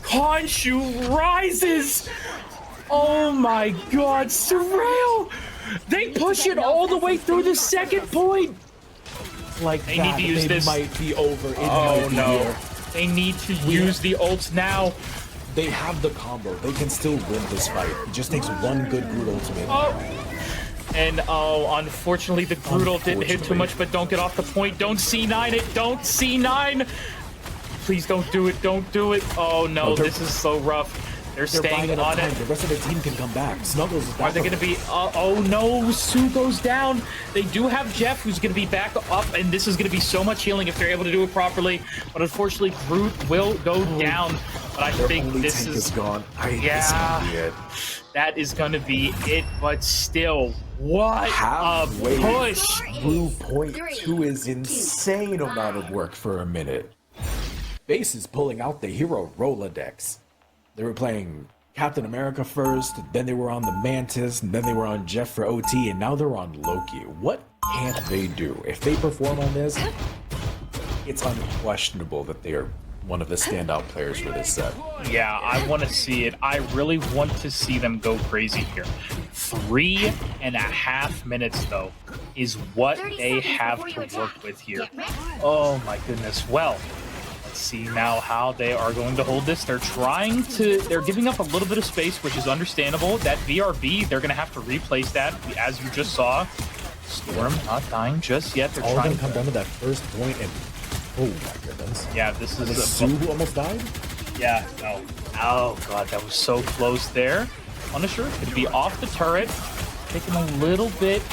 Khonshu rises. Oh my God, Surreal. They push it all the way through the second point. Like they need to use this. Might be over. Oh no! They need to use the ults now. They have the combo. They can still win this fight. It just takes one good Groot ultimate. Oh. And oh, unfortunately, the Groot ult didn't hit too much. But don't get off the point. Don't C9 it. Don't C9. Please don't do it. Don't do it. Oh no, this is so rough. They're staying on it. The rest of the team can come back. Snuggles is back. Are they going to be... oh, no. Sue goes down. They do have Jeff, who's going to be back up, and this is going to be so much healing if they're able to do it properly. But unfortunately, Groot will go down. But I think this is... gone. Yeah. That is going to be it. But still, what a push. Blue point 2 is insane amount of work for a minute. Base is pulling out the hero Rolodex. They were playing Captain America first, then they were on the Mantis, and then they were on Jeff for OT, and now they're on Loki. What can't they do? If they perform on this, it's unquestionable that they are one of the standout players for this set. Yeah, I want to see it. I really want to see them go crazy here. 3.5 minutes, though, is what they have to work with here. Oh, my goodness. Well, let's see now how they are going to hold this. They're giving up a little bit of space, which is understandable. That VRB, they're going to have to replace that, as you just saw. Storm not dying just yet. They're all trying to come down to that first point and oh my goodness. Yeah, this is Sue who almost died? Yeah, no. Oh god, that was so close there. Punisher could be off the turret. Taking a little bit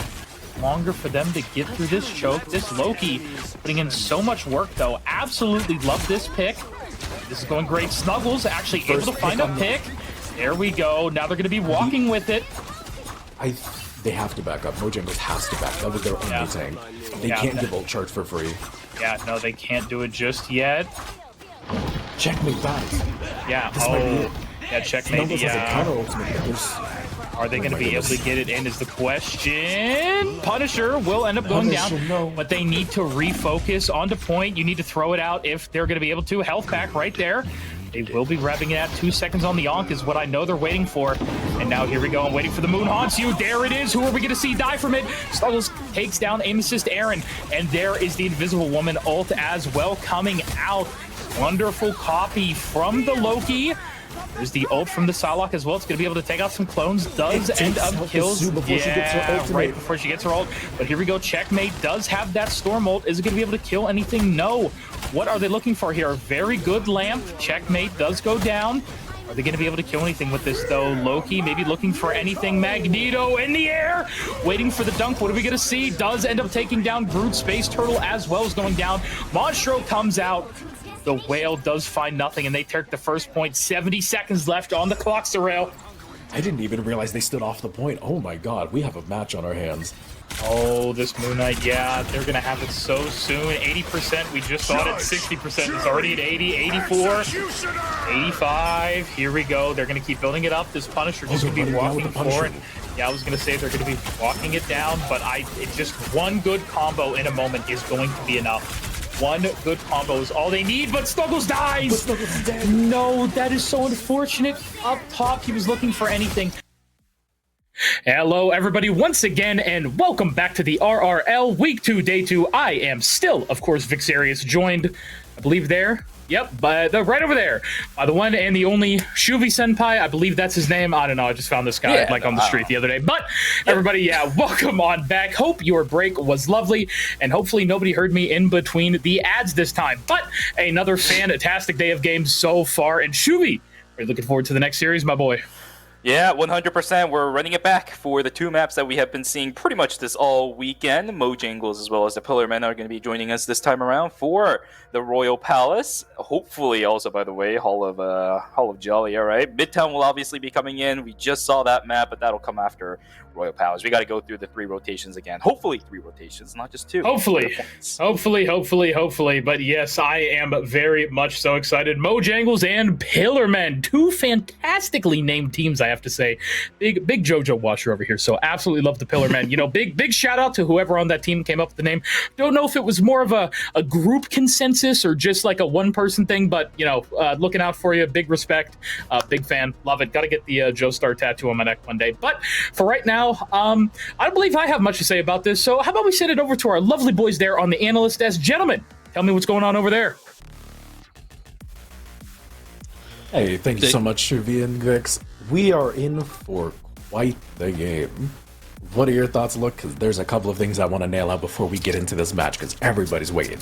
longer for them to get through this choke. This Loki putting in so much work though. Absolutely love this pick. This is going great. Snuggles actually able to find a pick. There we go. Now they're going to be walking with it. They have to back up. MoJangles has to back. That was their only tank. They can't give ult charge for free. Yeah, no, they can't do it just yet. Checkmate dies. Yeah. This might be it. Yeah, checkmate. Snuggles has a counter ultimate, but there's... Are they going to be able to get it in is the question. Punisher will end up going down, but they need to refocus onto point. You need to throw it out if they're going to be able to. Health pack right there. They will be grabbing it at 2 seconds on the Onk is what I know they're waiting for. And now here we go. I'm waiting for the moon haunts you. There it is. Who are we going to see die from it? Snuggles takes down aim assist Aaron. And there is the Invisible Woman ult as well coming out. Wonderful copy from the Loki. There's the ult from the Psylocke as well. It's going to be able to take out some clones. Does end up kills. She gets her ultimate. Right before she gets her ult. But here we go. Checkmate does have that Storm ult. Is it going to be able to kill anything? No. What are they looking for here? Very good lamp. Checkmate does go down. Are they going to be able to kill anything with this, though? Loki maybe looking for anything. Magneto in the air. Waiting for the dunk. What are we going to see? Does end up taking down Groot. Space Turtle as well as going down. Monstro comes out. The whale does find nothing, and they take the first point. 70 seconds left on the clock, Sorrel. I didn't even realize they stood off the point. Oh my god, we have a match on our hands. Oh, this Moon Knight, yeah, they're going to have it so soon. 80%, we just saw it at 60%. It's already at 80, 84, 85. Here we go. They're going to keep building it up. This Punisher just going to be walking forward. Yeah, I was going to say they're going to be walking it down, but it's just one good combo in a moment is going to be enough. One good combo is all they need, but Snuggles dies! But Snuggles is dead. No, that is so unfortunate. Up top, he was looking for anything. Hello, everybody, once again, and welcome back to the RRL Week 2, Day 2. I am still, of course, Vixarius, joined, I believe, there. Yep, right over there, by the one and the only Shuvi Senpai. I believe that's his name. I don't know. I just found this guy on the street the other day. But everybody, welcome on back. Hope your break was lovely, and hopefully nobody heard me in between the ads this time. But another fantastic day of games so far. And Shuvi, are you looking forward to the next series, my boy? Yeah, 100%. We're running it back for the two maps that we have been seeing pretty much this all weekend. MoJangles as well as the Pillarmen are going to be joining us this time around for the Royal Palace. Hopefully also, by the way, Hall of Jolly, all right? Midtown will obviously be coming in. We just saw that map, but that'll come after Royal Palace. We got to go through the 3 rotations again. Hopefully 3 rotations, not just 2. Hopefully. But yes, I am very much so excited. MoJangles and Pillarmen, 2 fantastically named teams, I have to say. Big JoJo watcher over here, so absolutely love the Pillarmen. You know, big shout out to whoever on that team came up with the name. Don't know if it was more of a group consensus or just like a one-person thing, but, you know, looking out for you. Big respect. Big fan. Love it. Got to get the Joestar tattoo on my neck one day. But for right now, I don't believe I have much to say about this, so how about we send it over to our lovely boys there on the analyst desk. Gentlemen, tell me what's going on over there. Hey, thank you so much, Shuvi and Vix. We are in for quite the game. What are your thoughts, Look? Because there's a couple of things I want to nail out before we get into this match, because everybody's waiting.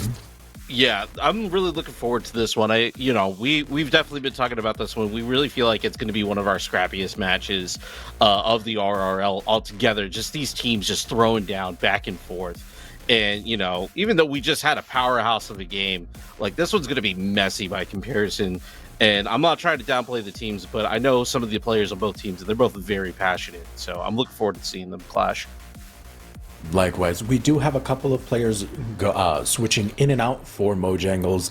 Yeah, I'm really looking forward to this one. We've definitely been talking about this one. We really feel like it's going to be one of our scrappiest matches of the RRL altogether. Just these teams just throwing down back and forth. And, you know, even though we just had a powerhouse of a game, like this one's going to be messy by comparison. And I'm not trying to downplay the teams, but I know some of the players on both teams, and they're both very passionate. So I'm looking forward to seeing them clash. Likewise, we do have a couple of players switching in and out for MoJangles.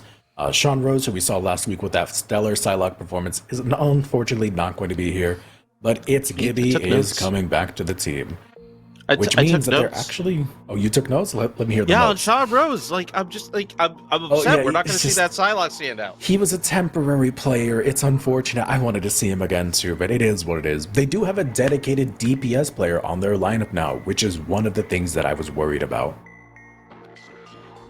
Sean Rose, who we saw last week with that stellar Psylocke performance, is unfortunately not going to be here, but It's Gibby is coming back to the team. which I means took that they're notes. actually. Oh, you took notes? Let me hear the Yeah, on notes. Sean Rose. Like, I'm just like, I'm upset. yeah, We're not going it's to see just- that Psylocke stand out. He was a temporary player. It's unfortunate. I wanted to see him again too, but it is what it is. They do have a dedicated DPS player on their lineup now, which is one of the things that I was worried about.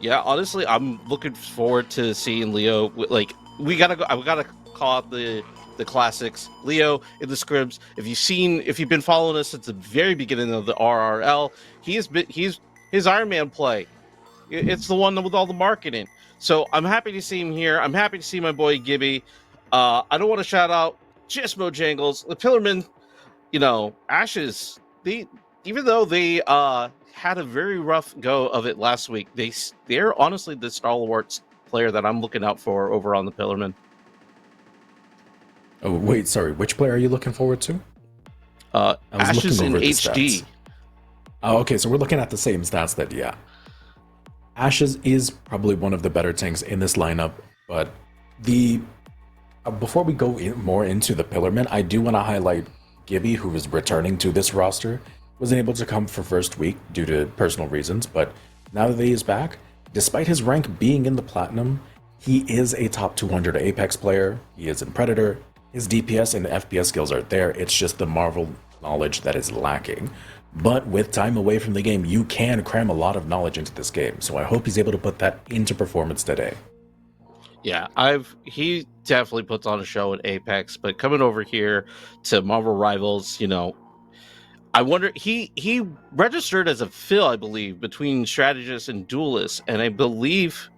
Yeah, honestly, I'm looking forward to seeing Leo. Like, we gotta go. I gotta call out the classics. Leo in the scrims. If you've been following us since the very beginning of the RRL, he's his Iron Man play. It's the one with all the marketing. So I'm happy to see him here. I'm happy to see my boy Gibby. I don't want to shout out just MoJangles. The Pillarmen, Ashes. Even though they had a very rough go of it last week, they're honestly the stalwart player that I'm looking out for over on the Pillarmen. Oh, wait, sorry. Which player are you looking forward to? I was Ashes in looking over the HD. stats. Oh, okay, so we're looking at the same stats that, yeah. Ashes is probably one of the better tanks in this lineup, but before we go more into the Pillarmen, I do want to highlight Gibby, who is returning to this roster. Wasn't able to come for first week due to personal reasons, but now that he is back, despite his rank being in the Platinum, he is a top 200 Apex player. He is in Predator. His DPS and FPS skills are there. It's just the Marvel knowledge that is lacking. But with time away from the game, you can cram a lot of knowledge into this game. So I hope he's able to put that into performance today. Yeah, he definitely puts on a show in Apex, but coming over here to Marvel Rivals, I wonder, he registered as a fill, I believe, between strategist and duelist, and I believe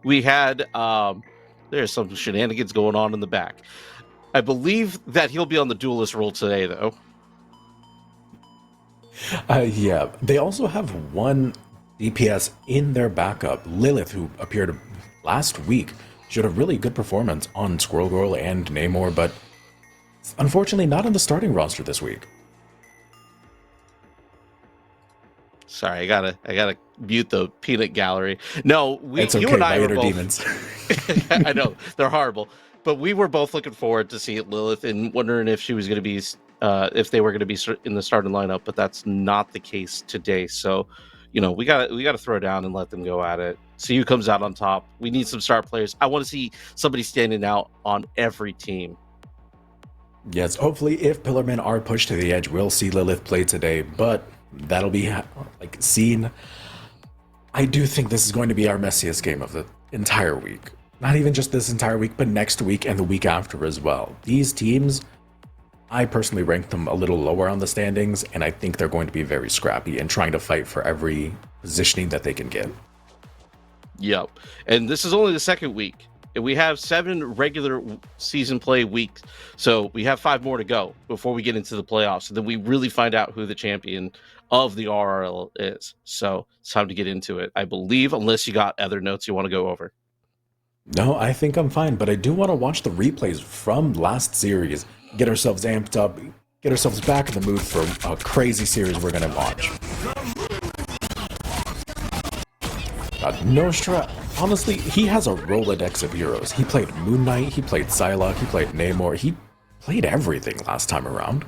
we had there's some shenanigans going on in the back. I believe that he'll be on the duelist role today, though. Yeah, they also have one DPS in their backup, Lilith, who appeared last week. Showed a really good performance on Squirrel Girl and Namor, but unfortunately not on the starting roster this week. Sorry, I gotta mute the peanut gallery. No, It's you okay, and I my were inner both. demons. I know they're horrible, but we were both looking forward to see Lilith and wondering if she was going to be, if they were going to be in the starting lineup. But that's not the case today. So, we gotta throw down and let them go at it. See who comes out on top. We need some star players. I want to see somebody standing out on every team. Yes, hopefully if Pillarmen are pushed to the edge, we'll see Lilith play today, but that'll be seen. I do think this is going to be our messiest game of the entire week. Not even just this entire week, but next week and the week after as well. These teams, I personally rank them a little lower on the standings, and I think they're going to be very scrappy and trying to fight for every positioning that they can get. Yep. And this is only the second week. And we have 7 regular season play weeks. So we have 5 more to go before we get into the playoffs. And then we really find out who the champion of the RRL is. So it's time to get into it, I believe, unless you got other notes you want to go over. No, I think I'm fine, but I do want to watch the replays from last series, get ourselves amped up, get ourselves back in the mood for a crazy series we're going to watch. God, Nostra, honestly, he has a Rolodex of heroes. He played Moon Knight, he played Psylocke, he played Namor, he played everything last time around.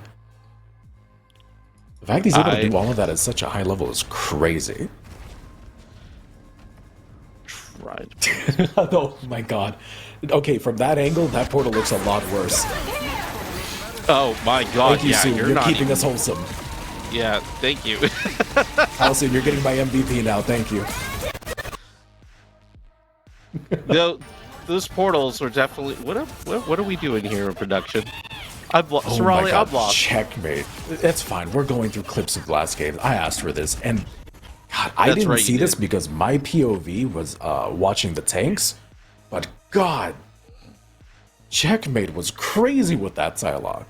The fact he's able to do all of that at such a high level is crazy. Right. Oh my god. Okay, from that angle, that portal looks a lot worse. Oh my god, Thank you, Sue. You're not keeping even... us wholesome. Yeah, thank you. Allison, you're getting my MVP now. Thank you. Those portals were definitely... What are we doing here in production? Oh Sorali, my god, I'm lost. checkmate. That's fine. We're going through clips of last game. I asked for this, and God, I That's didn't right, see you this did. because my POV was watching the tanks, but God, checkmate was crazy with that Psylocke.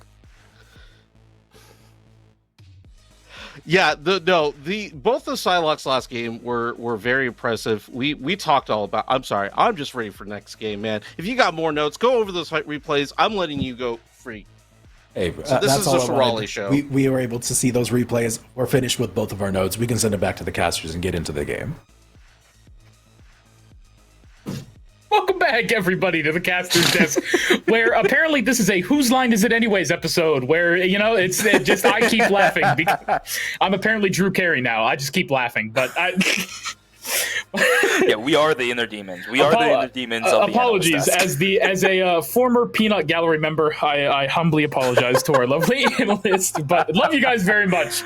Yeah, both the Psylocke's last game were very impressive. We talked all about. I'm sorry, I'm just ready for next game, man. If you got more notes, go over those replays. I'm letting you go free. Hey, So this that's is all a I Sorali wanted. show. We were able to see those replays. We're finished with both of our notes. We can send it back to the casters and get into the game. Welcome back. back, everybody, to the caster's desk, where apparently this is a "Whose Line Is It Anyways" episode, where, you know, it's just I keep laughing because I'm apparently Drew Carey now. I just keep laughing, but I. Yeah, we are the inner demons. We are the inner demons of apologies. the analyst desk. As a former Peanut Gallery member, I humbly apologize to our lovely analysts, but love you guys very much.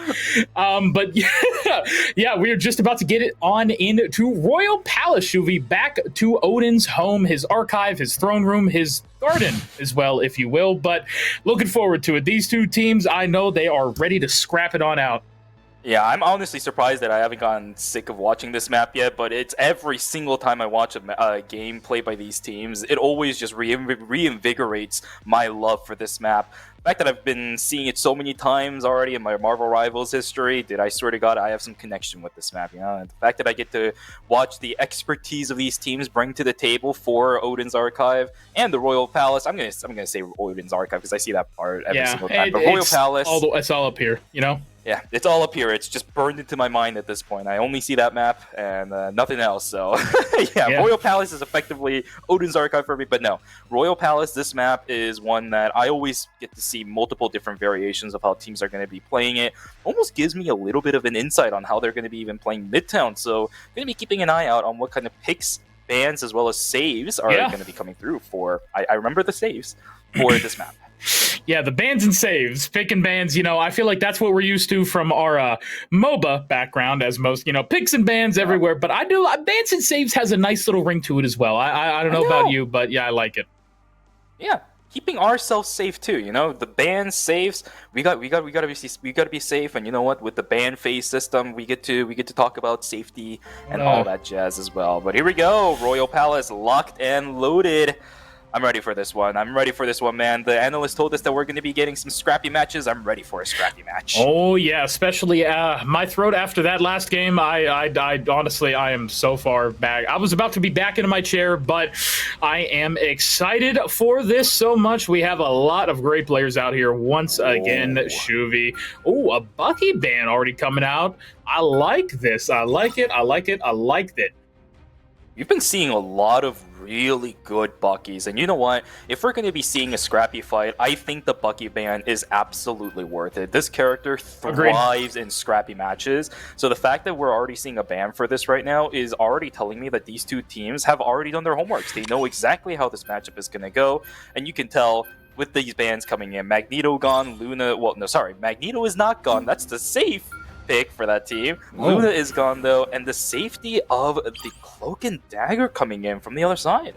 But yeah, we are just about to get it on into Royal Palace, Shuvi, back to Odin's home, his archive, his throne room, his garden as well, if you will. But looking forward to it. These two teams, I know they are ready to scrap it on out. Yeah, I'm honestly surprised that I haven't gotten sick of watching this map yet, but it's every single time I watch a game played by these teams, it always just reinvigorates my love for this map. The fact that I've been seeing it so many times already in my Marvel Rivals history, dude, I swear to God, I have some connection with this map, you know? And the fact that I get to watch the expertise of these teams bring to the table for Odin's Archive and the Royal Palace, I'm gonna say Odin's Archive because I see that part every single time, but Royal Palace... It's all up here, you know? Yeah, it's all up here. It's just burned into my mind at this point. I only see that map and nothing else. So, yeah, Royal Palace is effectively Odin's Archive for me. But no, Royal Palace, this map is one that I always get to see multiple different variations of how teams are going to be playing it. Almost gives me a little bit of an insight on how they're going to be even playing Midtown. So, going to be keeping an eye out on what kind of picks, bans, as well as saves are going to be coming through for, I remember the saves for this map. Yeah, the bans and saves, picking bans, you know, I feel like that's what we're used to from our MOBA background, as most, you know, picks and bans everywhere. But I do, bans and saves has a nice little ring to it as well. I don't know about you, but yeah, I like it. Yeah, keeping ourselves safe too, you know, the ban saves, we gotta be safe. And you know what, with the ban phase system, we get to talk about safety and all that jazz as well. But here we go, Royal Palace locked and loaded. I'm ready for this one. I'm ready for this one, man. The analyst told us that we're going to be getting some scrappy matches. I'm ready for a scrappy match. Oh, yeah, especially my throat after that last game. I honestly, I am so far back. I was about to be back into my chair, but I am excited for this so much. We have a lot of great players out here once again, Shuvi. Oh, a Bucky ban already coming out. I like this. I like it. I like it. I liked it. You've been seeing a lot of really good Buckies, and you know what? If we're going to be seeing a scrappy fight, I think the Bucky ban is absolutely worth it. This character thrives in scrappy matches, so the fact that we're already seeing a ban for this right now is already telling me that these two teams have already done their homeworks. They know exactly how this matchup is going to go, and you can tell with these bans coming in. Magneto gone, Luna... Well, no, sorry. Magneto is not gone. That's the safe pick for that team. Luna is gone though, and the safety of the Cloak and Dagger coming in from the other side.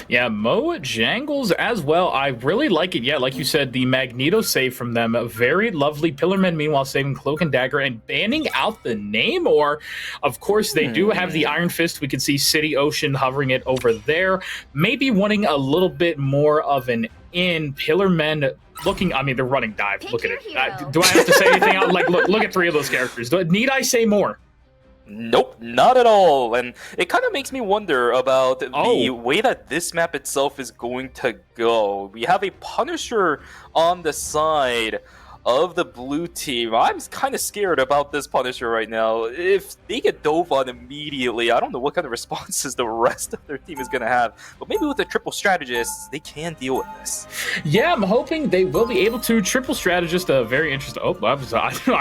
Yeah, MoJangles as well. I really like it. Yeah, like you said, the Magneto save from them. A very lovely. Pillarman, meanwhile, saving Cloak and Dagger and banning out the name. Or, of course, they do have the Iron Fist. We can see City Ocean hovering it over there. Maybe wanting a little bit more of an in. Pillarmen looking, I mean, they're running dive. Look at it. Do I have to say anything else? Like, look at three of those characters. Need I say more? Nope, not at all. And it kind of makes me wonder about the way that this map itself is going to go. We have a Punisher on the side of the blue team. I'm kind of scared about this Punisher right now. If they get dove on immediately, I don't know what kind of responses the rest of their team is going to have. But maybe with the triple strategists, they can deal with this. Yeah, I'm hoping they will be able to. Triple strategist, a very interesting... Oh, I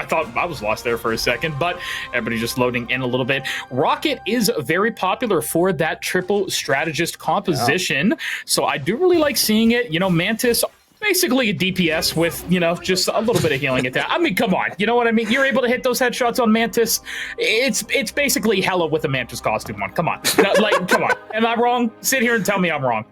thought I was lost there for a second, but everybody just loading in a little bit. Rocket is very popular for that triple strategist composition, so I do really like seeing it. You know, Mantis... basically a DPS with, you know, just a little bit of healing attack. I mean, come on. You know what I mean? You're able to hit those headshots on Mantis. It's basically Hela with a Mantis costume on. Come on. Come on. Am I wrong? Sit here and tell me I'm wrong.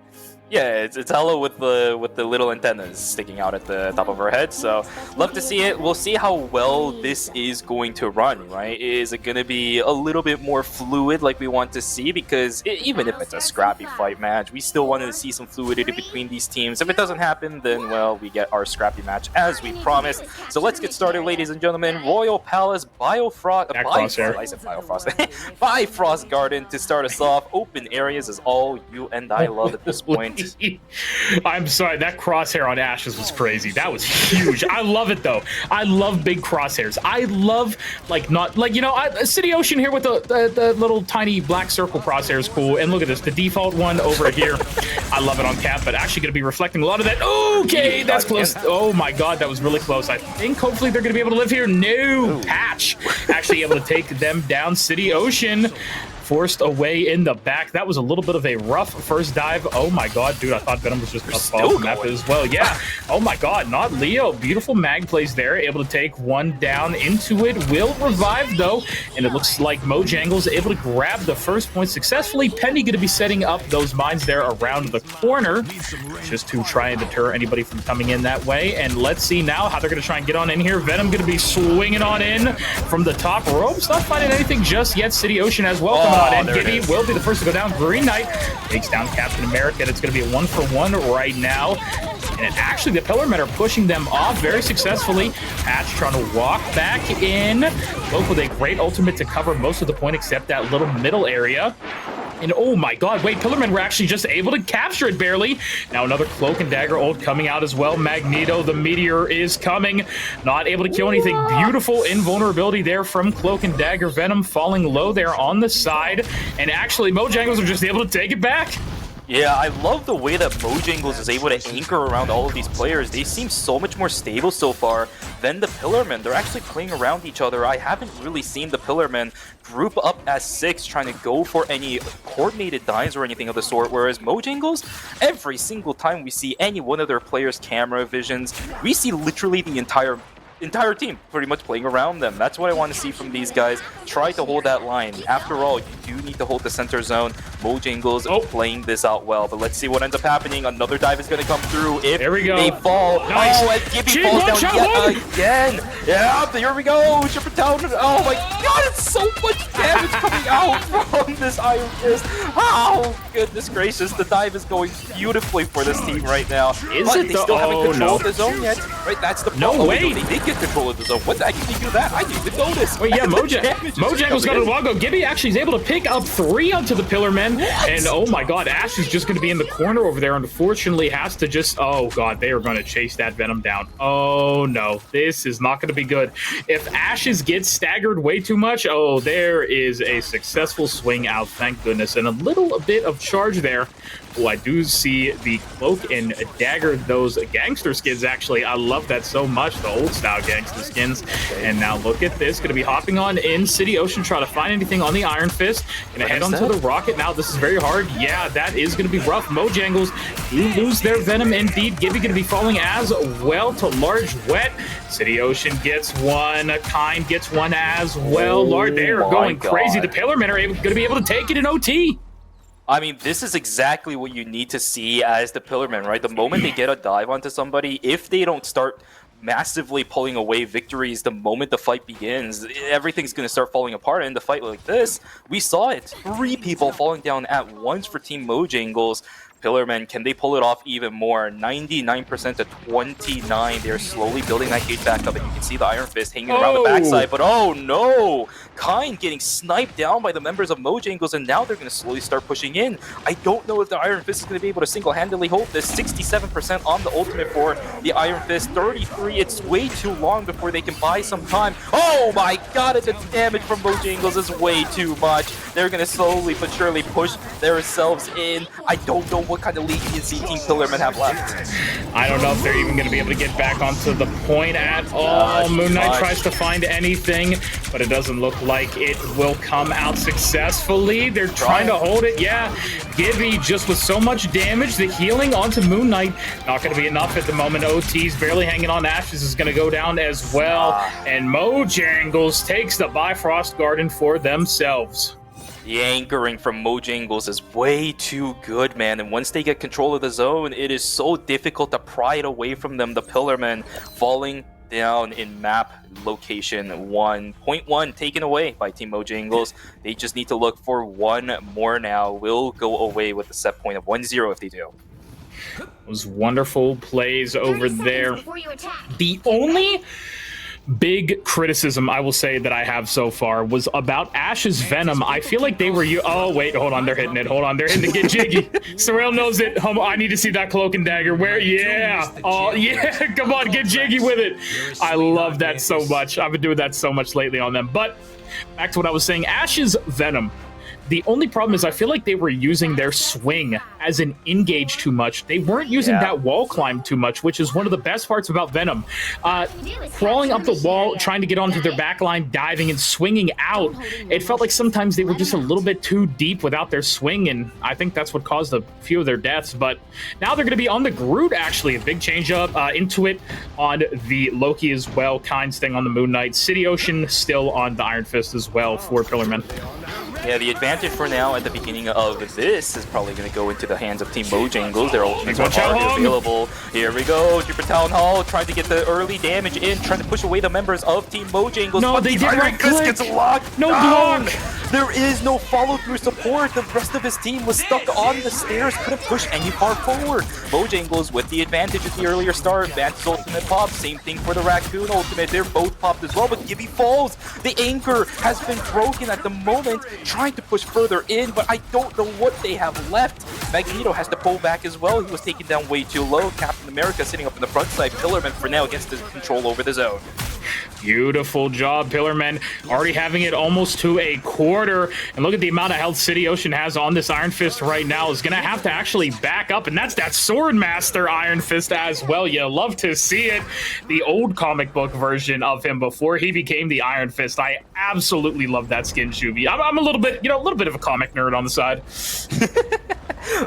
Yeah, it's Hela with the little antennas sticking out at the top of her head. So love to see it. We'll see how well this is going to run, right? Is it going to be a little bit more fluid like we want to see? Because even if it's a scrappy fight match, we still want to see some fluidity between these teams. If it doesn't happen, then, well, we get our scrappy match as we promised. So let's get started, ladies and gentlemen. Royal Palace, Bifrost Garden to start us off. Open areas is all you and I love at this point. that. I'm sorry, that crosshair on Ashes was crazy. That was huge. I love it though. I love big crosshairs. I love City Ocean here with the little tiny black circle crosshair is cool. And look at this, the default one over here. I love it on cap, but actually going to be reflecting a lot of that. Okay, that's close. Oh my god, that was really close. I think hopefully they're going to be able to live here. No, Patch actually able to take them down. City Ocean forced away in the back. That was a little bit of a rough first dive. Oh my god, dude, I thought Venom was just going to fall off the map as well. Yeah. Oh my god, not Leo. Beautiful mag plays there, able to take one down into it. Will revive though, and it looks like MoJangles able to grab the first point successfully. Penny going to be setting up those mines there around the corner just to try and deter anybody from coming in that way. And let's see now how they're going to try and get on in here. Venom going to be swinging on in from the top ropes. Not finding anything just yet. City Ocean as well. On in. Gibby will be the first to go down. Green Knight takes down Captain America, and it's going to be a 1-for-1 right now. And actually, the Pillarmen are pushing them off very successfully. Patch trying to walk back in. Both with a great ultimate to cover most of the point except that little middle area. And oh my god, wait, Pillarmen were actually just able to capture it barely. Now another Cloak and Dagger ult coming out as well. Magneto, the meteor is coming. Not able to kill anything. Beautiful invulnerability there from Cloak and Dagger. Venom falling low there on the side. And actually, MoJangles are just able to take it back. Yeah, I love the way that MoJangles is able to anchor around all of these players. They seem so much more stable so far than the Pillarmen. They're actually playing around each other. I haven't really seen the Pillarmen group up as 6 trying to go for any coordinated dives or anything of the sort, whereas MoJangles, every single time we see any one of their players' camera visions, we see literally the entire team pretty much playing around them. That's what I want to see from these guys. Try to hold that line. After all, you do need to hold the center zone. MoJangles playing this out well, but let's see what ends up happening. Another dive is going to come through if there we go. They fall. Nice. Oh, and Gibby falls down yet again. Yeah, here we go. Shipper down. Oh my god, it's so much damage coming out from this Iron Fist. Oh, goodness gracious. The dive is going beautifully for this team right now. Is it they still haven't controlled the zone yet? Right, that's the problem. No way. They did get control of the zone. What the heck did they do that? I didn't even notice. Wait, yeah, MoJangles got a logo. Gibby actually is able to pick up 3 onto the Pillarmen. And oh my god, Ash is just going to be in the corner over there. Unfortunately, has to just... Oh god, they are going to chase that Venom down. Oh no, this is not going to be good. If Ashes gets staggered way too much, oh, there is a successful swing out, thank goodness. And a little bit of charge there. Oh, I do see the Cloak and Dagger, those gangster skins, actually. I love that so much, the old style gangster skins. And now look at this, going to be hopping on in City Ocean, trying to find anything on the Iron Fist. Going to head onto the rocket. Now, this is very hard. Yeah, that is going to be rough. MoJangles do lose their Venom indeed. Gibby going to be falling as well to Large Wet. City Ocean gets one. Kind gets one as well. Lord, they are going crazy. The Pillarmen are going to be able to take it in OT. I mean, this is exactly what you need to see as the Pillarmen, right? The moment they get a dive onto somebody, if they don't start massively pulling away victories the moment the fight begins, everything's going to start falling apart. And in the fight like this, we saw it. 3 people falling down at once for Team MoJangles. Pillarmen, can they pull it off even more? 99% to 29. They're slowly building that gate back up, and you can see the Iron Fist hanging around the backside. But oh no! Kind getting sniped down by the members of MoJangles, and now they're going to slowly start pushing in. I don't know if the Iron Fist is going to be able to single-handedly hold this. 67% on the ultimate for the Iron Fist. 33. It's way too long before they can buy some time. Oh my god, and the damage from MoJangles is way too much. They're going to slowly but surely push themselves in. I don't know what kind of leniency Team Pillarmen have left. I don't know if they're even going to be able to get back onto the point at all. Moon Knight tries to find anything, but it doesn't look like it will come out successfully. They're trying to hold it. Yeah, Gibby just with so much damage. The healing onto Moon Knight not going to be enough at the moment. OT's barely hanging on. Ashes is going to go down as well. And MoJangles takes the Bifrost Garden for themselves. The anchoring from MoJangles is way too good, man. And once they get control of the zone, it is so difficult to pry it away from them. The Pillarmen falling down in map location 1.1, taken away by Team MoJangles. They just need to look for one more now. Will go away with a set point of 1-0 if they do. Those wonderful plays over there. The only big criticism I will say that I have so far was about Ash's Venom. I feel like they were oh wait, hold on, they're hitting it. Hold on, they're hitting it. Get jiggy. Sorrel knows it. I need to see that cloak and dagger. Where? Yeah. Oh yeah. Come on, get jiggy with it. I love that so much. I've been doing that so much lately on them. But back to what I was saying, Ash's Venom. The only problem is I feel like they were using their swing as an engage too much. They weren't using that wall climb too much, which is one of the best parts about Venom. Crawling up the wall, trying to get onto their backline, diving and swinging out. It felt like sometimes they were just a little bit too deep without their swing, and I think that's what caused a few of their deaths. But now they're going to be on the Groot, actually. A big change up into it on the Loki as well. Kind staying on the Moon Knight. City Ocean still on the Iron Fist as well for Pillarman. Yeah, the advantage for now at the beginning of this is probably going to go into the hands of Team MoJangles. Their ultimates are already available. Here we go. Jupiter Town Hall trying to get the early damage in, trying to push away the members of Team MoJangles. No, they did right click. Gets locked. No block. There is no follow-through support. The rest of his team was stuck on the stairs, couldn't push any far forward. MoJangles with the advantage at the earlier start. Vance's ultimate pop. Same thing for the Raccoon ultimate. They're both popped as well, but Gibby falls. The anchor has been broken at the moment, trying to push further in, but I don't know what they have left. Magneto has to pull back as well. He was taken down way too low. Captain America sitting up in the front side. Pillarman for now gets the control over the zone. Beautiful job, Pillarmen. Already having it almost to a quarter. And look at the amount of health City Ocean has on this Iron Fist right now. Is going to have to actually back up. And that's that Swordmaster Iron Fist as well. You love to see it. The old comic book version of him before he became the Iron Fist. I absolutely love that skin, Shuby. I'm a little bit, a little bit of a comic nerd on the side.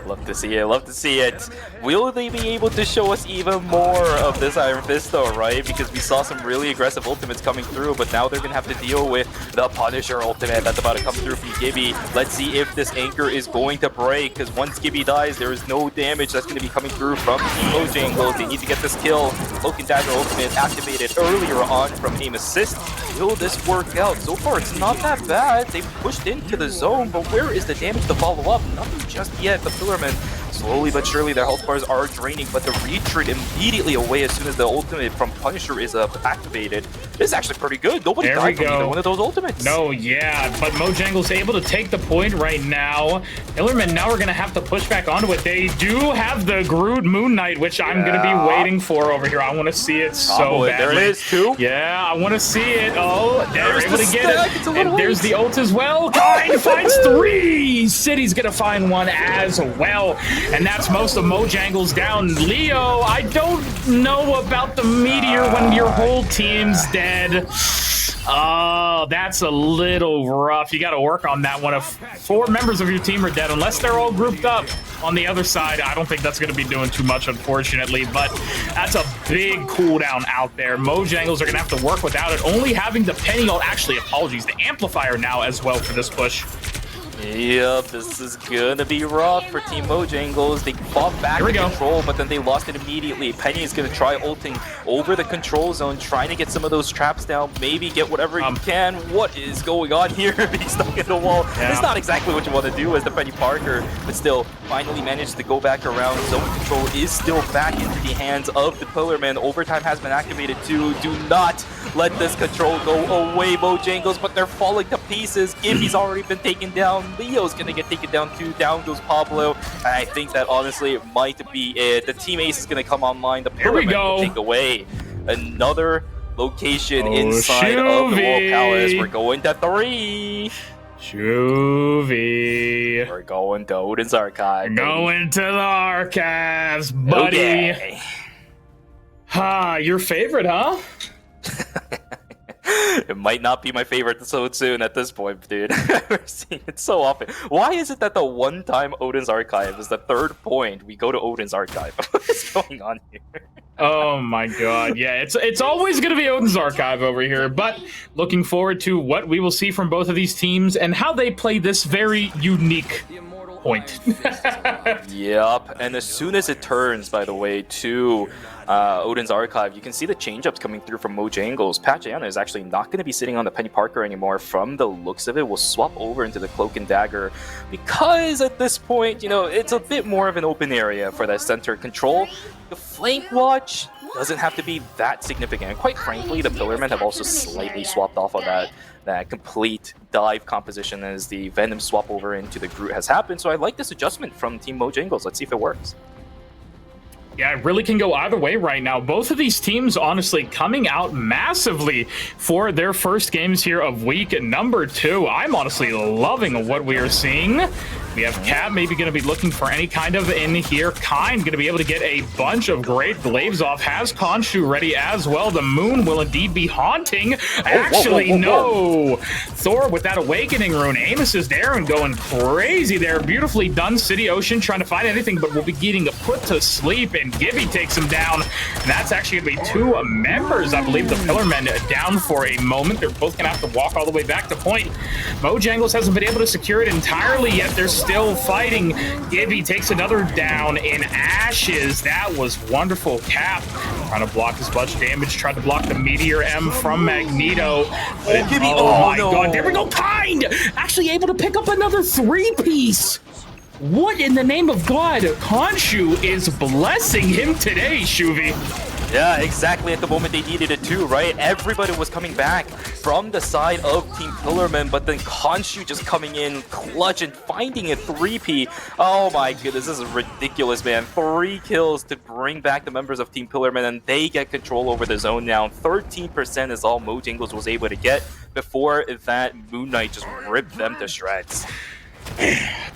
Love to see it, love to see it. Will they be able to show us even more of this Iron Fist though, right? Because we saw some really aggressive ultimates coming through, but now they're gonna have to deal with the Punisher ultimate that's about to come through from Gibby. Let's see if this anchor is going to break, because once Gibby dies, there is no damage that's gonna be coming through from MoJangles. They need to get this kill. Cloak and Dagger ultimate activated earlier on from aim assist. Will this work out? So far, it's not that bad. They've pushed into the zone, but where is the damage to follow up? Nothing just yet. The Pillarmen, slowly but surely, their health bars are draining, but the retreat immediately away as soon as the ultimate from Punisher is activated. This is actually pretty good. Nobody died from either one of those ultimates. No, yeah, but MoJangles able to take the point right now. Pillarmen now are going to have to push back onto it. They do have the Groot Moon Knight, which I'm going to be waiting for over here. I want to see it so badly. There it is, too. Yeah, I want to see it. Oh, they're able to get it. And there's the ult as well. Kind finds 3. City's going to find 1 as well. And that's most of MoJangles down. Leo, I don't know about the meteor when your whole team's dead. Oh, that's a little rough. You got to work on that one. If 4 members of your team are dead, unless they're all grouped up on the other side, I don't think that's going to be doing too much, unfortunately. But that's a big cooldown out there. MoJangles are going to have to work without it. Only having the Penny ult, actually, apologies, the Amplifier now as well for this push. Yep, this is gonna be rough for Team MoJangles. They fought back the control, but then they lost it immediately. Penny is gonna try ulting over the control zone, trying to get some of those traps down, maybe get whatever you can. What is going on here? Being stuck in the wall. Yeah. It's not exactly what you want to do as the Penny Parker, but still, finally managed to go back around. Zone control is still back into the hands of the Pillarman. Overtime has been activated too. Do not let this control go away, MoJangles, but they're falling to pieces. Gibby's already been taken down. Leo's gonna get taken down too. Down goes Pablo. And I think that honestly it might be it. The team ace is gonna come online. The Pyramid will take away another location inside of the World Palace. We're going to 3. Juvie. We're going to Odin's Archive. Going to the archives, buddy. Okay. Your favorite, huh? It might not be my favorite so soon at this point, dude. We're seeing it so often. Why is it that the one time Odin's Archive is the 3rd point we go to Odin's Archive? What is going on here? Oh my god, yeah, it's always going to be Odin's Archive over here, but looking forward to what we will see from both of these teams and how they play this very unique point. Yep, and as soon as it turns, by the way, to Odin's Archive, you can see the change-ups coming through from MoJangles. Patchiana is actually not going to be sitting on the Penny Parker anymore. From the looks of it, we'll swap over into the Cloak and Dagger because at this point, it's a bit more of an open area for that center control. The Flank Watch, doesn't have to be that significant. And quite frankly, the Pillarmen have also slightly swapped off on that complete dive composition as the Venom swap over into the Groot has happened. So I like this adjustment from Team MoJangles. Let's see if it works. Yeah, it really can go either way right now. Both of these teams, honestly, coming out massively for their first games here of week number 2. I'm honestly loving what we are seeing. We have Cap maybe going to be looking for any kind of in here. Kind going to be able to get a bunch of great glaives off. Has Khonshu ready as well. The moon will indeed be haunting. Actually, no. Thor with that awakening rune. Amos is there and going crazy there. Beautifully done. City Ocean trying to find anything, but will be getting put to sleep, and Gibby takes him down. And that's actually going to be 2 members, I believe, the Pillarmen down for a moment. They're both going to have to walk all the way back to point. MoJangles hasn't been able to secure it entirely yet. They're still fighting. Gibby takes another down in ashes. That was wonderful. Cap trying to block as much damage, tried to block the Meteor M from Magneto. But Gibby, oh my no. god, there we go. Kind actually able to pick up another 3-piece. What in the name of God? Khonshu is blessing him today, Shuvi. Yeah, exactly at the moment they needed it too, right? Everybody was coming back from the side of Team Pillarmen, but then Khonshu just coming in clutch and finding a 3P. Oh my goodness, this is ridiculous, man. 3 kills to bring back the members of Team Pillarmen, and they get control over the zone now. 13% is all MoJangles was able to get before that Moon Knight just ripped them to shreds.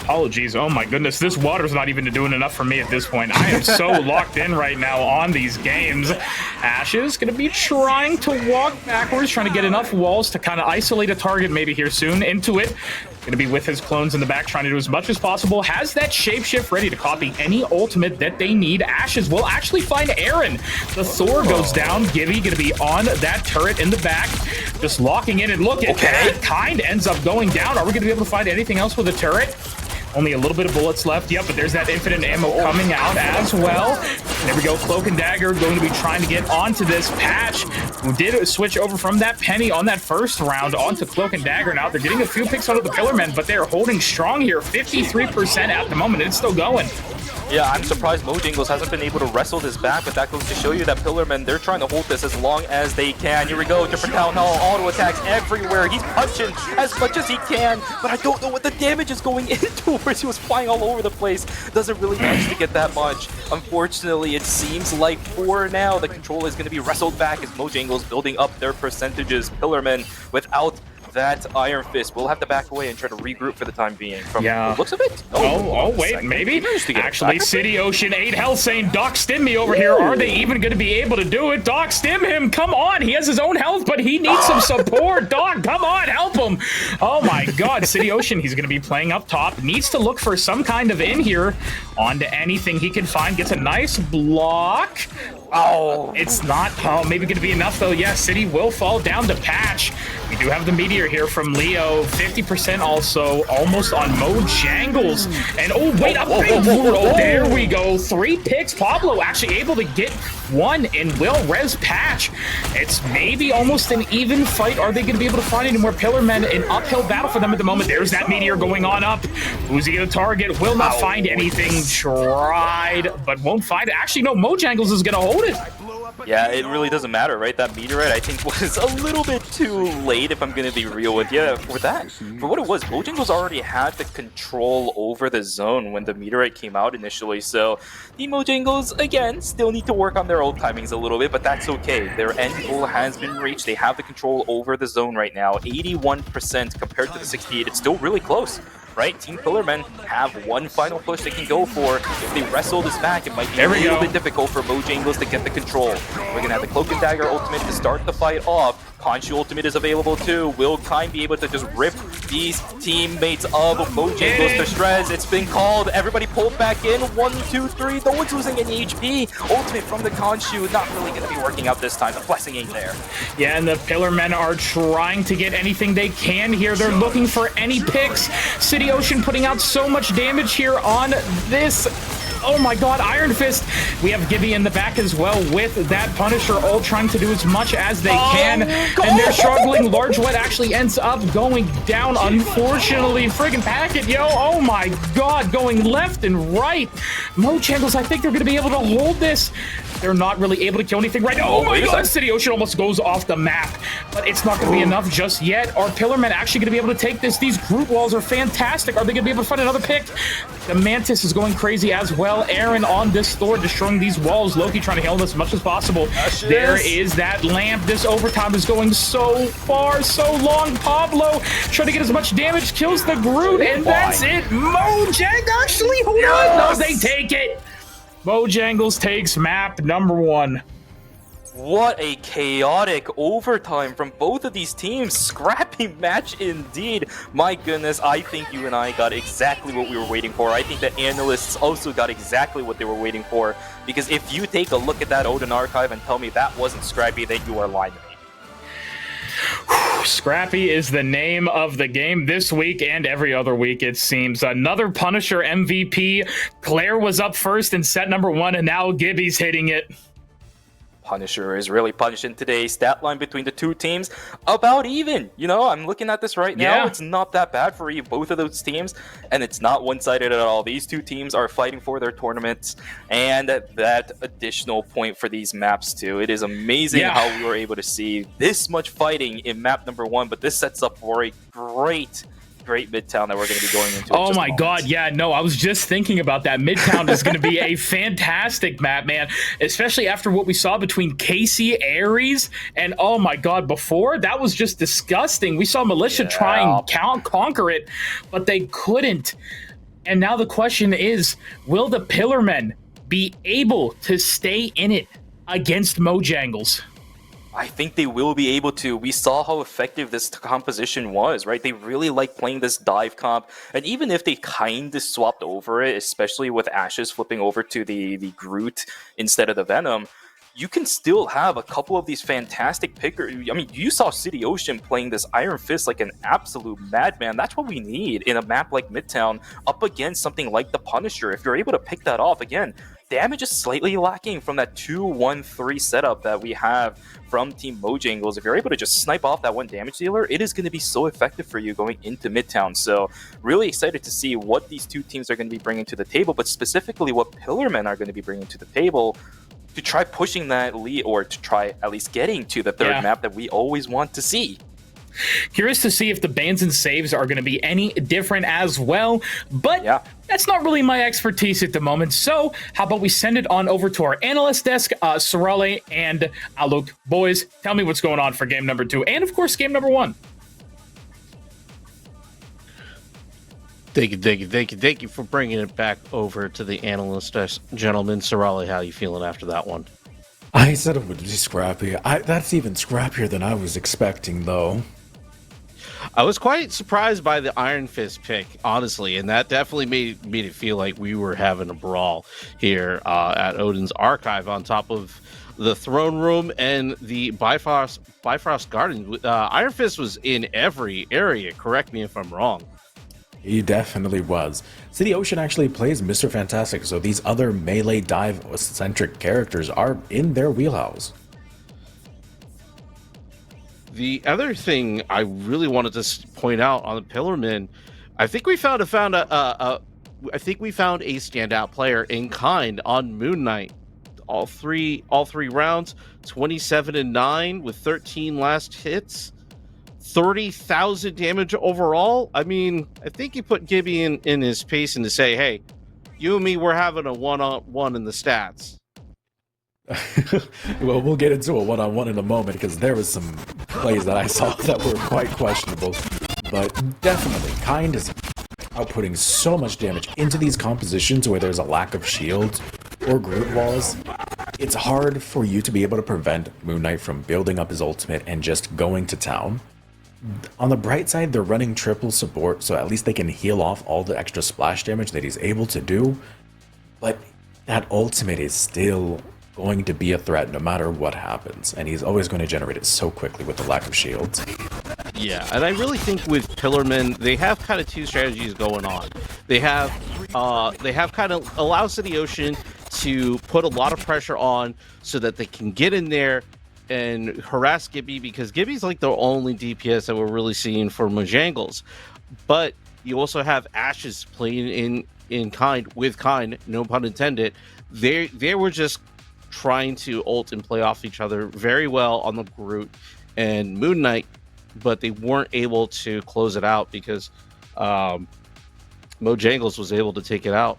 Apologies. Oh my goodness, this water's not even doing enough for me at this point. I am so locked in right now on these games. Ashes gonna be trying to walk backwards, trying to get enough walls to kind of isolate a target maybe here soon into it. Gonna be with his clones in the back, trying to do as much as possible. Has that shapeshift ready to copy any ultimate that they need. Ashes will actually find Aaron. The Thor goes down. Gibby gonna be on that turret in the back, just locking in, and look at that. Kind ends up going down. Are we gonna be able to find anything else with a turret? Only a little bit of bullets left. Yep, but there's that infinite ammo coming out as well. There we go. Cloak and Dagger going to be trying to get onto this Patch, who did switch over from that Penny on that first round onto Cloak and Dagger. Now they're getting a few picks out of the Pillarmen, but they're holding strong here. 53% at the moment. It's still going. Yeah, I'm surprised MoJangles hasn't been able to wrestle this back, but that goes to show you that Pillarmen, they're trying to hold this as long as they can. Here we go, different Town Hall, auto attacks everywhere. He's punching as much as he can, but I don't know what the damage is going into, where he was flying all over the place. Doesn't really manage to get that much. Unfortunately, it seems like for now, the control is going to be wrestled back as MoJangles building up their percentages. Pillarmen without that Iron Fist will have to back away and try to regroup for the time being. From the looks of it. Oh, wait, maybe? Actually, City Ocean 8 Health saying, Doc, stim me over here. Are they even going to be able to do it? Doc, stim him. Come on. He has his own health, but he needs some support. Doc, come on. Help him. Oh, my God. City Ocean, he's going to be playing up top. Needs to look for some kind of in here. Onto anything he can find. Gets a nice block. Oh, it's not. Oh, maybe going to be enough, though. Yeah, City will fall down to Patch. We do have the Meteor here from Leo. 50% also almost on MoJangles. And oh, wait, a big there we go. 3 picks. Pablo actually able to get 1 and will res Patch. It's maybe almost an even fight. Are they going to be able to find any more Pillarmen? An uphill battle for them at the moment. There's that Meteor going on up. Who's he going to target? Will not find anything. Tried, but won't find it. Actually, no, MoJangles is going to hold it. Yeah, it really doesn't matter, right? That meteorite, I think, was a little bit too late, if I'm going to be real with you. For that, for what it was, MoJangles already had the control over the zone when the meteorite came out initially. So the MoJangles, again, still need to work on their old timings a little bit, but that's okay. Their end goal has been reached. They have the control over the zone right now. 81% compared to the 68. It's still really close. Right, Team Pillarmen have 1 final push they can go for. If they wrestle this back, it might be a little bit difficult for MoJangles to get the control. We're gonna have the Cloak and Dagger ultimate to start the fight off. Khonshu ultimate is available too. Will Kind be able to just rip these teammates of MoJangles to shreds? It's been called. Everybody pulled back in. 1, 2, 3. No one's losing any HP. Ultimate from the Khonshu. Not really going to be working out this time. The blessing ain't there. Yeah, and the Pillarmen are trying to get anything they can here. They're looking for any picks. City Ocean putting out so much damage here on this Oh my god, Iron Fist. We have Gibby in the back as well with that Punisher, all trying to do as much as they can. And they're struggling. Large Wet actually ends up going down, unfortunately. Friggin' Packet, yo. Oh my god, going left and right. MoJangles, I think they're going to be able to hold this. They're not really able to kill anything right now. Oh my god, City Ocean almost goes off the map. But it's not going to be enough just yet. Are Pillarmen actually going to be able to take this? These Groot walls are fantastic. Are they going to be able to find another pick? The Mantis is going crazy as well. Aaron on this Thor destroying these walls. Loki trying to heal them as much as possible. There is that lamp. This overtime is going so far, so long. Pablo trying to get as much damage, kills the Groot, and that's it. MoJangles actually, hold on. No, they take it. MoJangles takes map number 1. What a chaotic overtime from both of these teams. Scrappy match indeed. My goodness, I think you and I got exactly what we were waiting for. I think the analysts also got exactly what they were waiting for. Because if you take a look at that Odin archive and tell me that wasn't Scrappy, then you are lying to me. Scrappy is the name of the game this week and every other week, it seems. Another Punisher MVP. Claire was up first in set number 1, and now Gibby's hitting it. Punisher is really punishing today. Stat line between the two teams, about even. You know, I'm looking at this right now. Yeah. It's not that bad for both of those teams, and it's not one-sided at all. These two teams are fighting for their tournaments, and that additional point for these maps too. It is amazing how we were able to see this much fighting in map number 1, but this sets up for a great Midtown that we're going to be going into. Oh my god, yeah, no, I was just thinking about that. Midtown is going to be a fantastic map, man, especially after what we saw between KCAyres and, oh my god, before, that was just disgusting. We saw Militia try and conquer it, but they couldn't. And now the question is, will the Pillarmen be able to stay in it against MoJangles? I think they will be able to. We saw how effective this composition was, right? They really like playing this dive comp, and even if they kind of swapped over it, especially with Ashes flipping over to the Groot instead of the Venom, you can still have a couple of these fantastic pickers. I mean, you saw City Ocean playing this Iron Fist like an absolute madman. That's what we need in a map like Midtown up against something like the Punisher. If you're able to pick that off, again, damage is slightly lacking from that 2-1-3 setup that we have from Team MoJangles. If you're able to just snipe off that one damage dealer, it is going to be so effective for you going into Midtown. So really excited to see what these two teams are going to be bringing to the table, but specifically what Pillarmen are going to be bringing to the table to try pushing that lead, or to try at least getting to the third map that we always want to see. Curious to see if the bans and saves are going to be any different as well, but that's not really my expertise at the moment. So how about we send it on over to our analyst desk, Sarale and Alok. Boys, tell me what's going on for game number 2 and, of course, game number 1. Thank you for bringing it back over to the analyst desk, gentlemen. Sarale, how you feeling after that one? I said it would be scrappy. That's even scrappier than I was expecting, though. I was quite surprised by the Iron Fist pick, honestly, and that definitely made it feel like we were having a brawl here at Odin's Archive on top of the Throne Room and the Bifrost Garden. Iron Fist was in every area, correct me if I'm wrong. He definitely was. City Ocean actually plays Mr. Fantastic, so these other melee dive-centric characters are in their wheelhouse. The other thing I really wanted to point out on the Pillarmen, I think we found a standout player in kind on Moon Knight. All three rounds, 27-9 with 13 last hits, 30,000 damage overall. I mean, I think you put Gibby in his pace and to say, hey, you and me, we're having a one-on-one in the stats. Well, we'll get into a one-on-one in a moment because there was some plays that I saw that were quite questionable. But definitely, Kind is outputting so much damage into these compositions where there's a lack of shields or Groot walls. It's hard for you to be able to prevent Moon Knight from building up his ultimate and just going to town. On the bright side, they're running triple support, so at least they can heal off all the extra splash damage that he's able to do. But that ultimate is still going to be a threat no matter what happens, and he's always going to generate it so quickly with the lack of shields. Yeah, and I really think with Pillarmen, they have kind of two strategies going on. They have they have kind of allowed City Ocean to put a lot of pressure on so that they can get in there and harass Gibby, because Gibby's like the only DPS that we're really seeing for MoJangles. But you also have Ashes playing in kind, with kind, no pun intended. They were just trying to ult and play off each other very well on the Groot and Moon Knight, but they weren't able to close it out because MoJangles was able to take it out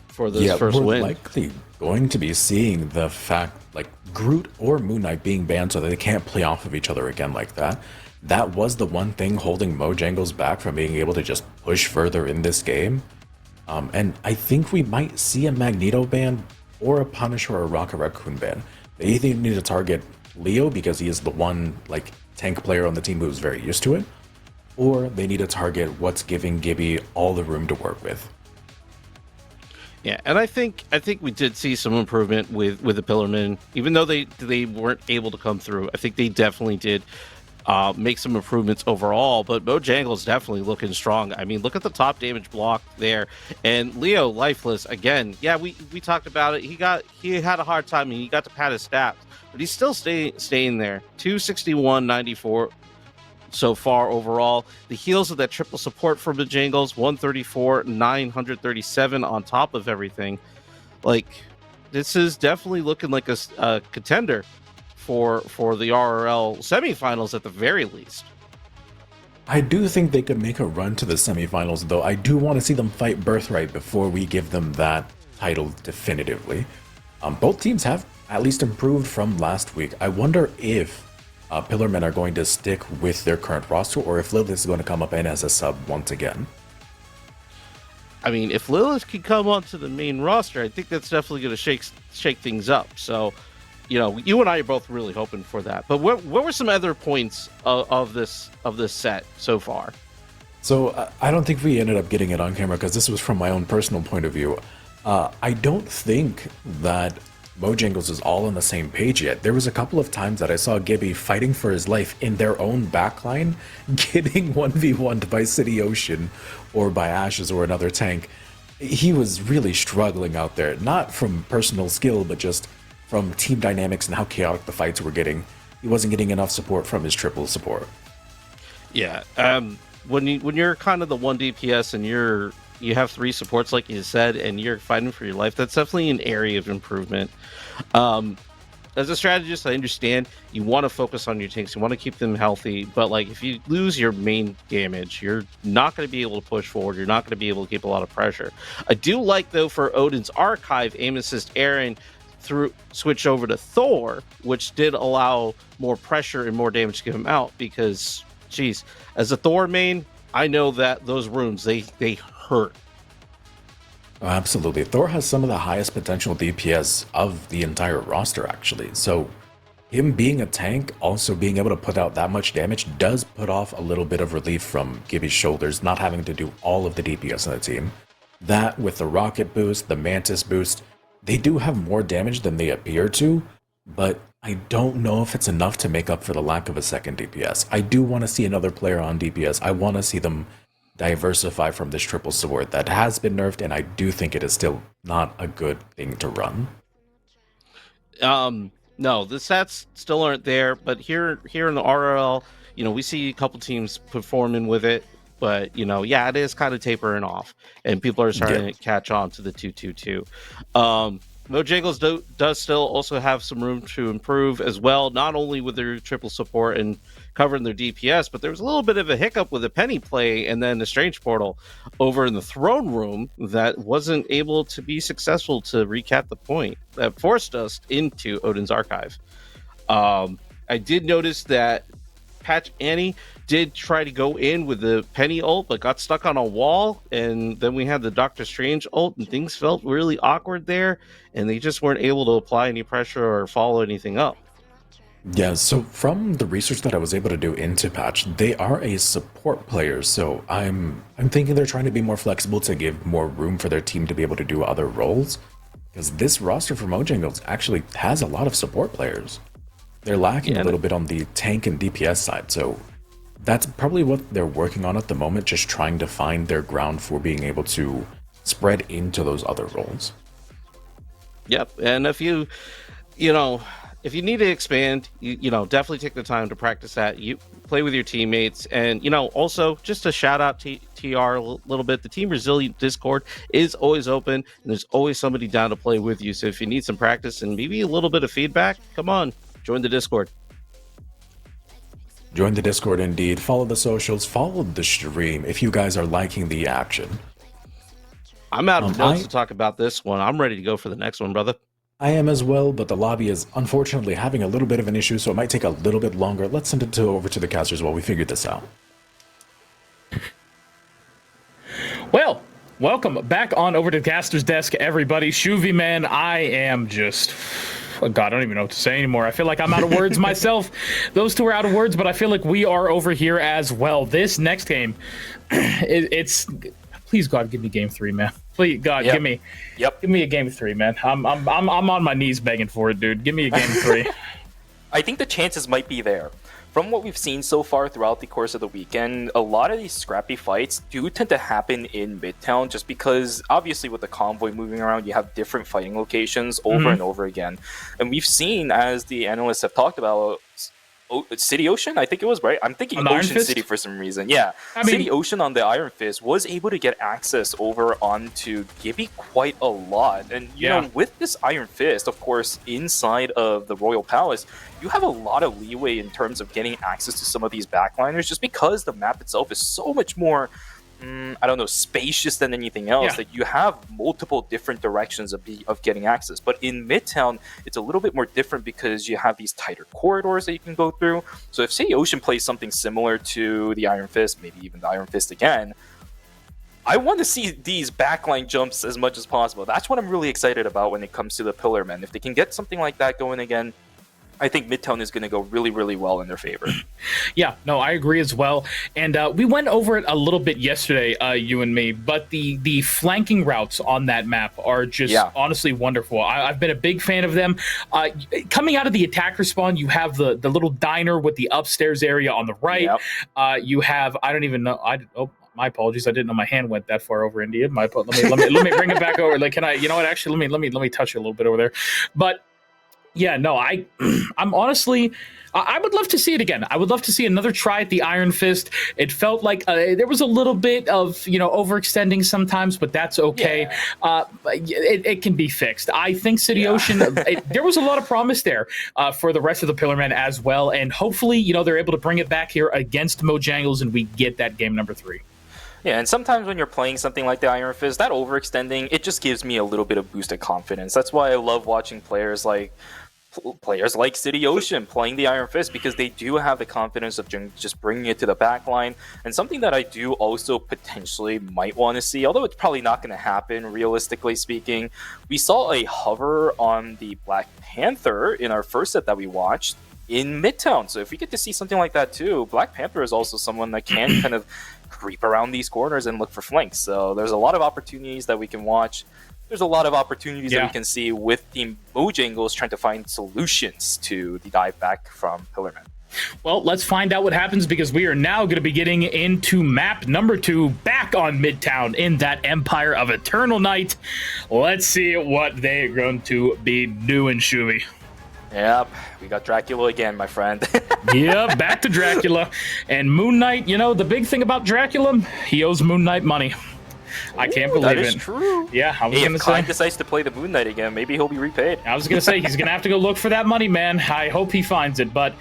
for this first we're win. Likely going to be seeing the fact like Groot or Moon Knight being banned so that they can't play off of each other again like that. That was the one thing holding MoJangles back from being able to just push further in this game. And I think we might see a Magneto ban or a Punisher or a Rocket Raccoon ban. They either need to target Leo because he is the one like tank player on the team who's very used to it, or they need to target what's giving Gibby all the room to work with. Yeah, and I think we did see some improvement with the Pillarmen, even though they weren't able to come through. I think they definitely did make some improvements overall, but MoJangles definitely looking strong. I mean, look at the top damage block there, and Leo lifeless again. Yeah, we talked about it. He had a hard time, and he got to pad his stats, but he's still staying there. 261, 94 so far overall. The heals of that triple support for MoJangles, 134, 937 on top of everything. Like, this is definitely looking like a contender for the RRL semifinals at the very least. I do think they could make a run to the semifinals, though. I do want to see them fight Birthright before we give them that title definitively. Both teams have at least improved from last week. I wonder if Pillarmen are going to stick with their current roster, or if Lilith is going to come up in as a sub once again. I mean, if Lilith can come onto the main roster, I think that's definitely going to shake things up. So, you know, you and I are both really hoping for that. But what were some other points of this set so far? So I don't think we ended up getting it on camera because this was from my own personal point of view. I don't think that MoJangles is all on the same page yet. There was a couple of times that I saw Gibby fighting for his life in their own backline, getting 1v1'd by City Ocean or by Ashes or another tank. He was really struggling out there, not from personal skill, but just from team dynamics and how chaotic the fights were getting. He wasn't getting enough support from his triple support. Yeah, when you're kind of the one DPS and you have three supports like you said, and you're fighting for your life, that's definitely an area of improvement. As a strategist, I understand you want to focus on your tanks, you want to keep them healthy, but like if you lose your main damage, you're not going to be able to push forward, you're not going to be able to keep a lot of pressure. I do like, though, for Odin's Archive, aim assist Aaron switch over to Thor, which did allow more pressure and more damage to give him out, because geez, as a Thor main, I know that those runes they hurt. Oh, absolutely. Thor has some of the highest potential DPS of the entire roster, actually. So him being a tank, also being able to put out that much damage, does put off a little bit of relief from Gibby's shoulders, not having to do all of the DPS on the team. That, with the rocket boost, the mantis boost, they do have more damage than they appear to, but I don't know if it's enough to make up for the lack of a second DPS. I do want to see another player on DPS. I want to see them diversify from this triple support that has been nerfed, and I do think it is still not a good thing to run. No, the stats still aren't there, but here in the RRL, you know, we see a couple teams performing with it, but you know, yeah, it is kind of tapering off, and people are starting to catch on to the 222. MoJangles does still also have some room to improve as well, not only with their triple support and covering their DPS, but there was a little bit of a hiccup with the Penny play and then the Strange Portal over in the Throne Room that wasn't able to be successful to recap the point that forced us into Odin's Archive. I did notice that Patch Annie did try to go in with the Penny ult, but got stuck on a wall, and then we had the Doctor Strange ult, and things felt really awkward there, and they just weren't able to apply any pressure or follow anything up. Yeah, so from the research that I was able to do into Patch, they are a support player, so I'm thinking they're trying to be more flexible to give more room for their team to be able to do other roles, because this roster for MoJangles actually has a lot of support players. They're lacking a little bit on the tank and DPS side, so that's probably what they're working on at the moment, just trying to find their ground for being able to spread into those other roles. Yep. And if you need to expand, definitely take the time to practice that. You play with your teammates, and also just a shout out to TR a little bit. The Team Resilient Discord is always open, and there's always somebody down to play with you. So if you need some practice and maybe a little bit of feedback, come on, join the Discord. Join the Discord indeed. Follow the socials. Follow the stream if you guys are liking the action. I'm out of notes to talk about this one. I'm ready to go for the next one, brother. I am as well, but the lobby is unfortunately having a little bit of an issue, so it might take a little bit longer. Let's send it over to the casters while we figure this out. Well, welcome back on over to the caster's desk, everybody. Shuvy, man, I am just... Oh God, I don't even know what to say anymore. I feel like I'm out of words myself. Those two are out of words, but I feel like we are over here as well. This next game, it's... Please, God, give me game 3, man. Please, God, give me a game 3, man. I'm on my knees begging for it, dude. Give me a game 3. I think the chances might be there. From what we've seen so far throughout the course of the weekend, a lot of these scrappy fights do tend to happen in Midtown just because, obviously, with the convoy moving around, you have different fighting locations over and over again. And we've seen, as the analysts have talked about, City Ocean, I think it was, right? I'm thinking Ocean City for some reason. Yeah, City Ocean on the Iron Fist was able to get access over onto Gibby quite a lot. And, you know, with this Iron Fist, of course, inside of the Royal Palace, you have a lot of leeway in terms of getting access to some of these backliners just because the map itself is so much more... I don't know, spacious than anything else, that you have multiple different directions of getting access. But in Midtown, it's a little bit more different because you have these tighter corridors that you can go through. So if City Ocean plays something similar to the Iron Fist, maybe even the Iron Fist again, I want to see these backline jumps as much as possible. That's what I'm really excited about when it comes to the Pillarmen. If they can get something like that going again, I think Midtown is going to go really, really well in their favor. Yeah, no, I agree as well. And we went over it a little bit yesterday, you and me, but the flanking routes on that map are just honestly wonderful. I've been a big fan of them. Coming out of the attacker spawn, you have the little diner with the upstairs area on the right. You have, I don't even know, my apologies. I didn't know my hand went that far over, India. Let me bring it back over. Like, can I? You know what? Actually, let me touch it a little bit over there. But yeah, no, I'm honestly, I would love to see it again. I would love to see another try at the Iron Fist. It felt like there was a little bit of, overextending sometimes, but that's okay. It can be fixed. I think City Ocean, there was a lot of promise there for the rest of the Pillarmen as well. And hopefully, they're able to bring it back here against MoJangles and we get that game number 3. Yeah, and sometimes when you're playing something like the Iron Fist, that overextending, it just gives me a little bit of boosted confidence. That's why I love watching players like City Ocean playing the Iron Fist, because they do have the confidence of just bringing it to the back line. And something that I do also potentially might want to see, although it's probably not going to happen realistically speaking, we saw a hover on the Black Panther in our first set that we watched in Midtown. So if we get to see something like that too, Black Panther is also someone that can kind of creep around these corners and look for flanks. So there's a lot of opportunities that we can watch. There's a lot of opportunities that we can see with Team MoJangles trying to find solutions to the dive back from Pillarmen. Well, let's find out what happens, because we are now going to be getting into map number 2 back on Midtown in that Empire of Eternal Night. Let's see what they're going to be doing, Shuvy. Yep, we got Dracula again, my friend. Yeah, back to Dracula. And Moon Knight, the big thing about Dracula, he owes Moon Knight money. I can't believe it. That is true. Yeah, I was going to say. If Klein decides to play the Moon Knight again, maybe he'll be repaid. I was going to say, he's going to have to go look for that money, man. I hope he finds it. But,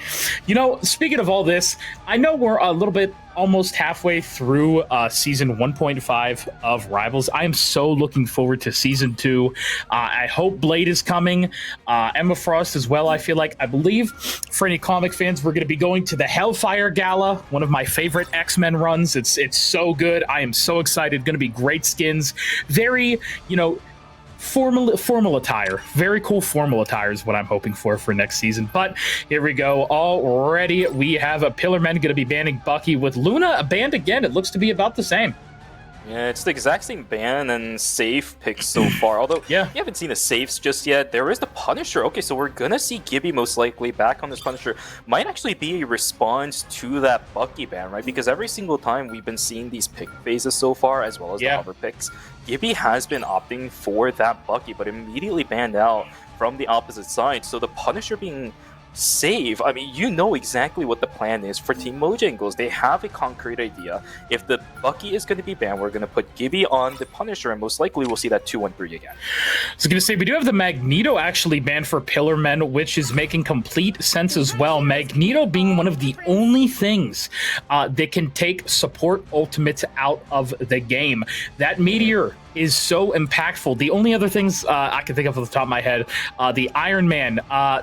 speaking of all this, I know we're a little bit almost halfway through season 1.5 of Rivals. I am so looking forward to season 2. I hope Blade is coming. Emma Frost as well. I believe for any comic fans, we're going to be going to the Hellfire Gala, one of my favorite X-Men runs. It's so good. I am so excited. Going to be great skins. Very, formal attire. Very cool formal attire is what I'm hoping for next season. But here we go. Already we have a Pillarmen going to be banning Bucky with Luna banned again. It looks to be about the same. Yeah, it's the exact same ban and safe picks so far. Although, Yeah. we haven't seen the safes just yet. There is the Punisher. Okay, so we're gonna see Gibby most likely back on this Punisher. Might actually be a response to that Bucky ban, right? Because every single time we've been seeing these pick phases so far, as well as the hover picks, Gibby has been opting for that Bucky, but immediately banned out from the opposite side. So the Punisher being save, I mean, you know exactly what the plan is for Team MoJangles. They have a concrete idea. If the Bucky is going to be banned, we're going to put Gibby on the Punisher, and most likely we'll see that 2-1-3 again. I was going to say, we do have the Magneto actually banned for Pillarmen, which is making complete sense as well. Magneto being one of the only things that can take support ultimates out of the game. That Meteor is so impactful. The only other things I can think of off the top of my head, the Iron Man,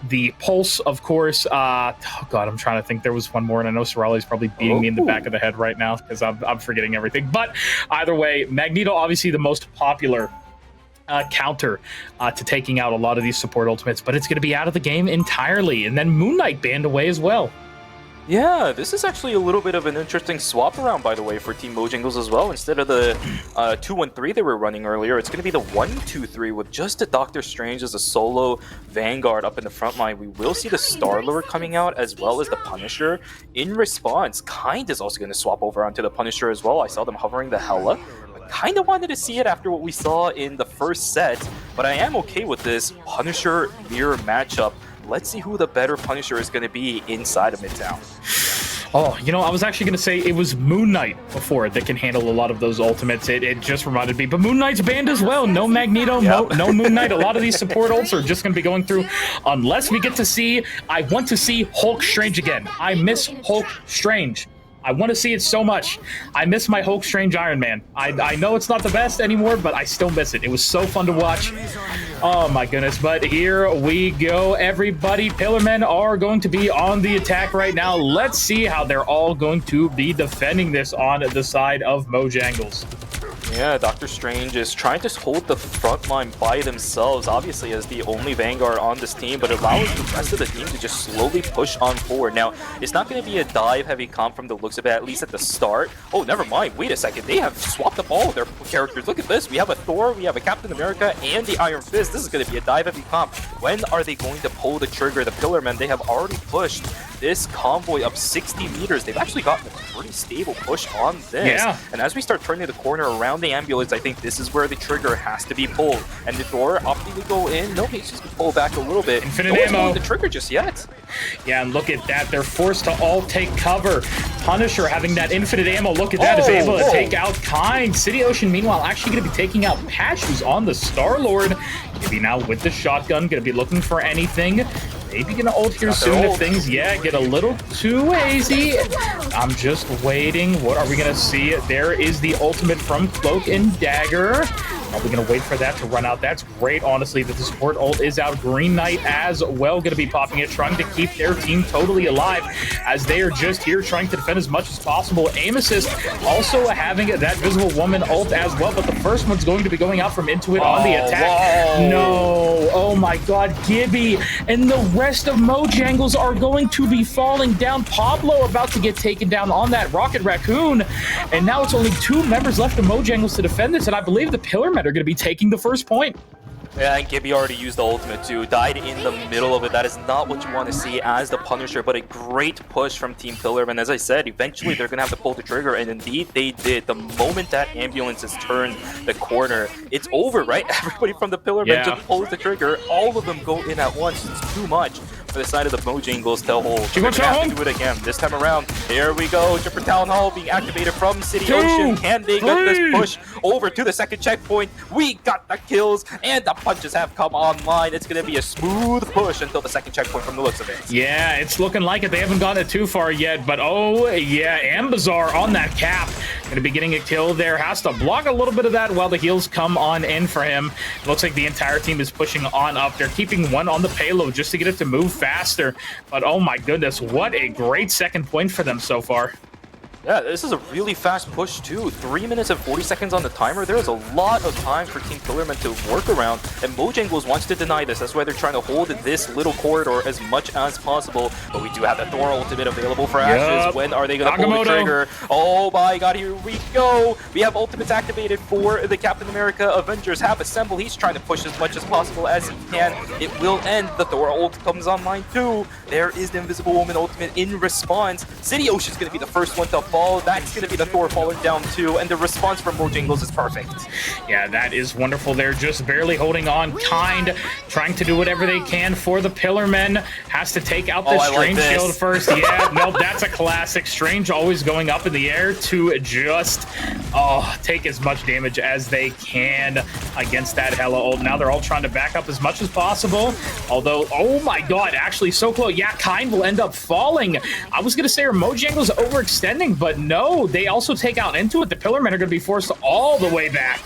the Pulse, of course. Oh God, I'm trying to think. There was one more, and I know Sorelli's probably beating me in the back of the head right now because I'm forgetting everything. But either way, Magneto obviously the most popular counter to taking out a lot of these support ultimates, but it's going to be out of the game entirely. And then Moon Knight banned away as well. Yeah, this is actually a little bit of an interesting swap around, by the way, for Team MoJangles as well. Instead of the 2-1-3 they were running earlier, it's going to be the 1-2-3 with just a Doctor Strange as a solo Vanguard up in the front line. We will see the Star-Lord coming out as well as the Punisher. In response, Kind is also going to swap over onto the Punisher as well. I saw them hovering the Hela. Kind of wanted to see it after what we saw in the first set, but I am okay with this Punisher mirror matchup. Let's see who the better Punisher is going to be inside of Midtown. Oh, you know, I was actually going to say it was Moon Knight before that can handle a lot of those ultimates. It just reminded me. But Moon Knight's banned as well. No Magneto, no Moon Knight. A lot of these support ults are just going to be going through unless we get to see... I want to see Hulk Strange again. I miss Hulk Strange. I want to see it so much. I miss my Hulk Strange Iron Man. I know it's not the best anymore, but I still miss it. It was so fun to watch. Oh my goodness, but here we go, everybody. Pillarmen are going to be on the attack right now. Let's see how they're all going to be defending this on the side of MoJangles. Yeah, Doctor Strange is trying to hold the front line by themselves, obviously as the only Vanguard on this team, but it allows the rest of the team to just slowly push on forward. Now, it's not going to be a dive-heavy comp from the looks of it, at least at the start. Oh, never mind. Wait a second. They have swapped up all of their characters. Look at this. We have a Thor, we have a Captain America, and the Iron Fist. This is going to be a dive-heavy comp. When are they going to pull the trigger? The Pillarmen, they have already pushed this convoy up 60 meters. They've actually gotten a pretty stable push on this. Yeah. And as we start turning the corner around the ambulance, I think this is where the trigger has to be pulled. And the Thor opting to go in. No, he's just going to pull back a little bit. Infinite no one's ammo. pulling the trigger just yet. Yeah, and look at that. They're forced to all take cover. Punisher having that infinite ammo. Look at that. Is able to take out Kind. City Ocean, meanwhile, actually going to be taking out Patch, who's on the Star-Lord. Going to be now with the shotgun. Going to be looking for anything. Maybe going to ult here soon if things, get a little too hazy. I'm just waiting. What are we going to see? There is the ultimate from Cloak and Dagger. Are we going to wait for that to run out? That's great, honestly, that the support ult is out. Green Knight as well going to be popping it, trying to keep their team totally alive as they are just here trying to defend as much as possible. Aim assist also having that Visible Woman ult as well, but the first one's going to be going out from Intuit on the attack. Whoa. No. Oh my God. Gibby and the rest of MoJangles are going to be falling down. Pablo about to get taken down on that Rocket Raccoon. And now it's only 2 members left of MoJangles to defend this, and I believe the Pillarmen are going to be taking the first point. Yeah, and Gibby already used the ultimate too. Died in the middle of it. That is not what you want to see as the Punisher, but a great push from Team Pillarmen. As I said, eventually they're going to have to pull the trigger, and indeed they did. The moment that ambulance has turned the corner, it's over, right? Everybody from the Pillarmen just pulls the trigger. All of them go in at once. It's too much for the side of the MoJangles to hold. They're going to have to do it again. This time around, here we go. Jumper Town Hall being activated from City Ocean. Can they get this push over to the second checkpoint? We got the kills, and the punches have come online. It's going to be a smooth push until the second checkpoint from the looks of it. Yeah, it's looking like it. They haven't gotten it too far yet, but oh yeah, Ambazar on that cap. Going to be getting a kill there. Has to block a little bit of that while the heals come on in for him. It looks like the entire team is pushing on up. They're keeping one on the payload just to get it to move faster. But oh my goodness, what a great second point for them so far. Yeah, this is a really fast push too. 3 minutes and 40 seconds on the timer. There is a lot of time for Team Pillarman to work around, and MoJangles wants to deny this. That's why they're trying to hold this little corridor as much as possible. But we do have the Thor ultimate available for Ashes. When are they going to pull the trigger? Oh my god, here we go. We have ultimates activated for the Captain America Avengers have assembled. He's trying to push as much as possible as he can. It will end. The Thor ult comes online too. There is the Invisible Woman ultimate in response. City Ocean's going to be the first one to fall. That's going to be the Thor falling down too, and the response from MoJangles is perfect. Yeah, that is wonderful. They're just barely holding on. Kind, trying to do whatever they can for the Pillarmen. Has to take out the Strange shield first. Yeah, nope, that's a classic. Strange always going up in the air to just take as much damage as they can against that Hela ult. Now they're all trying to back up as much as possible. Although, oh my god, actually so close. Yeah, Kind will end up falling. I was going to say are MoJangles overextending, but no, they also take out into it. The Pillarmen are going to be forced all the way back.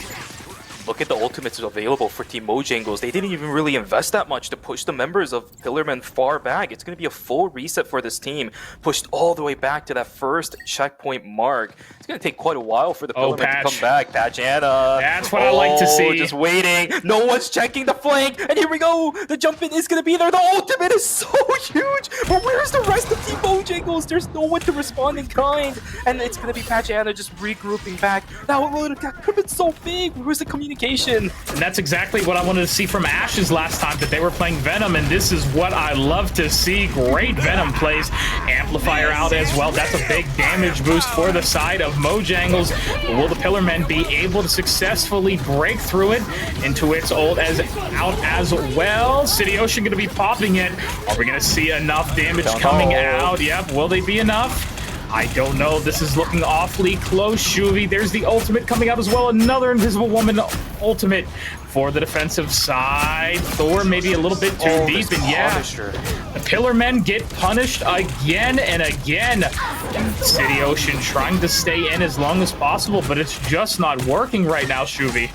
Look at the ultimates available for Team MoJangles. They didn't even really invest that much to push the members of Pillarmen far back. It's going to be a full reset for this team, pushed all the way back to that first checkpoint mark. It's going to take quite a while for the Pillarmen to come back. Patchana. That's what I like to see. Just waiting. No one's checking the flank. And here we go. The jump in is going to be there. The ultimate is so huge. But where's the rest of Team MoJangles? There's no one to respond in kind. And it's going to be Patchana just regrouping back. That would have been so big. Where's the communication? And that's exactly what I wanted to see from Ashes last time, that they were playing Venom, and this is what I love to see. Great Venom plays. Amplifier out as well. That's a big damage boost for the side of MoJangles. Will the Pillarmen be able to successfully break through it into its ult out as well? City Ocean going to be popping it. Are we going to see enough damage coming out? Yep, will they be enough? I don't know. This is looking awfully close, Shuvi. There's the ultimate coming out as well. Another Invisible Woman ultimate for the defensive side. Thor maybe a little bit too deep, and yeah, the Pillarmen get punished again and again. And City Ocean trying to stay in as long as possible, but it's just not working right now, Shuvi.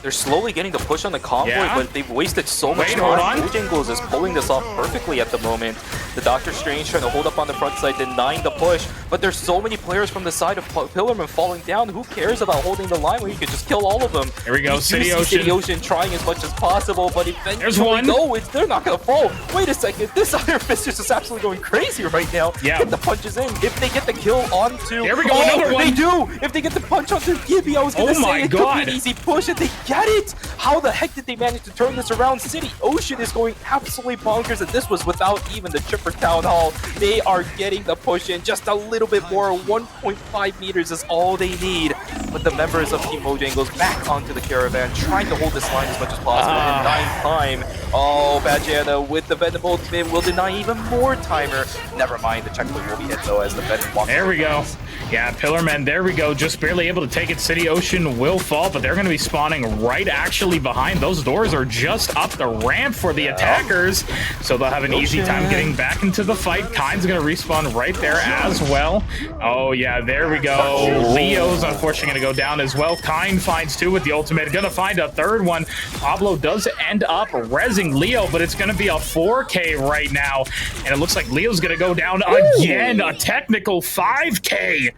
They're slowly getting the push on the convoy, but they've wasted so much time. MoJangles is pulling this off perfectly at the moment. The Doctor Strange trying to hold up on the front side, denying the push, but there's so many players from the side of Pillarman falling down. Who cares about holding the line when you could just kill all of them? Here we go, City Ocean trying as much as possible, but eventually, they're not going to fall. Wait a second, this Iron Fist is just absolutely going crazy right now. Yeah. Get the punches in. If they get the kill onto... There we go, another one. They do! If they get the punch onto Gibby, I was going to say it could be an easy push, and they get it! How the heck did they manage to turn this around? City Ocean is going absolutely bonkers, and this was without even the Chipper Town Hall. They are getting the push in just a little bit more. 1.5 meters is all they need. But the members of Team MoJangles back onto the caravan, trying to hold this line as much as possible in 9 time. Oh, Badjana with the Venom ultimate will deny even more timer. Never mind, the checkpoint will be hit though as the Venom walks. There we go. Yeah, Pillarmen, there we go. Just barely able to take it. City Ocean will fall, but they're going to be spawning right actually behind. Those doors are just up the ramp for the attackers, so they'll have an easy time getting back into the fight. Kind's going to respawn right there as well. Oh, yeah, there we go. Leo's unfortunately going to go down as well. Kind finds 2 with the ultimate. Going to find a 3rd one. Pablo does end up rezzing Leo, but it's going to be a 4K right now, and it looks like Leo's going to go down again. A technical 5K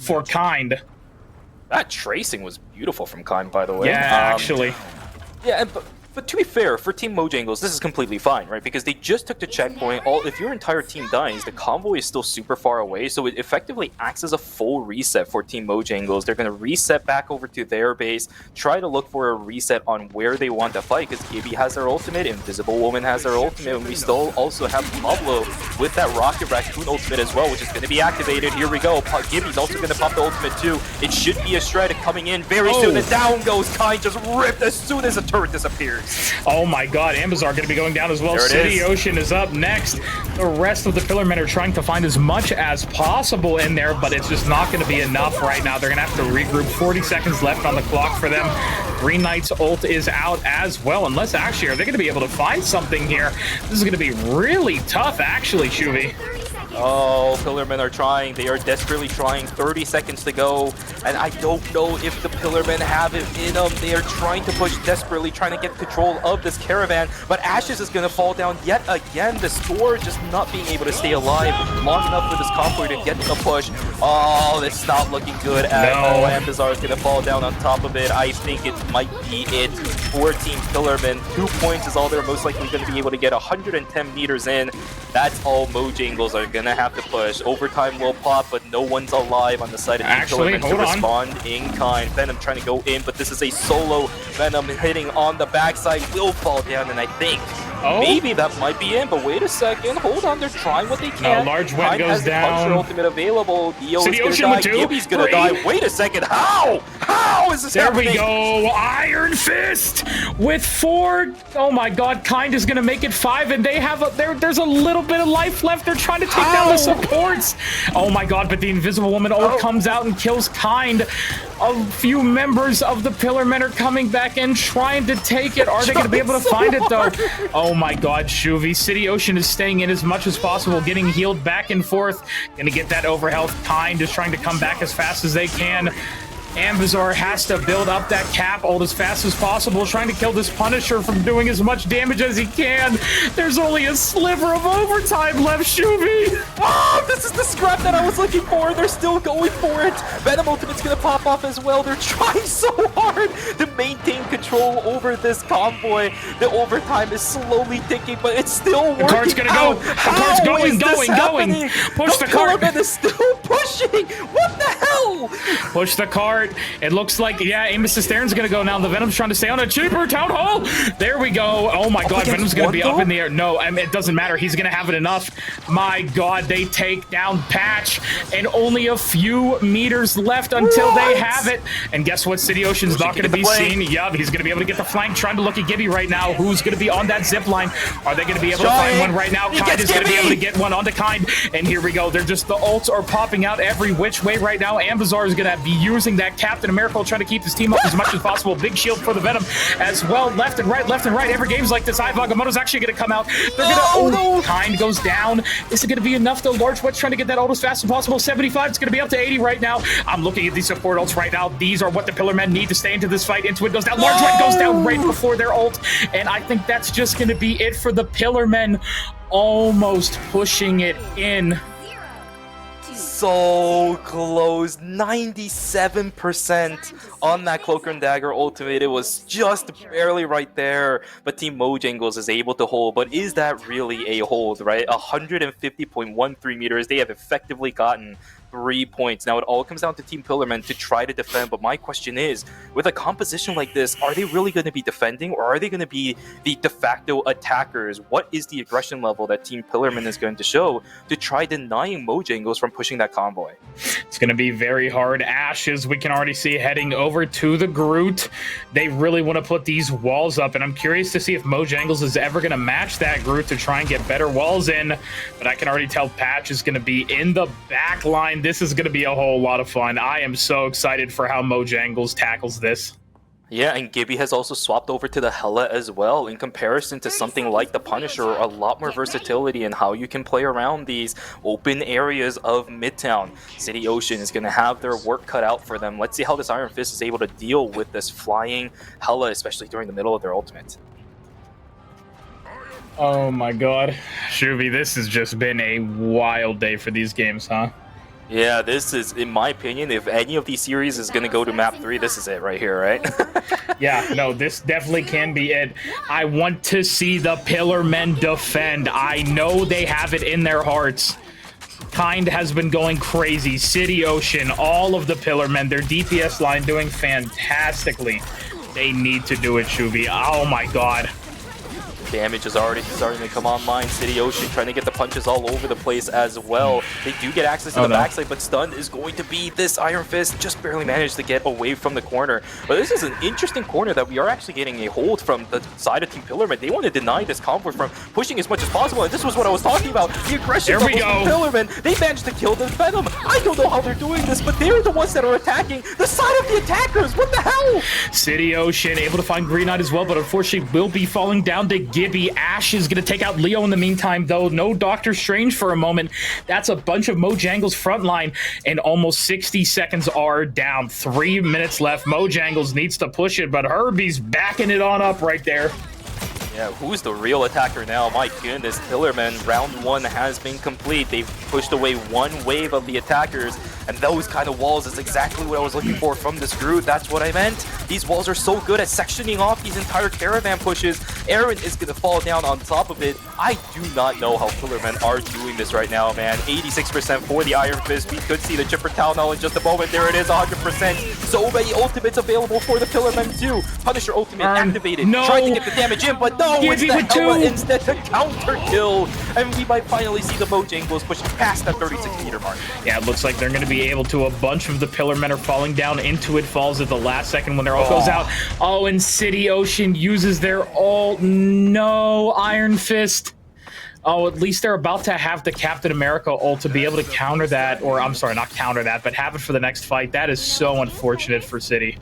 for Kind. That tracing was beautiful from Kind, by the way. Yeah, actually. Yeah, but to be fair, for Team MoJangles, this is completely fine, right? Because they just took the checkpoint. If your entire team dies, the convoy is still super far away, so it effectively acts as a full reset for Team MoJangles. They're going to reset back over to their base, try to look for a reset on where they want to fight, because Gibby has their ultimate, Invisible Woman has their ultimate, and we still also have Pablo with that Rocket Raccoon ultimate as well, which is going to be activated. Here we go. Gibby's also going to pop the ultimate too. It should be a shred coming in very soon, and down goes Kind, just ripped as soon as the turret disappears. Oh my god, Ambazar going to be going down as well. City Ocean is up next. The rest of the Pillarmen are trying to find as much as possible in there, but it's just not going to be enough right now. They're going to have to regroup. 40 seconds left on the clock for them. Green Knight's ult is out as well, unless actually, are they going to be able to find something here? This is going to be really tough, actually, Shuvi. Oh, Pillarmen are trying. They are desperately trying. 30 seconds to go. And I don't know if the Pillarmen have it in them. They are trying to push desperately, trying to get control of this caravan. But Ashes is going to fall down yet again. The store just not being able to stay alive long enough for this convoy to get the push. Oh, this is not looking good at all. And Bizarre is going to fall down on top of it. I think it might be it for Team Pillarmen. 2 points is all they're most likely going to be able to get. 110 meters in. That's all MoJangles are going to have to push. Overtime will pop, but no one's alive on the side of Team Pillarmen to respond in kind. Venom trying to go in, but this is a solo. Venom hitting on the backside will fall down, and I think maybe that might be in, but wait a second. Hold on, they're trying what they can. No, large win goes down. Puncher ultimate available. Dio is going to die. Gibby's going to die. Wait a second. How? How is this happening? There we go. Iron Fist with 4. Oh my god, Kind is going to make it 5, and they have there's a little bit of life left. They're trying to take down the supports. Oh my god, but the Invisible Woman comes out and kills Kind. A few members of the Pillarmen are coming back in, trying to take it. Are they going to be able to find it, though? Oh my god, Shuvi. City Ocean is staying in as much as possible, getting healed back and forth. Gonna get that overhealth. Kind is trying to come back as fast as they can. Ambizar has to build up that cap ult as fast as possible, trying to kill this Punisher from doing as much damage as he can. There's only a sliver of overtime left, Shuvi. Oh, this is the scrap that I was looking for. They're still going for it. Venom Ultimate's gonna pop off as well. They're trying so hard to maintain control over this convoy. The overtime is slowly ticking, but it's still working. The cart's gonna go. The cart's going. Push the cart. The is still pushing. What the hell? Push the cart. It looks like, yeah, Amos Cisterna's gonna go now. The Venom's trying to stay on a cheaper town hall. There we go. Oh my god, Venom's gonna be up in the air. No, I mean, it doesn't matter. He's gonna have it enough. My god, they take down Patch, and only a few meters left until they have it. And guess what? City Ocean's not gonna be seen. Yup, he's gonna be able to get the flank. Trying to look at Gibby right now. Who's gonna be on that zip line? Are they gonna be able to find one right now? Kind is gonna be able to get one onto Kind. And here we go. They're just, the ults are popping out every which way right now. Ambizar is gonna be using that Captain America, trying to keep his team up as much as possible. Big shield for the Venom as well. Left and right, left and right. Every game's like this. Agamotto's actually going to come out. They're going to... Kind goes down. Is it going to be enough, though? Large Wet's trying to get that ult as fast as possible. 75. It's going to be up to 80 right now. I'm looking at these support ults right now. These are what the Pillarmen need to stay into this fight. Into it goes down. Large Wet goes down right before their ult. And I think that's just going to be it for the Pillarmen. Almost pushing it in. So close, 97% on that Cloaker and Dagger ultimate. It was just barely right there, but Team MoJangles is able to hold. But is that really a hold, right? 150.13 meters. They have effectively gotten 3 points. Now it all comes down to Team Pillarmen to try to defend, but my question is, with a composition like this, are they really going to be defending, or are they going to be the de facto attackers? What is the aggression level that Team Pillarmen is going to show to try denying MoJangles from pushing that convoy? It's going to be very hard. Ashes, we can already see heading over to the Groot. They really want to put these walls up, and I'm curious to see if MoJangles is ever going to match that Groot to try and get better walls in, but I can already tell Patch is going to be in the back line. This is going to be a whole lot of fun. I am so excited for how MoJangles tackles this. Yeah, and Gibby has also swapped over to the Hela as well. In comparison to something like the Punisher, a lot more versatility in how you can play around these open areas of Midtown. City Ocean is going to have their work cut out for them. Let's see how this Iron Fist is able to deal with this flying Hela, especially during the middle of their ultimate. Oh my god. Shuvi, this has just been a wild day for these games, huh? Yeah, this is, in my opinion, if any of these series is going to go to map 3, this is it right here, right? Yeah, no, this definitely can be it. I want to see the Pillarmen defend. I know they have it in their hearts. Kind has been going crazy. City Ocean, all of the Pillarmen, their DPS line doing fantastically. They need to do it, Shuvi. Oh my god. Damage is already starting to come online. City Ocean trying to get the punches all over the place as well. They do get access to the backside, but stun is going to be this Iron Fist. Just barely managed to get away from the corner. But this is an interesting corner that we are actually getting a hold from the side of Team Pillarmen. They want to deny this convoy from pushing as much as possible, and this was what I was talking about. The aggression level from Pillarmen. They managed to kill the Venom. I don't know how they're doing this, but they're the ones that are attacking the side of the attackers. What the hell? City Ocean able to find Green Knight as well, but unfortunately will be falling down to Gibby. Ash is going to take out Leo in the meantime, though. No Doctor Strange for a moment. That's a bunch of MoJangles frontline, and almost 60 seconds are down. 3 minutes left. MoJangles needs to push it, but Herbie's backing it on up right there. Yeah, who's the real attacker now? My goodness, Pillarman, round 1 has been complete. They've pushed away 1 wave of the attackers, and those kind of walls is exactly what I was looking for from this Groot. That's what I meant. These walls are so good at sectioning off these entire caravan pushes. Aaron is going to fall down on top of it. I do not know how Pillarmen are doing this right now, man. 86% for the Iron Fist. We could see the Chipper Town Hall in just a moment. There it is, 100%. So many ultimates available for the Pillarmen too. Punisher ultimate activated. No. Trying to get the damage in, but no, it's the Hella instead to counter kill. And we might finally see the MoJangles push past that 36-meter mark. Yeah, it looks like they're going to be able to. A bunch of the Pillarmen are falling down into it. Falls at the last second when their ult goes out. Oh, and City Ocean uses their ult. No, Iron Fist. Oh, at least they're about to have the Captain America ult to be able to counter that. Or, I'm sorry, not counter that, but have it for the next fight. That is so unfortunate for City.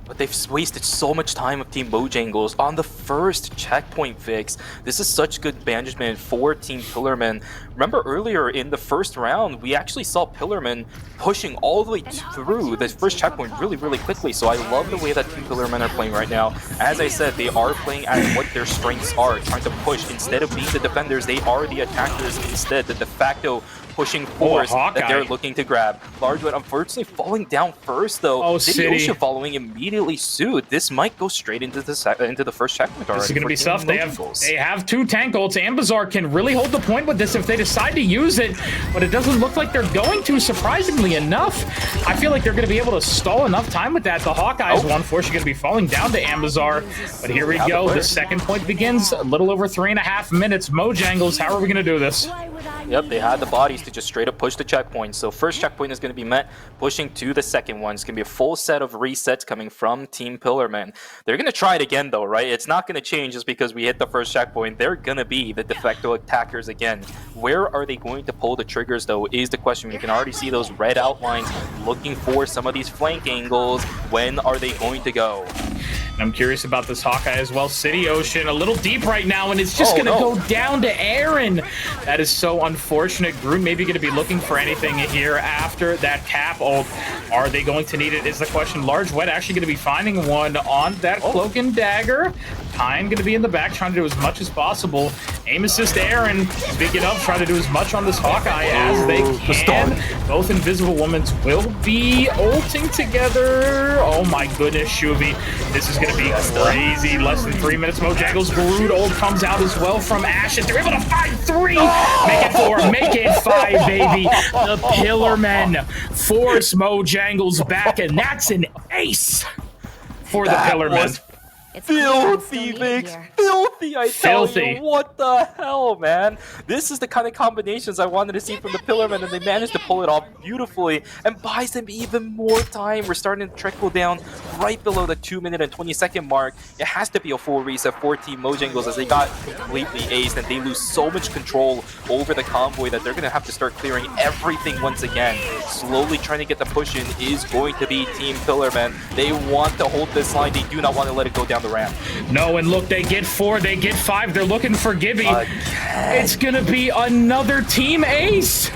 But they've wasted so much time of Team MoJangles on the first checkpoint fix. This is such good management for Team Pillarman. Remember earlier in the first round, we actually saw Pillarman pushing all the way through the first checkpoint really, really quickly. So I love the way that Team Pillarman are playing right now. As I said, they are playing at what their strengths are, trying to push. Instead of being the defenders, they are the attackers instead, the de facto pushing force that they're looking to grab. Largewood unfortunately falling down first though. Oh, City Ocean following immediately suit. This might go straight into the first checkpoint already. This is going to be tough. They have 2 tank ults. Ambazar can really hold the point with this if they decide to use it, but it doesn't look like they're going to, surprisingly enough. I feel like they're going to be able to stall enough time with that. The Hawkeyes, unfortunately, going to be falling down to Ambazar, but here we go. The second point begins a little over 3.5 minutes. MoJangles, how are we going to do this? Yep, they had the bodies to just straight up push the checkpoint. So first checkpoint is going to be met pushing to the second one. It's going to be a full set of resets coming from Team Pillarman. They're going to try it again though, right? It's not going to change just because we hit the first checkpoint. They're going to be the de facto attackers again. Where are they going to pull the triggers though is the question. You can already see those red outlines looking for some of these flank angles. When are they going to go? I'm curious about this Hawkeye as well. City Ocean a little deep right now, and it's just going to go down to Aaron. That is so unfortunate. Groot maybe going to be looking for anything here after that cap ult. Are they going to need it is the question. Large Wet actually going to be finding one on that Cloak and Dagger. Time going to be in the back, trying to do as much as possible. Aim assist Aaron, speaking up, trying to do as much on this Hawkeye as they can. Both Invisible Womans will be ulting together. Oh my goodness, Shuvi. This is going to be crazy. Less than 3 minutes. MoJangles Groot ult comes out as well from Ash, and they're able to find 3. Make it 4, make it 5, baby. The Pillarmen force MoJangles back, and that's an ace for the Pillarmen. Filthy, Vix. Filthy, I tell you. What the hell, man? This is the kind of combinations I wanted to see from the Pillarmen, and they managed to pull it off beautifully and buys them even more time. We're starting to trickle down right below the 2-minute and 20-second mark. It has to be a full reset for Team MoJangles as they got completely aced, and they lose so much control over the convoy that they're going to have to start clearing everything once again. Slowly trying to get the push in is going to be Team Pillarmen. They want to hold this line. They do not want to let it go down the ramp. No, and look, they get 4, they get 5. They're looking for Gibby. It's gonna be another team ace.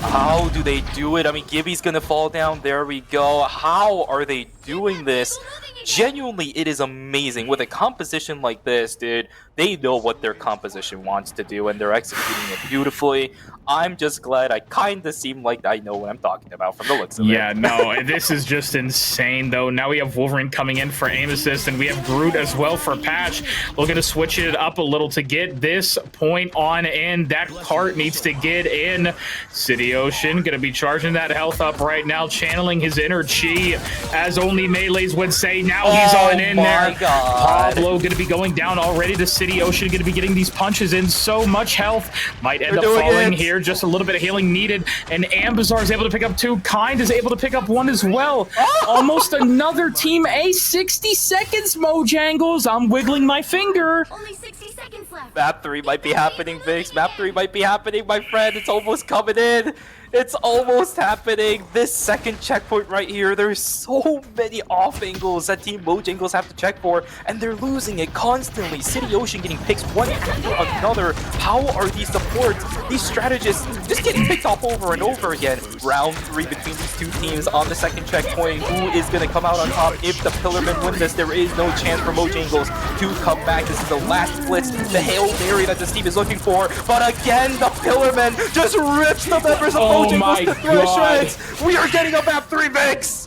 How do they do it? I mean, Gibby's gonna fall down. There we go. How are they doing this? Genuinely, it is amazing. With a composition like this, dude, they know what their composition wants to do, and they're executing it beautifully. I'm just glad I kind of seem like I know what I'm talking about from the looks of it. Yeah, no, this is just insane, though. Now we have Wolverine coming in for aim assist, and we have Groot as well for patch. Looking to switch it up a little to get this point on in. That cart needs to get in. City Ocean going to be charging that health up right now, channeling his inner chi, as only melees would say. Now he's on in there. Pablo going to be going down already. The City Ocean going to be getting these punches in. So much health. Might end up falling here. Just a little bit of healing needed, and Ambazar is able to pick up 2. Kind is able to pick up 1 as well. Almost another team ace. 60 seconds, MoJangles. I'm wiggling my finger. Only 60 seconds left. Map 3 might be happening, Vix. Map 3 might be happening, my friend. It's almost coming in. It's almost happening. This second checkpoint right here, there's so many off angles that Team MoJangles have to check for, and they're losing it constantly. City Ocean getting picks one after another. How are these supports, these strategists, just getting picked off over and over again? Round 3 between these two teams on the second checkpoint. Who is going to come out on top? If the Pillarmen win this, there is no chance for MoJangles to come back. This is the last blitz, the Hail Mary that this team is looking for. But again, the Pillarmen just rips the members of MoJangles to shreds. We are getting a map 3 mix.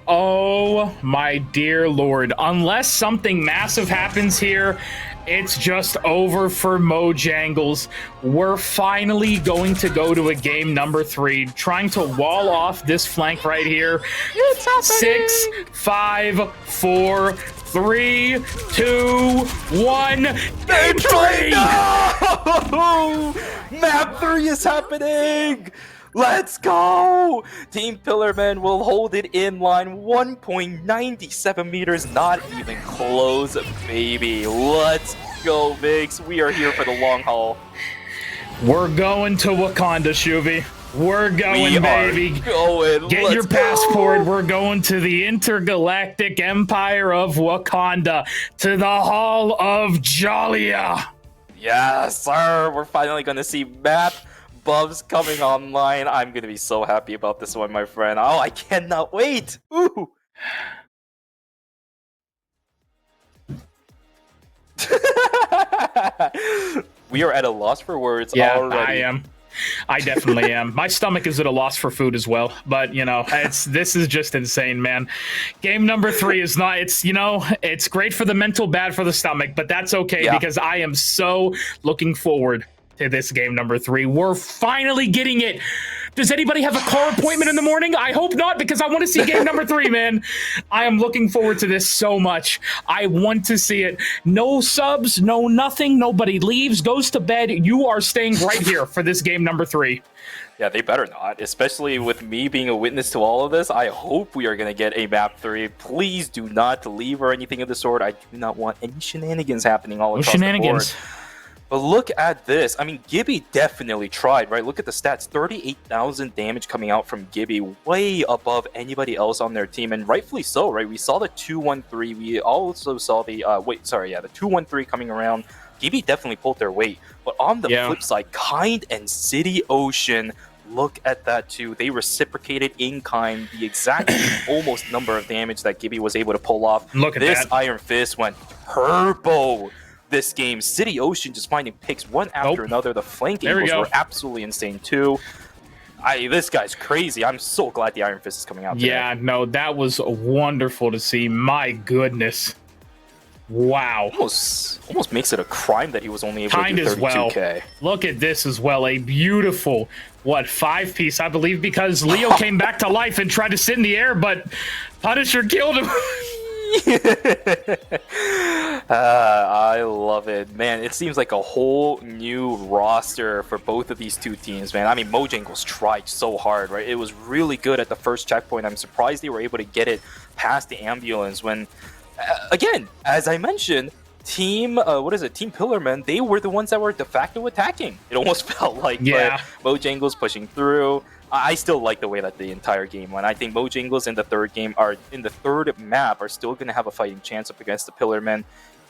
Oh my dear lord. Unless something massive happens here, it's just over for MoJangles. We're finally going to go to a game number 3, trying to wall off this flank right here. 6, 5, 4, 3, 2, 1. Game 3! No! Map 3 is happening! Let's go! Team Pillarmen will hold it in line. 1.97 meters, not even close, baby. Let's go, Mix. We are here for the long haul. We're going to Wakanda, Shuvi. We're going, baby. Get your passport. We're going to the intergalactic empire of Wakanda, to the Hall of Jalia. Yes, sir. We're finally going to see map buffs coming online. I'm going to be so happy about this one, my friend. Oh, I cannot wait. Ooh. We are at a loss for words already. I am. I definitely am. My stomach is at a loss for food as well, but you know, this is just insane, man. Game number 3 is not, it's, you know, it's great for the mental, bad for the stomach, but that's okay because I am so looking forward to this game number 3. We're finally getting it. Does anybody have a car appointment in the morning? I hope not, because I want to see game number 3, man. I am looking forward to this so much. I want to see it. No subs, no nothing. Nobody leaves, goes to bed. You are staying right here for this game number 3. Yeah, they better not, especially with me being a witness to all of this. I hope we are going to get a map 3. Please do not leave or anything of the sort. I do not want any shenanigans happening all across the board. But look at this. I mean, Gibby definitely tried, right? Look at the stats. 38,000 damage coming out from Gibby, way above anybody else on their team, and rightfully so, right? We saw the 2-1-3. We also saw the, the 2-1-3 coming around. Gibby definitely pulled their weight. But on the flip side, Kind and City Ocean, look at that too. They reciprocated in kind the exact almost number of damage that Gibby was able to pull off. Look at this that. Iron Fist went turbo this game. City Ocean just finding picks one after another. The flank angles were absolutely insane too. This guy's crazy. I'm so glad the Iron Fist is coming out today. Yeah, no, that was wonderful to see. My goodness. Wow. Almost makes it a crime that he was only able to do 32K. Look at this as well. A beautiful, 5-piece, I believe, because Leo came back to life and tried to sit in the air, but Punisher killed him. I love it, man. It seems like a whole new roster for both of these two teams, man. I mean, MoJangles tried so hard, right? It was really good at the first checkpoint. I'm surprised they were able to get it past the ambulance when, again, as I mentioned, Team Pillarmen, they were the ones that were de facto attacking. It almost felt like, but MoJangles pushing through. I still like the way that the entire game went. I think MoJangles in the third map are still going to have a fighting chance up against the Pillarmen.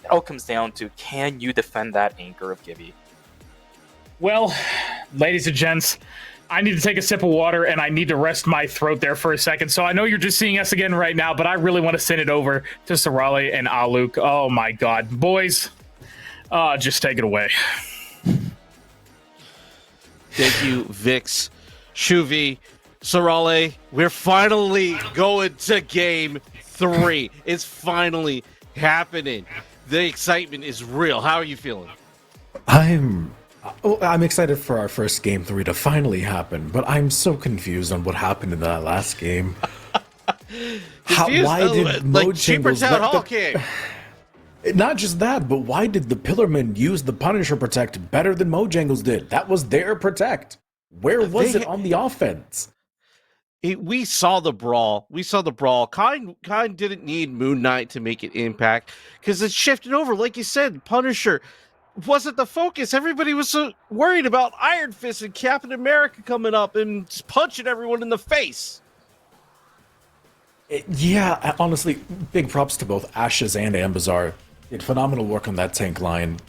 It all comes down to, can you defend that anchor of Gibby? Well, ladies and gents, I need to take a sip of water and I need to rest my throat there for a second. So I know you're just seeing us again right now, but I really want to send it over to Sarale and Aluk. Oh my God, boys, just take it away. Thank you, Vix. Shuvi, Sarale, we're finally going to game 3. It's finally happening. The excitement is real. How are you feeling? I'm excited for our first game 3 to finally happen, but I'm so confused on what happened in that last game. Why did Cheaper Town Hall King? Not just that, but why did the Pillarmen use the Punisher Protect better than MoJangles did? That was their Protect. Where was it on the offense? We saw the brawl. Kind didn't need Moon Knight to make an impact because it shifted over. Like you said, Punisher, wasn't the focus. Everybody was so worried about Iron Fist and Captain America coming up and punching everyone in the face. Yeah, honestly, big props to both Ashes and Ambazar. Did phenomenal work on that tank line.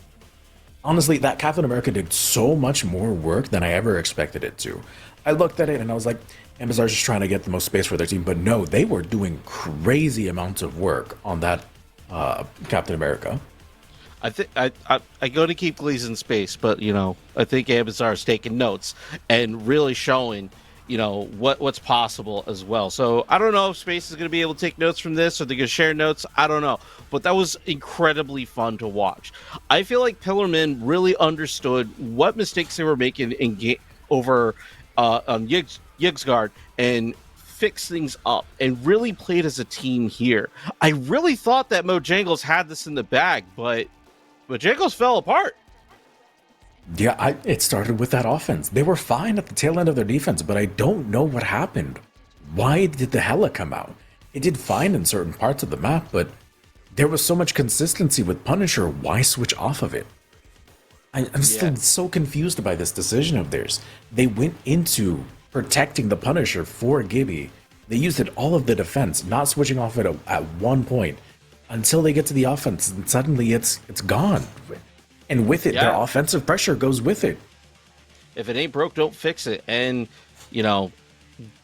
Honestly, that Captain America did so much more work than I ever expected it to. I looked at it and I was like, Ambazar's just trying to get the most space for their team, but no, they were doing crazy amounts of work on that Captain America. I think I go to keep Glees in space, but I think Ambazar is taking notes and really showing what's possible as well. So I don't know if Space is going to be able to take notes from this, or they're going to share notes. I don't know, but that was incredibly fun to watch. I feel like Pillarman really understood what mistakes they were making over on Yigsguard and fix things up and really played as a team here. I really thought that MoJangles had this in the bag, but MoJangles fell apart. Yeah, it started with that offense. They were fine at the tail end of their defense, but I don't know what happened. Why did the Hela come out? It did fine in certain parts of the map, but there was so much consistency with Punisher. Why switch off of it? I'm still so confused by this decision of theirs. They went into protecting the Punisher for Gibby. They used it all of the defense, not switching off it at one point until they get to the offense, and suddenly it's gone. And with it, their offensive pressure goes with it. If it ain't broke, don't fix it. And,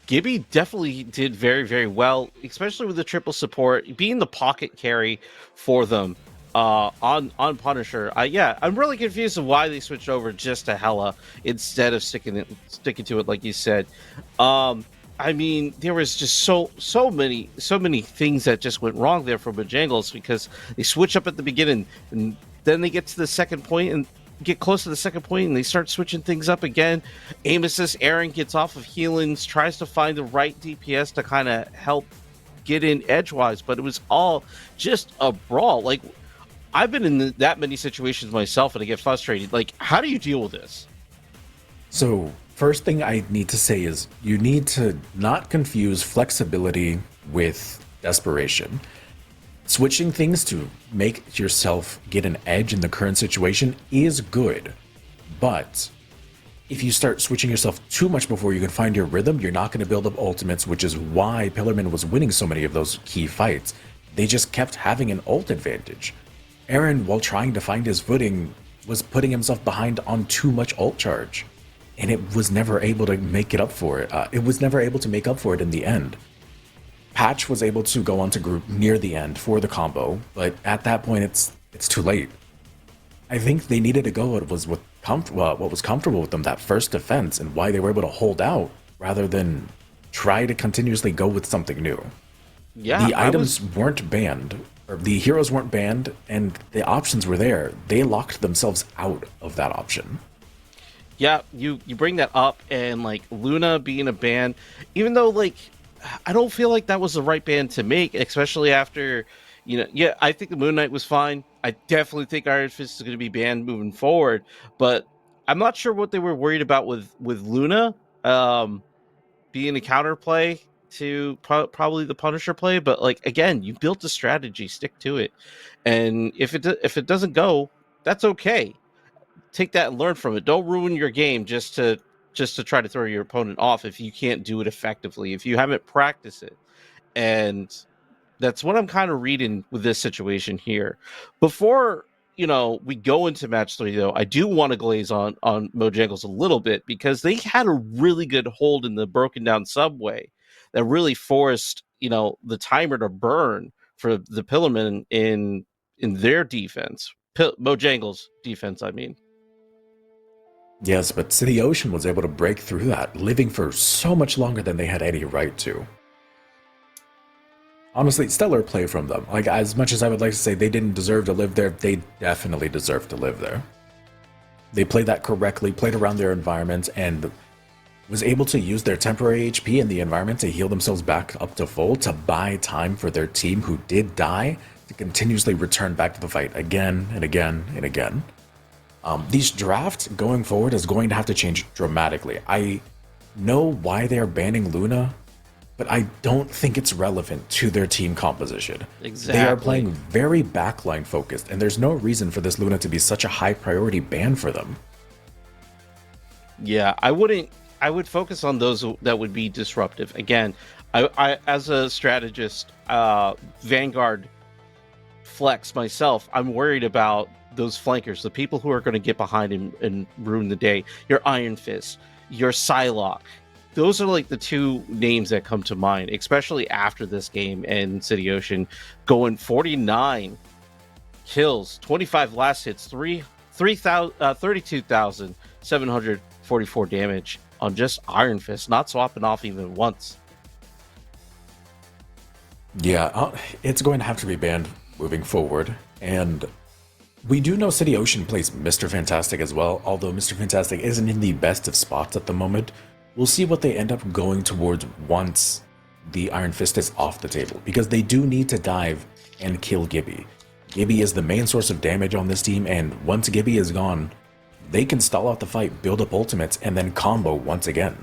Gibby definitely did very, very well, especially with the triple support, being the pocket carry for them on Punisher. I'm really confused of why they switched over just to Hela instead of sticking to it, like you said. There was just so many things that just went wrong there for MoJangles, because they switch up at the beginning and then they get to the second point and get close to the second point and they start switching things up again. Amos's Aaron gets off of healings, tries to find the right DPS to kind of help get in edgewise, but it was all just a brawl. Like, I've been in that many situations myself and I get frustrated. Like, how do you deal with this? So, first thing I need to say is you need to not confuse flexibility with desperation. Switching things to make yourself get an edge in the current situation is good, but if you start switching yourself too much before you can find your rhythm, you're not going to build up ultimates, which is why Pillarman was winning so many of those key fights. They just kept having an ult advantage. Aaron, while trying to find his footing, was putting himself behind on too much ult charge, and it was never able to make it up for it. It was never able to make up for it in the end. Patch was able to go onto group near the end for the combo, but at that point, it's too late. I think they needed to go what was comfortable with them, that first defense, and why they were able to hold out rather than try to continuously go with something new. Yeah, the items weren't banned, or the heroes weren't banned, and the options were there. They locked themselves out of that option. Yeah, you bring that up, and like Luna being a ban, even though I don't feel like that was the right ban to make, especially after, I think the Moon Knight was fine. I definitely think Iron Fist is going to be banned moving forward, but I'm not sure what they were worried about with Luna being a counterplay to probably the Punisher play. But again, you built a strategy, stick to it, and if it doesn't go, that's okay. Take that and learn from it. Don't ruin your game just to try to throw your opponent off if you can't do it effectively, if you haven't practiced it. And that's what I'm kind of reading with this situation here. Before, we go into match 3, though, I do want to glaze on MoJangles a little bit, because they had a really good hold in the broken down subway that really forced, the timer to burn for the Pillarmen in their defense. MoJangles defense, I mean. Yes, but City Ocean was able to break through that, living for so much longer than they had any right to. Honestly, stellar play from them. As much as I would like to say they didn't deserve to live there, they definitely deserve to live there. They played that correctly, played around their environment, and was able to use their temporary HP in the environment to heal themselves back up to full, to buy time for their team who did die to continuously return back to the fight again and again and again. These drafts going forward is going to have to change dramatically. I know why they're banning Luna, but I don't think it's relevant to their team composition. Exactly. They are playing very backline focused, and there's no reason for this Luna to be such a high priority ban for them. Yeah, I would focus on those that would be disruptive. Again, I as a strategist, Vanguard flex myself, I'm worried about those flankers, the people who are going to get behind and ruin the day. Your Iron Fist, your Psylocke. Those are like the two names that come to mind, especially after this game and City Ocean going 49 kills, 25 last hits, 32,744 damage on just Iron Fist, not swapping off even once. Yeah, it's going to have to be banned moving forward, and we do know City Ocean plays Mr. Fantastic as well, although Mr. Fantastic isn't in the best of spots at the moment. We'll see what they end up going towards once the Iron Fist is off the table, because they do need to dive and kill Gibby. Gibby is the main source of damage on this team, and once Gibby is gone, they can stall out the fight, build up ultimates, and then combo once again.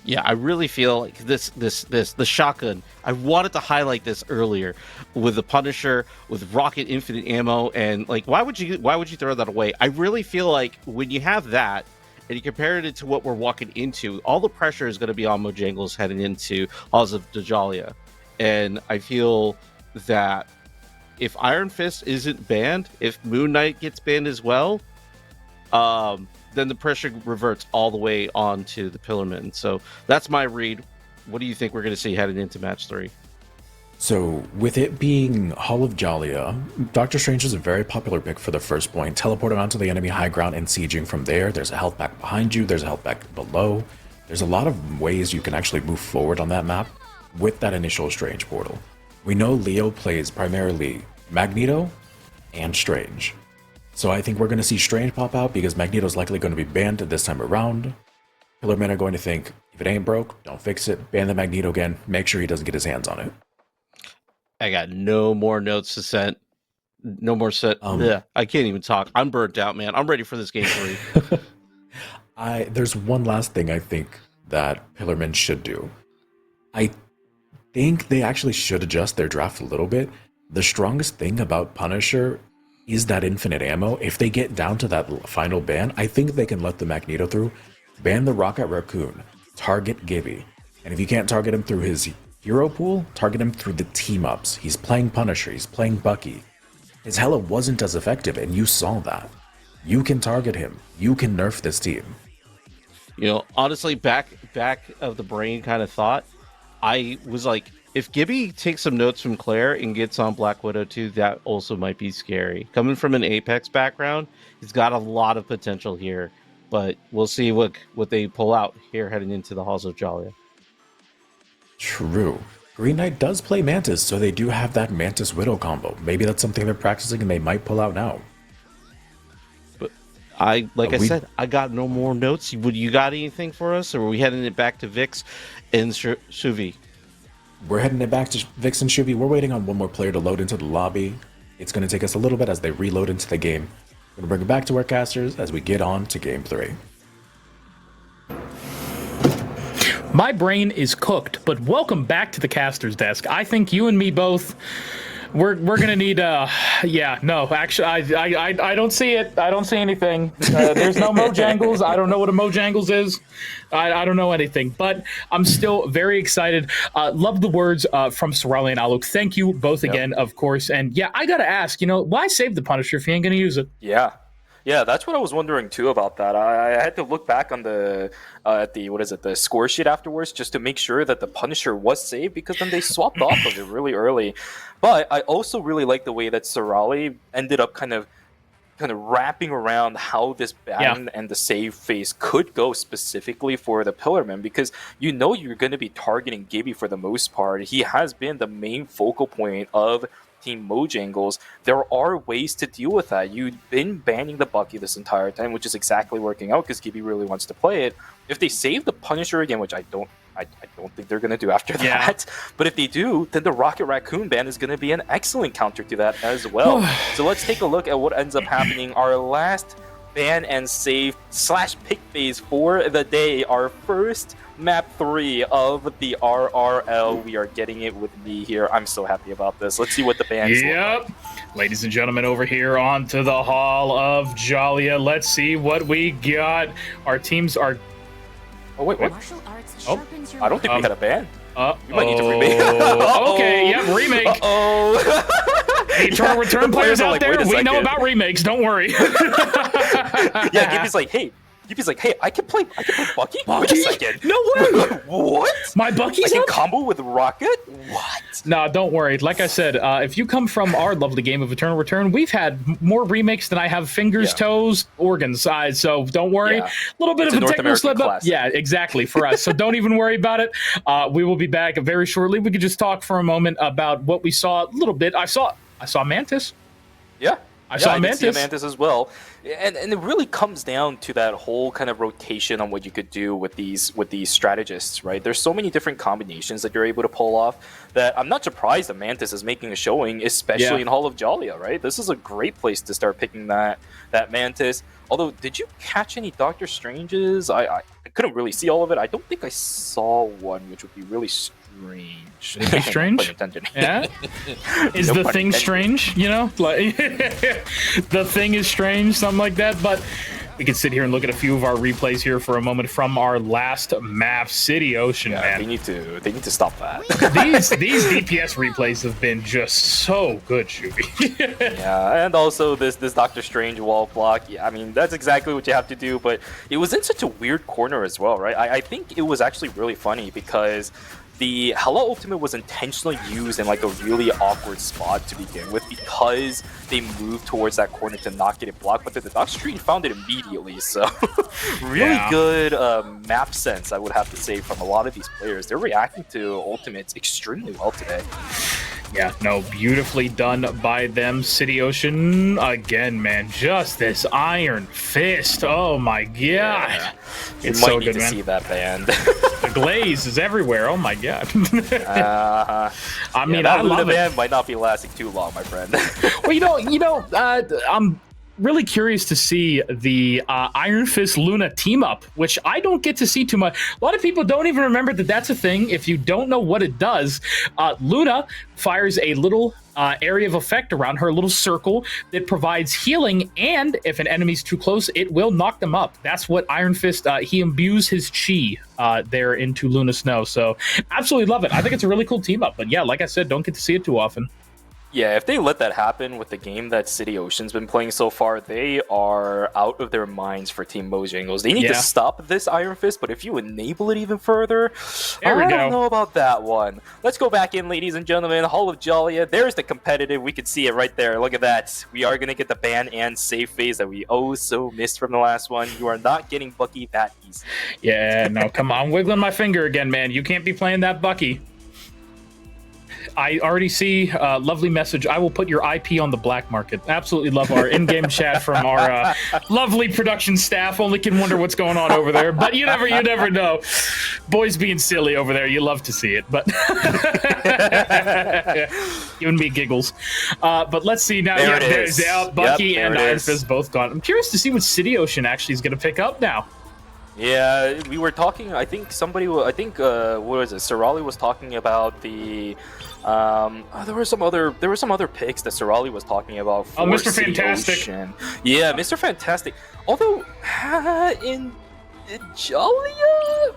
Yeah, I really feel like the shotgun. I wanted to highlight this earlier with the Punisher, with rocket infinite ammo, and like, why would you throw that away? I really feel like when you have that and you compare it to what we're walking into, all the pressure is going to be on MoJangles heading into Halls of Djalia, and I feel that if Iron Fist isn't banned, if Moon Knight gets banned as well, then the pressure reverts all the way onto the Pillarmen. So that's my read. What do you think we're going to see heading into match 3? So with it being Hall of Djalia, Doctor Strange is a very popular pick for the first point. Teleport him onto the enemy high ground and sieging from there. There's a health pack behind you. There's a health pack below. There's a lot of ways you can actually move forward on that map with that initial Strange portal. We know Leo plays primarily Magneto and Strange. So I think we're going to see Strange pop out because Magneto's likely going to be banned this time around. Pillarmen are going to think, if it ain't broke, don't fix it. Ban the Magneto again. Make sure he doesn't get his hands on it. I got no more notes to send. No more set. Yeah, I can't even talk. I'm burnt out, man. I'm ready for this game 3. There's one last thing I think that Pillarmen should do. I think they actually should adjust their draft a little bit. The strongest thing about Punisher is that infinite ammo. If they get down to that final ban, I think they can let the Magneto through, ban the Rocket Raccoon, target Gibby, and if you can't target him through his hero pool, target him through the team-ups. He's playing Punisher, he's playing Bucky. His Hela wasn't as effective, and you saw that. You can target him. You can nerf this team. You know, honestly, back of the brain kind of thought, I was like, if Gibby takes some notes from Claire and gets on Black Widow too, that also might be scary. Coming from an Apex background, he's got a lot of potential here, but we'll see what they pull out here heading into the Halls of Djalia. True. Green Knight does play Mantis, so they do have that Mantis Widow combo. Maybe that's something they're practicing and they might pull out now. But I said, I got no more notes. You got anything for us, or are we heading it back to Vix and Shuvi? We're heading it back to Vix and Shuvi. We're waiting on one more player to load into the lobby. It's going to take us a little bit as they reload into the game. We're going to bring it back to our casters as we get on to game 3. My brain is cooked, but welcome back to the caster's desk. I think you and me both, we're gonna need yeah, no, actually I don't see it. I don't see anything. There's no MoJangles. I don't know what a MoJangles is. I don't know anything, but I'm still very excited. Love the words from Sorali and Alok. Thank you both again, of course. And yeah, I gotta ask, why save the Punisher if you ain't gonna use it? Yeah, that's what I was wondering too about that. I had to look back on the the score sheet afterwards just to make sure that the Punisher was saved, because then they swapped off of it really early. But I also really like the way that Sorali ended up kind of wrapping around how this ban and the save phase could go specifically for the Pillarman, because you're going to be targeting Gibby for the most part. He has been the main focal point of Team MoJangles. There are ways to deal with that. You've been banning the Bucky this entire time, which is exactly working out because Gibby really wants to play it. If they save the Punisher again, which I don't think they're going to do after that, but if they do, then the Rocket Raccoon ban is going to be an excellent counter to that as well. So let's take a look at what ends up happening. Our last ban and save / pick phase for the day, our first map 3 of the RRL. We are getting it with me here. I'm so happy about this. Let's see what the bands look like. Ladies and gentlemen, over here onto the Hall of Jalia. Let's see what we got. Our teams are... Oh, wait, what? Martial arts Oh, sharpens your I don't think we mind. had a ban. We might need to remake. Okay, yep, remake. The Eternal Return players out there, we know about remakes. Don't worry. Yeah, Gibby's like, hey, I can play Bucky? Wait a second. No way. What? My Bucky's I can up? combo with Rocket? What? No, don't worry. Like I said, if you come from our lovely game of Eternal Return, we've had more remakes than I have fingers, toes, organs. So don't worry. A little bit It's of a a North technical slip American up. classic. Yeah, exactly, for us. So don't even worry about it. We will be back very shortly. We could just talk for a moment about what we saw a little bit. I saw Mantis. Yeah. I saw did see a Mantis. Mantis as well, and it really comes down to that whole kind of rotation on what you could do with these strategists, right? There's so many different combinations that you're able to pull off that I'm not surprised that Mantis is making a showing, especially in Hall of Jalia, right? This is a great place to start picking that Mantis. Although, did you catch any Doctor Stranges? I couldn't really see all of it. I don't think I saw one, which would be really strange. Is it strange? Yeah. Is the thing strange? You know, like the thing is strange, something like that. But we can sit here and look at a few of our replays here for a moment from our last map, City Ocean. Man, they need to stop that. these DPS replays have been just so good, Shuby. Yeah, and also this Doctor Strange wall block. Yeah, I mean that's exactly what you have to do. But it was in such a weird corner as well, right? I think it was actually really funny because the Hela ultimate was intentionally used in like a really awkward spot to begin with because they moved towards that corner to not get it blocked, but then the Doctor Strange found it immediately. So really good map sense, I would have to say, from a lot of these players. They're reacting to ultimates extremely well today. Yeah, no, beautifully done by them. City Ocean, again, man, just this Iron Fist. Oh my god. Yeah. It's might so need good, to man. see that band. The glaze is everywhere. Oh my god. I mean, that I Luna love it. band might not be lasting too long, my friend. Well, I'm really curious to see the Iron Fist Luna team up, which I don't get to see too much. A lot of people don't even remember that that's a thing. If you don't know what it does, Luna fires a little area of effect around her, a little circle that provides healing, and if an enemy's too close, it will knock them up. That's what Iron Fist, he imbues his chi there into Luna Snow. So absolutely love it. I think it's a really cool team up. But yeah, like I said, don't get to see it too often. Yeah, if they let that happen with the game that City Ocean's been playing so far, they are out of their minds for Team MoJangles. They need to stop this Iron Fist, but if you enable it even further, I don't know about that one. Let's go back in, ladies and gentlemen. Hall of Jalia. There's the competitive. We can see it right there. Look at that. We are going to get the ban and save phase that we so missed from the last one. You are not getting Bucky that easy. Yeah, no, come on. I'm wiggling my finger again, man. You can't be playing that Bucky. I already see a lovely message. I will put your IP on the black market. Absolutely love our in-game chat from our lovely production staff. Only can wonder what's going on over there. But you never know. Boys being silly over there. You love to see it. But giving me giggles. But let's see now. There it there's is. Bucky and Iron is. Fist both gone. I'm curious to see what City Ocean actually is going to pick up now. Yeah, we were talking. I think what was it? Serali was talking about the. There were some other picks that Serali was talking about. For Mr. City Fantastic. Ocean. Yeah, Mr. Fantastic. Although in Jalia,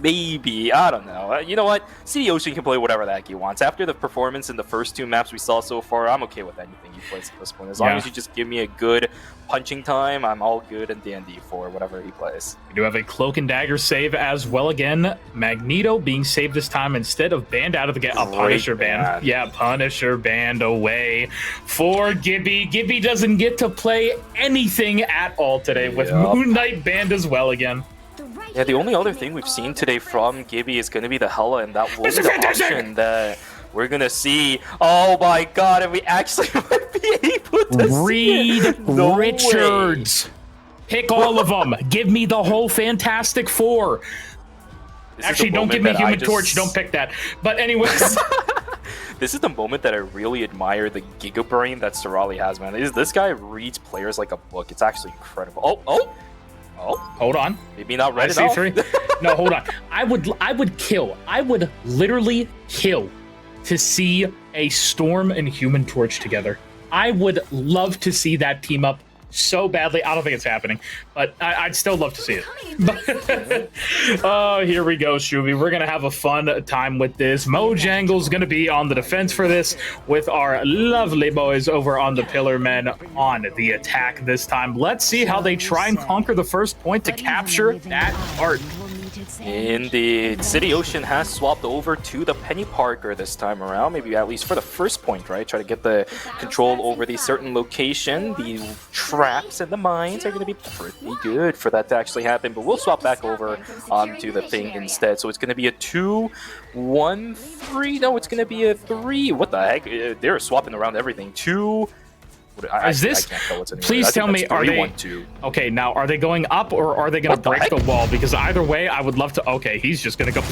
maybe, I don't know. You know what? City Ocean can play whatever the heck he wants. After the performance in the first two maps we saw so far, I'm okay with anything he plays at this point. As long as you just give me a good punching time, I'm all good and dandy for whatever he plays. We do have a Cloak and Dagger save as well again. Magneto being saved this time instead of banned out of the game. A Punisher ban. Yeah, Punisher banned away for Gibby. Gibby doesn't get to play anything at all today with Moon Knight banned as well again. Yeah, the only other thing we've seen today from Gibby is going to be the Hela, and that will be the option that we're going to see. Oh my god, and we actually might be able to Reed see it. No Richards. way. Pick all of them. Give me the whole Fantastic Four. Actually, don't give me Human Torch. Don't pick that. But anyways. This is the moment that I really admire the Giga Brain that Serali has, man. This guy reads players like a book. It's actually incredible. Oh, Hold on. maybe not I red see enough. 3. No, hold on. I would literally kill to see a Storm and Human Torch together. I would love to see that team up so badly. I don't think it's happening, but I'd still love to see it. But, oh, here we go, Shuvi. We're gonna have a fun time with this. MoJangles gonna be on the defense for this, with our lovely boys over on the Pillar Men on the attack this time. Let's see how they try and conquer the first point to capture that heart. Indeed. City Ocean has swapped over to the Penny Parker this time around, maybe at least for the first point, right? Try to get the control over the certain location. The traps and the mines are going to be pretty good for that to actually happen, but we'll swap back over onto the thing instead. So it's going to be a 2-1-3. No, it's going to be a 3. What the heck? They're swapping around everything. 2... Is this? Please tell me, are they? Okay, now are they going up or are they going to break the wall? Because either way, I would love to. Okay, he's just going to go.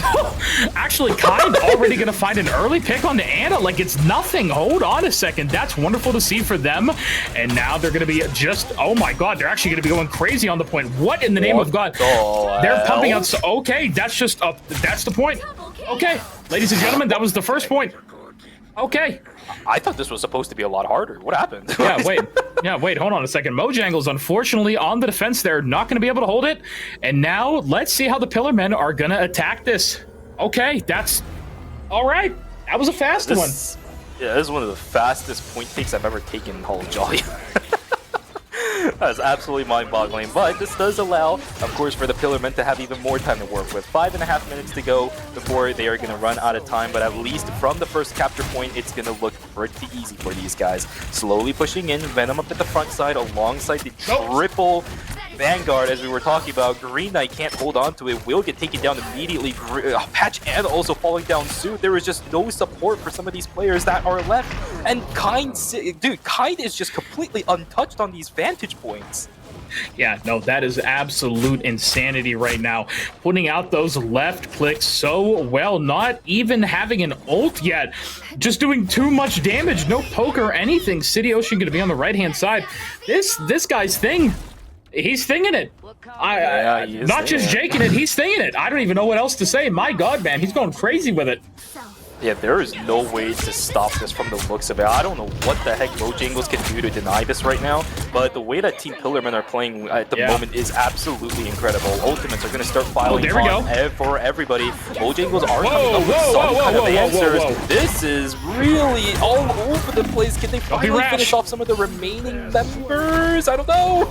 Actually, Kind already going to find an early pick on the Anna like it's nothing. Hold on a second. That's wonderful to see for them. And now they're going to be just. Oh my God, they're actually going to be going crazy on the point. What in the name of God? They're pumping out. So, okay, that's just up. That's the point. Okay, ladies and gentlemen, that was the first point. Okay. I thought this was supposed to be a lot harder. What happened? Yeah, wait, hold on a second. MoJangles, unfortunately, on the defense, they're not going to be able to hold it. And now, let's see how the Pillar Men are going to attack this. Okay, that's... All right. That was a fast one. Yeah, this is one of the fastest point takes I've ever taken in Hollow Jolly. That's absolutely mind-boggling, but this does allow, of course, for the Pillar Men to have even more time to work with. 5.5 minutes to go before they are going to run out of time, but at least from the first capture point, it's going to look pretty easy for these guys. Slowly pushing in, Venom up at the front side alongside the triple Vanguard, as we were talking about. Green Knight can't hold on to it, will get taken down immediately. Patch and also falling down soon. There is just no support for some of these players that are left. And Kind is just completely untouched on these vantage points. Yeah, no, that is absolute insanity right now. Putting out those left clicks so well, not even having an ult yet. Just doing too much damage, no poke or anything. City Ocean going to be on the right-hand side. This guy's thing. He's thinging it. Not just jaking it, he's thinging it. I don't even know what else to say. My God, man, he's going crazy with it. Yeah, there is no way to stop this from the looks of it. I don't know what the heck MoJangles can do to deny this right now, but the way that Team Pillarmen are playing at the moment is absolutely incredible. Ultimates are going to start filing for everybody. MoJangles are coming up with some kind of answers. This is really all over the place. Can they finally finish off some of the remaining members? I don't know.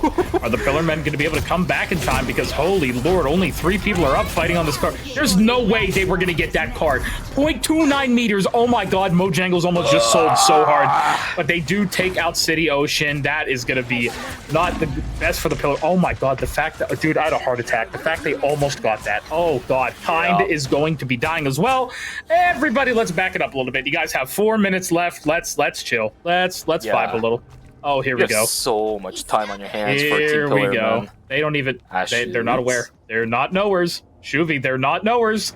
Are the Pillarmen going to be able to come back in time? Because holy Lord, only 3 people are up fighting on this card. There's no way they were going to get that card. 0.29 meters. Oh my God, MoJangles almost just sold so hard. But they do take out City Ocean. That is going to be not the best for the Pillar. Oh my God, the fact that, dude, I had a heart attack. The fact they almost got that. Oh God, Kind is going to be dying as well. Everybody, let's back it up a little bit. You guys have 4 minutes left. Let's chill. Let's vibe a little. Oh, here we go. So much time on your hands for Team Here Pillar, we go. man. They don't even, they're not aware. They're not knowers. Shuvi, they're not knowers.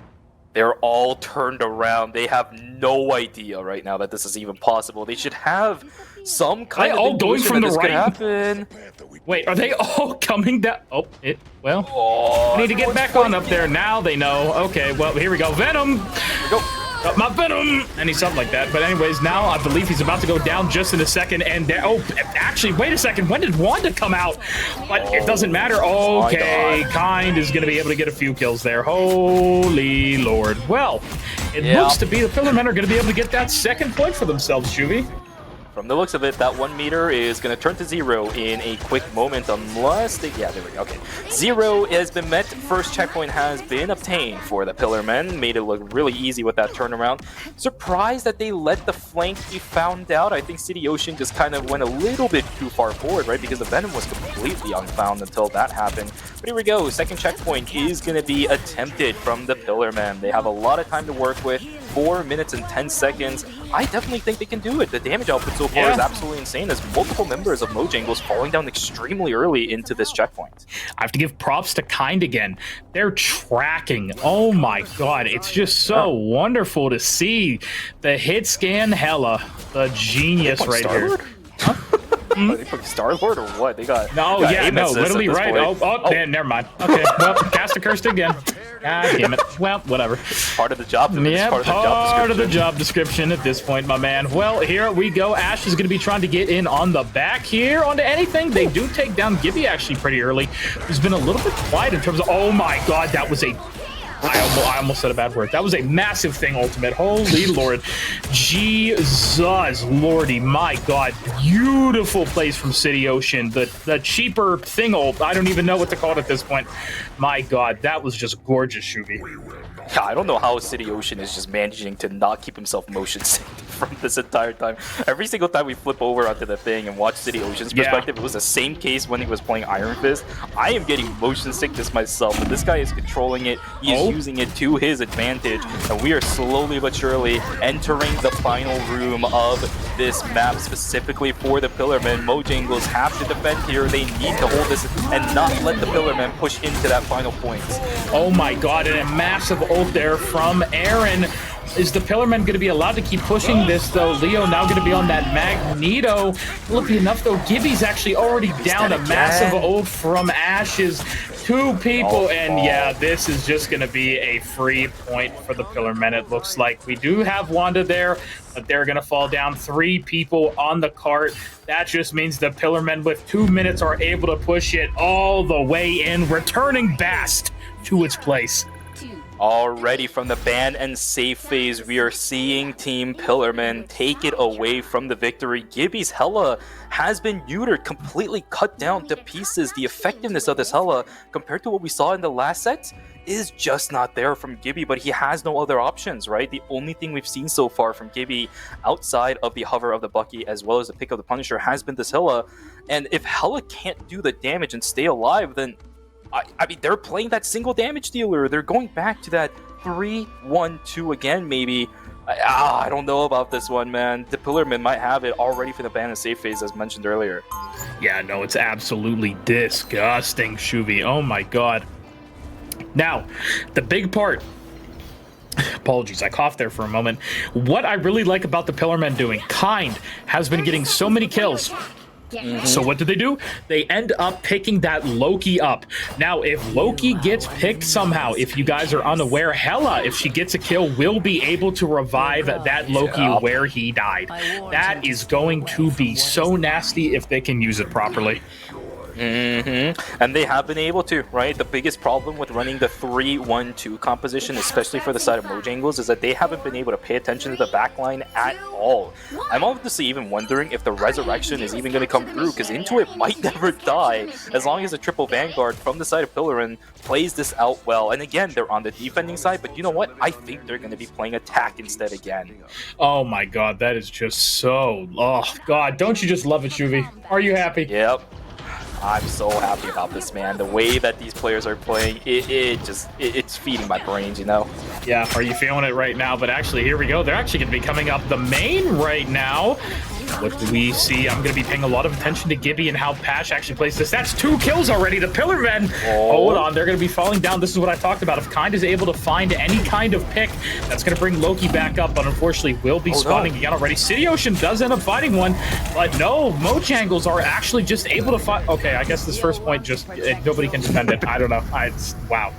They're all turned around. They have no idea right now that this is even possible. They should have some kind of all going from the right. Happen. Wait, are they all coming down? Oh, we need to get back on up there. Now they know. Okay, well, here we go. Venom! Go. My Venom! Any something like that. But anyways, now I believe he's about to go down just in a second. And actually, wait a second. When did Wanda come out? But it doesn't matter. Okay, Kind is going to be able to get a few kills there. Holy Lord. Well, it looks to be the Pillarmen are going to be able to get that second point for themselves, Shuvi. From the looks of it, that 1 meter is going to turn to 0 in a quick moment unless they... Yeah, there we go. Okay. 0 has been met. First checkpoint has been obtained for the Pillarmen. Made it look really easy with that turnaround. Surprised that they let the flank be found out. I think City Ocean just kind of went a little bit too far forward, right? Because the Venom was completely unfound until that happened. But here we go. Second checkpoint is going to be attempted from the Pillarmen. They have a lot of time to work with. 4 minutes and 10 seconds. I definitely think they can do it. The damage output so far is absolutely insane. There's multiple members of MoJangles falling down extremely early into this checkpoint. I have to give props to Kind again. They're tracking. Oh my God. It's just so wonderful to see the hit scan hella. The genius right here. Are they fucking Star-Lord or what? They got No, got yeah, aim no, assist at literally this right. point. Oh, man, never mind. Okay, well, cast a cursed again. God damn it. Well, whatever. Part of the job. Yeah, part of the job description at this point, my man. Well, here we go. Ash is going to be trying to get in on the back here onto anything. They do take down Gibby actually pretty early. He's been a little bit quiet in terms of, oh my god, that was a... I almost said a bad word. That was a massive thing, Ultimate. Holy Lord. Jesus Lordy, my God. Beautiful plays from City Ocean. The cheaper thing, I don't even know what to call it at this point. My God, that was just gorgeous, Shuvi. Yeah, I don't know how City Ocean is just managing to not keep himself motion sick from this entire time. Every single time we flip over onto the thing and watch City Ocean's perspective, it was the same case when he was playing Iron Fist. I am getting motion sickness myself, but this guy is controlling it. He is using it to his advantage, and we are slowly but surely entering the final room of this map, specifically for the Pillarmen. MoJangles have to defend here. They need to hold this and not let the Pillarmen push into that final point. Oh my god, and a massive ult there from Aaron. Is the Pillarmen going to be allowed to keep pushing this, though? Leo now going to be on that Magneto. Lucky enough, though, Gibby's actually already down. A massive ult from Ashes. Two people, and yeah, this is just going to be a free point for the Pillarmen, it looks like. We do have Wanda there, but they're going to fall down. 3 people on the cart. That just means the Pillarmen with 2 minutes are able to push it all the way in, returning Bast to its place. Already from the ban and save phase, we are seeing Team Pillarmen take it away from the victory. Gibby's Hela has been neutered, completely cut down to pieces. The effectiveness of this Hela, compared to what we saw in the last set, is just not there from Gibby, but he has no other options, right? The only thing we've seen so far from Gibby, outside of the hover of the Bucky, as well as the pick of the Punisher, has been this Hela. And if Hela can't do the damage and stay alive, then I mean, they're playing that single damage dealer. They're going back to that 3-1-2 again, maybe. I don't know about this one, man. The Pillarmen might have it already for the ban and save phase, as mentioned earlier. Yeah, no, it's absolutely disgusting, Shuvi. Oh my god. Now, the big part. Apologies, I coughed there for a moment. What I really like about the Pillarmen doing, Kind has been getting so many kills. So what do? They end up picking that Loki up. Now, if Loki gets picked somehow, if you guys are unaware, Hela, if she gets a kill, will be able to revive that Loki where he died. That is going to be so nasty if they can use it properly. And they have been able to, right? The biggest problem with running the 3-1-2 composition, especially for the side of MoJangles, is that they haven't been able to pay attention to the backline at all. I'm honestly even wondering if the resurrection is even going to come through, because Intuit might never die as long as the triple Vanguard from the side of Pillarin plays this out well. And again, they're on the defending side, but you know what? I think they're going to be playing attack instead again. Oh my god, that is just so... Oh god, don't you just love it, Shuvi? Are you happy? Yep. I'm so happy about this, man. The way that these players are playing, it's feeding my brains, you know? Yeah, are you feeling it right now? But actually, here we go. They're actually going to be coming up the main right now. What do we see? I'm going to be paying a lot of attention to Gibby and how Pash actually plays this. That's 2 kills already. The Pillarmen, hold on, they're going to be falling down. This is what I talked about. If Kind is able to find any kind of pick, that's going to bring Loki back up, but unfortunately will be spawning again already. City Ocean does end up fighting one, but no, MoJangles are actually just able to fight. Okay, I guess this first point just, nobody can defend it. I don't know. Wow.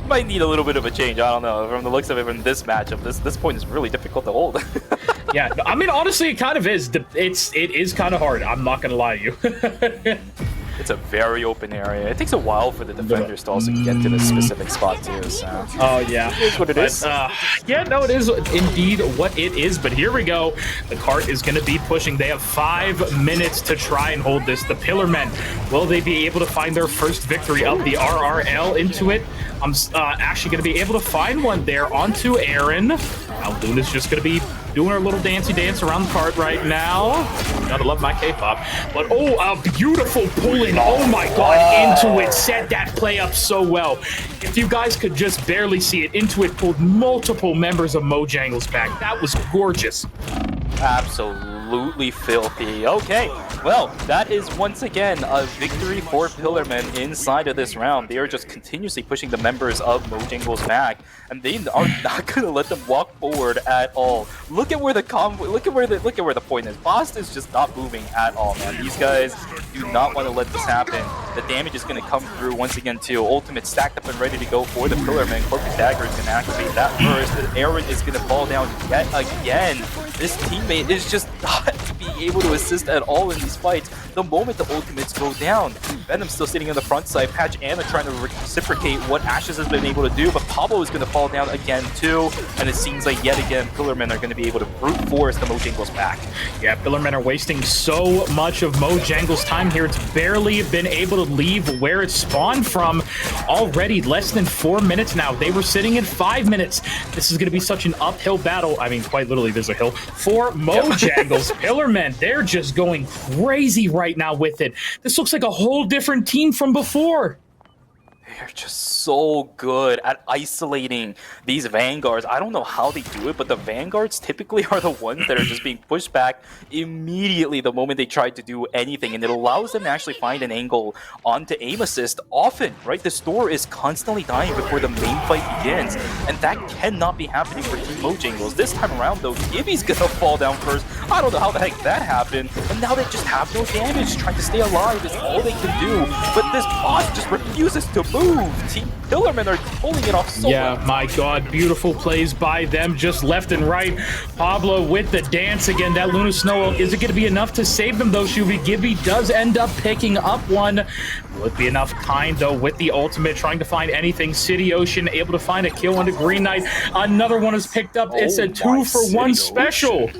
Might need a little bit of a change. I don't know. From the looks of it in this matchup, this point is really difficult to hold. Yeah, I mean, honestly, it kind of is. It is kind of hard. I'm not gonna lie to you. It's a very open area. It takes a while for the defenders to also get to this specific spot too. So. Oh yeah, it is what it is. Yeah, no, it is indeed what it is. But here we go. The cart is going to be pushing. They have 5 minutes to try and hold this. The Pillarmen, will they be able to find their first victory of the RRL into it? I'm actually going to be able to find one there onto Aaron. Now Luna's just going to be doing her little dancey dance around the cart right now. Gotta love my K-pop. But oh, a beautiful pull-in. Oh my god, Intuit set that play up so well. If you guys could just barely see it, Intuit pulled multiple members of MoJangles back. That was gorgeous. Absolutely. absolutely filthy. Okay, well, that is once again a victory for Pillarmen inside of this round. They are just continuously pushing the members of MoJangles back, and they are not gonna let them walk forward at all. Look at where the point is. Boss is just not moving at all, man. These guys do not want to let this happen. The damage is gonna come through once again too. Ultimate stacked up and ready to go for the Pillarmen. Corpus Dagger is gonna activate that first. The Aaron is gonna fall down yet again. This teammate is just not being able to assist at all in these fights. The moment the ultimates go down, Venom's still sitting on the front side. Patch Anna trying to reciprocate what Ashes has been able to do, but Pablo is going to fall down again too. And it seems like yet again, Pillarmen are going to be able to brute force the MoJangles back. Yeah, Pillarmen are wasting so much of MoJangles' time here. It's barely been able to leave where it spawned from. Already less than 4 minutes now. They were sitting at 5 minutes. This is going to be such an uphill battle. I mean, quite literally, there's a hill for MoJangles. Pillarmen, they're just going crazy right now with it. This looks like a whole different team from before. They're just so good at isolating these Vanguards. I don't know how they do it, but the Vanguards typically are the ones that are just being pushed back immediately the moment they try to do anything, and it allows them to actually find an angle onto aim assist often, right? The store is constantly dying before the main fight begins, and that cannot be happening for Team MoJangles. This time around, though, Gibby's gonna fall down first. I don't know how the heck that happened, and now they just have no damage. Trying to stay alive is all they can do, but this boss just refuses to move. Team Pillarmen are pulling it off so well. Yeah, my God, beautiful plays by them, just left and right. Pablo with the dance again. That Luna Snow, is it going to be enough to save them though, Shuvi? Gibby does end up picking up one. Will it be enough? Kind though with the ultimate, trying to find anything. City Ocean able to find a kill on the Green Knight. Another one is picked up. It's a 2-for-1 special.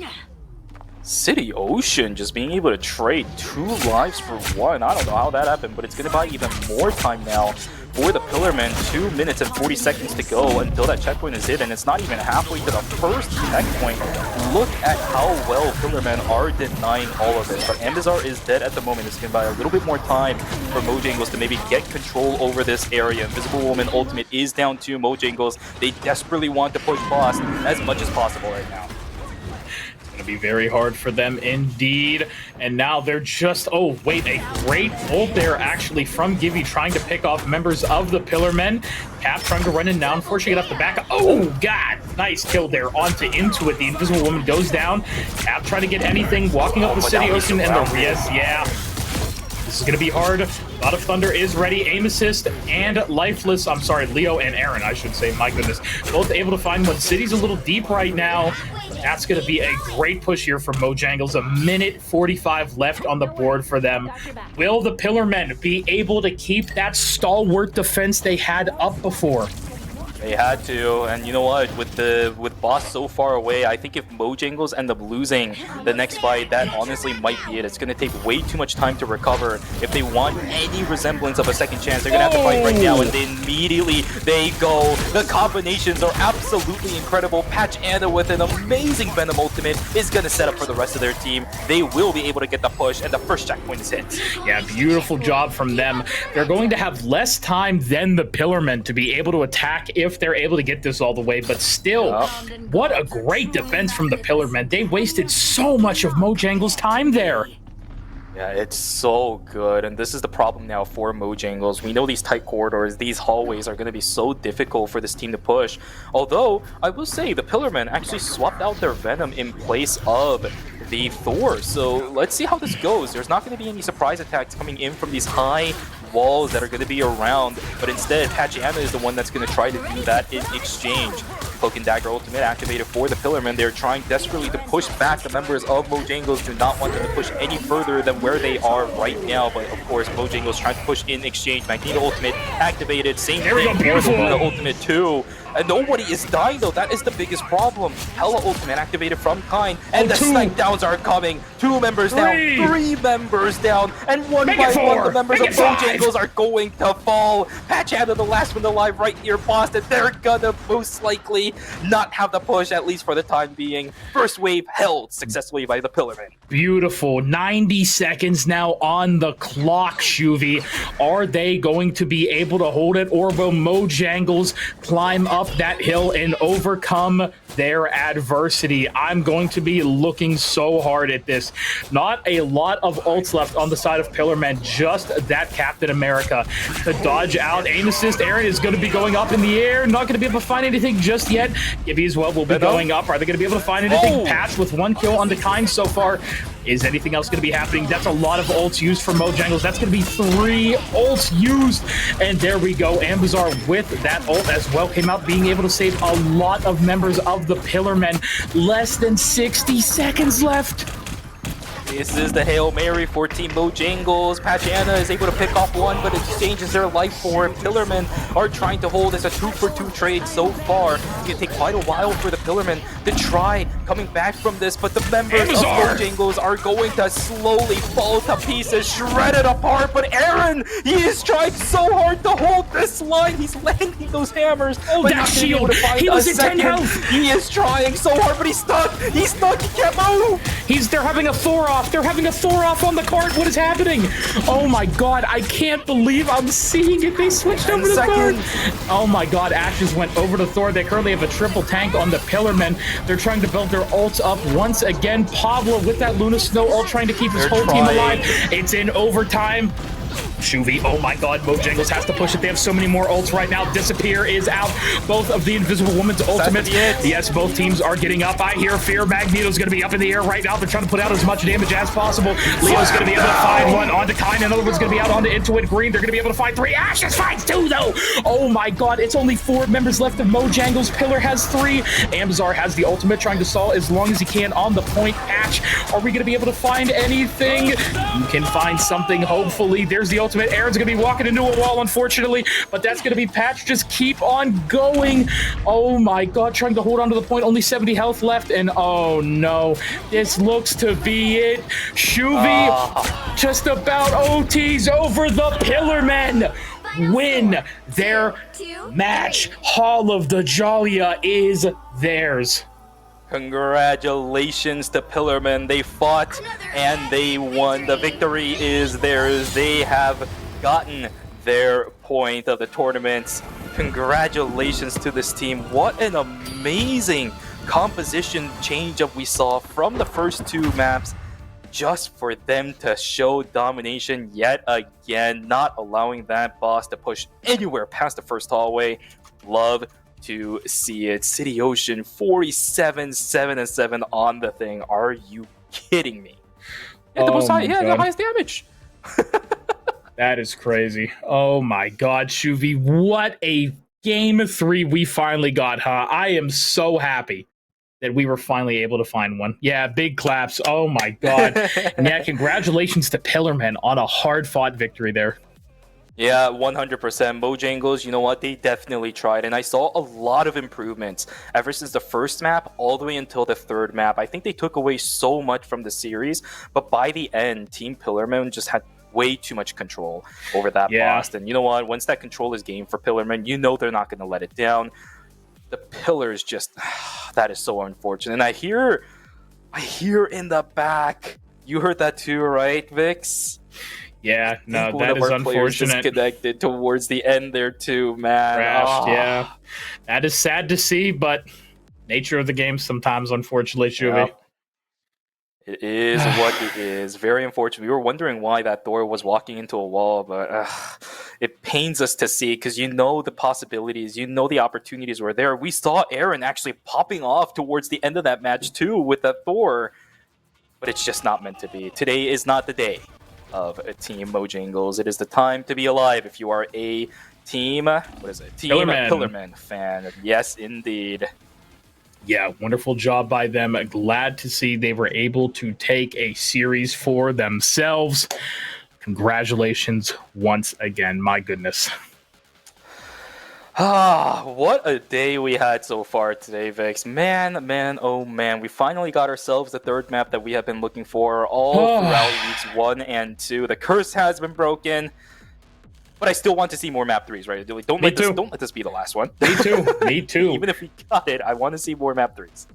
City Ocean just being able to trade 2 lives for 1. I don't know how that happened, but it's going to buy even more time now for the Pillarmen. 2 minutes and 40 seconds to go until that checkpoint is hit, and it's not even halfway to the first checkpoint. Look at how well Pillarmen are denying all of this, but Ambizar is dead at the moment. It's going to buy a little bit more time for MoJangles to maybe get control over this area. Invisible Woman ultimate is down to MoJangles. They desperately want to push boss as much as possible right now. Going to be very hard for them indeed. And now they're just, oh wait, a great ult there actually from Gibby, trying to pick off members of the Pillarmen. Cap trying to run in now, unfortunately get off the back. Oh God, nice kill there onto into it. The Invisible Woman goes down. Cap trying to get anything, walking up the City Ocean, and the yeah. This is going to be hard. A lot of Thunder is ready. Aim assist and Lifeless. I'm sorry, Leo and Aaron, I should say. My goodness. Both able to find one. City's a little deep right now. That's going to be a great push here for MoJangles. 1:45 left on the board for them. Will the Pillarmen be able to keep that stalwart defense they had up before? They had to, and you know what? With boss so far away, I think if MoJangles end up losing the next fight, that honestly might be it. It's going to take way too much time to recover. If they want any resemblance of a second chance, they're going to have to fight right now, and then immediately they go. The combinations are absolutely incredible. Patch Anna with an amazing Venom ultimate is going to set up for the rest of their team. They will be able to get the push, and the first checkpoint is hit. Yeah, beautiful job from them. They're going to have less time than the Pillarmen to be able to attack if they're able to get this all the way, but still, what a great defense from the Pillarmen. They wasted so much of MoJangles' time there. Yeah, it's so good, and this is the problem now for MoJangles. We know these tight corridors, these hallways are going to be so difficult for this team to push. Although, I will say, the Pillarmen actually swapped out their Venom in place of the Thor, so let's see how this goes. There's not going to be any surprise attacks coming in from these high walls that are going to be around, but instead Pachyana is the one that's going to try to do that in exchange. Cloak and Dagger ultimate activated for the Pillarmen. They're trying desperately to push back. The members of MoJangles do not want them to push any further than where they are right now, but of course MoJangles trying to push in exchange. Magneto ultimate activated, same thing for the Luna ultimate too. And nobody is dying though, that is the biggest problem. Hella ultimate activated from Kind, and the snipe downs are coming. 2 members down, 3 members down, and one by one the members of MoJangles are going to fall. Pachyana the last one alive right near Boston. They're gonna most likely not have the push, at least for the time being. First wave held successfully by the Pillarmen. Beautiful. 90 seconds now on the clock, Shuvi. Are they going to be able to hold it, or will MoJangles climb up up that hill and overcome their adversity. I'm going to be looking so hard at this. Not a lot of ults left on the side of Pillarman, just that Captain America to dodge out. Aim assist, Aaron is going to be going up in the air. Not going to be able to find anything just yet. Gibby as well will be going up. Are they going to be able to find anything? Patch with 1 kill on the Kind so far. Is anything else going to be happening? That's a lot of ults used for MoJangles. That's going to be 3 ults used. And there we go. Ambazar with that ult as well came out, being able to save a lot of members of the Pillarmen. Less than 60 seconds left. This is the Hail Mary for Team MoJangles. Pachana is able to pick off one, but it changes their life for him. Pillarmen are trying to hold. It's a 2-for-2 trade so far. It's going to take quite a while for the Pillarmen to try coming back from this, but the members of MoJangles are going to slowly fall to pieces, shredded apart. But Aaron, he is trying so hard to hold this line. He's landing those hammers. Oh, that shield! He was at 10 health! He is trying so hard, but he's stuck! He's stuck! He can't move! They're having a Thor-off! They're having a Thor-off on the cart! What is happening? Oh my god, I can't believe I'm seeing it! They switched over to Thor! Oh my god, Ashes went over to Thor. They currently have a triple tank on the Pillarmen. They're trying to build their ults up once again. Pablo with that Luna Snow ult trying to keep his whole team alive. It's in overtime. Shuvi, oh my god, MoJangles has to push it. They have so many more ults right now. Disappear is out. Both of the Invisible Woman's ultimates. Yes, both teams are getting up. I hear Fear. Magneto's going to be up in the air right now. They're trying to put out as much damage as possible. Leo's going to be able to find one onto Kind. Another one's going to be out onto Intuit Green. They're going to be able to find 3. Ashes finds 2, though. Oh my god, it's only 4 members left of MoJangles. Pillar has 3. Ambazar has the ultimate, trying to stall as long as he can on the point patch. Are we going to be able to find anything? You can find something, hopefully. There's the ultimate. Aaron's going to be walking into a wall, unfortunately, but that's going to be patched. Just keep on going. Oh my god, trying to hold on to the point. Only 70 health left, and oh no, this looks to be it. Shuvi just about OTs over the Pillarmen. Win their match. Hall of the Jalia is theirs. Congratulations to Pillarmen. They fought and they won. The victory is theirs. They have gotten their point of the tournament. Congratulations to this team. What an amazing composition change-up we saw from the first 2 maps, just for them to show domination yet again, not allowing that boss to push anywhere past the first hallway. Love to see it. City Ocean 47-7-7 on the thing. Are you kidding me? Yeah, the the highest damage. That is crazy. Oh my god, Shuvi, what a game 3 we finally got, huh? I am so happy that we were finally able to find one. Yeah, big claps. Oh my god. And yeah, congratulations to Pillarmen on a hard-fought victory there. Yeah, 100%. MoJangles, you know what? They definitely tried, and I saw a lot of improvements ever since the first map all the way until the 3rd map. I think they took away so much from the series, but by the end, Team Pillarmen just had way too much control over that boss. And you know what? Once that control is gained for Pillarmen, you know they're not going to let it down. The Pillars just... that is so unfortunate. And I hear in the back... You heard that too, right, Vix? Yeah, no, that is unfortunate. Disconnected towards the end there too, man. Crashed, yeah. That is sad to see, but nature of the game sometimes, unfortunately, Shuvi. Yeah. It is what it is. Very unfortunate. We were wondering why that Thor was walking into a wall, but it pains us to see, because you know the possibilities, you know the opportunities were there. We saw Aaron actually popping off towards the end of that match too with that Thor, but it's just not meant to be. Today is not the day of a Team MoJangles. It is the time to be alive if you are a Team Pillarmen fan. Yes, indeed. Yeah, wonderful job by them. Glad to see they were able to take a series for themselves. Congratulations once again. My goodness. What a day we had so far today, Vix. Man, oh man. We finally got ourselves the 3rd map that we have been looking for all throughout weeks 1 and 2. The curse has been broken. But I still want to see more map 3s, right? Don't let this be the last one. Me too. Me too. Even if we got it, I want to see more map 3s.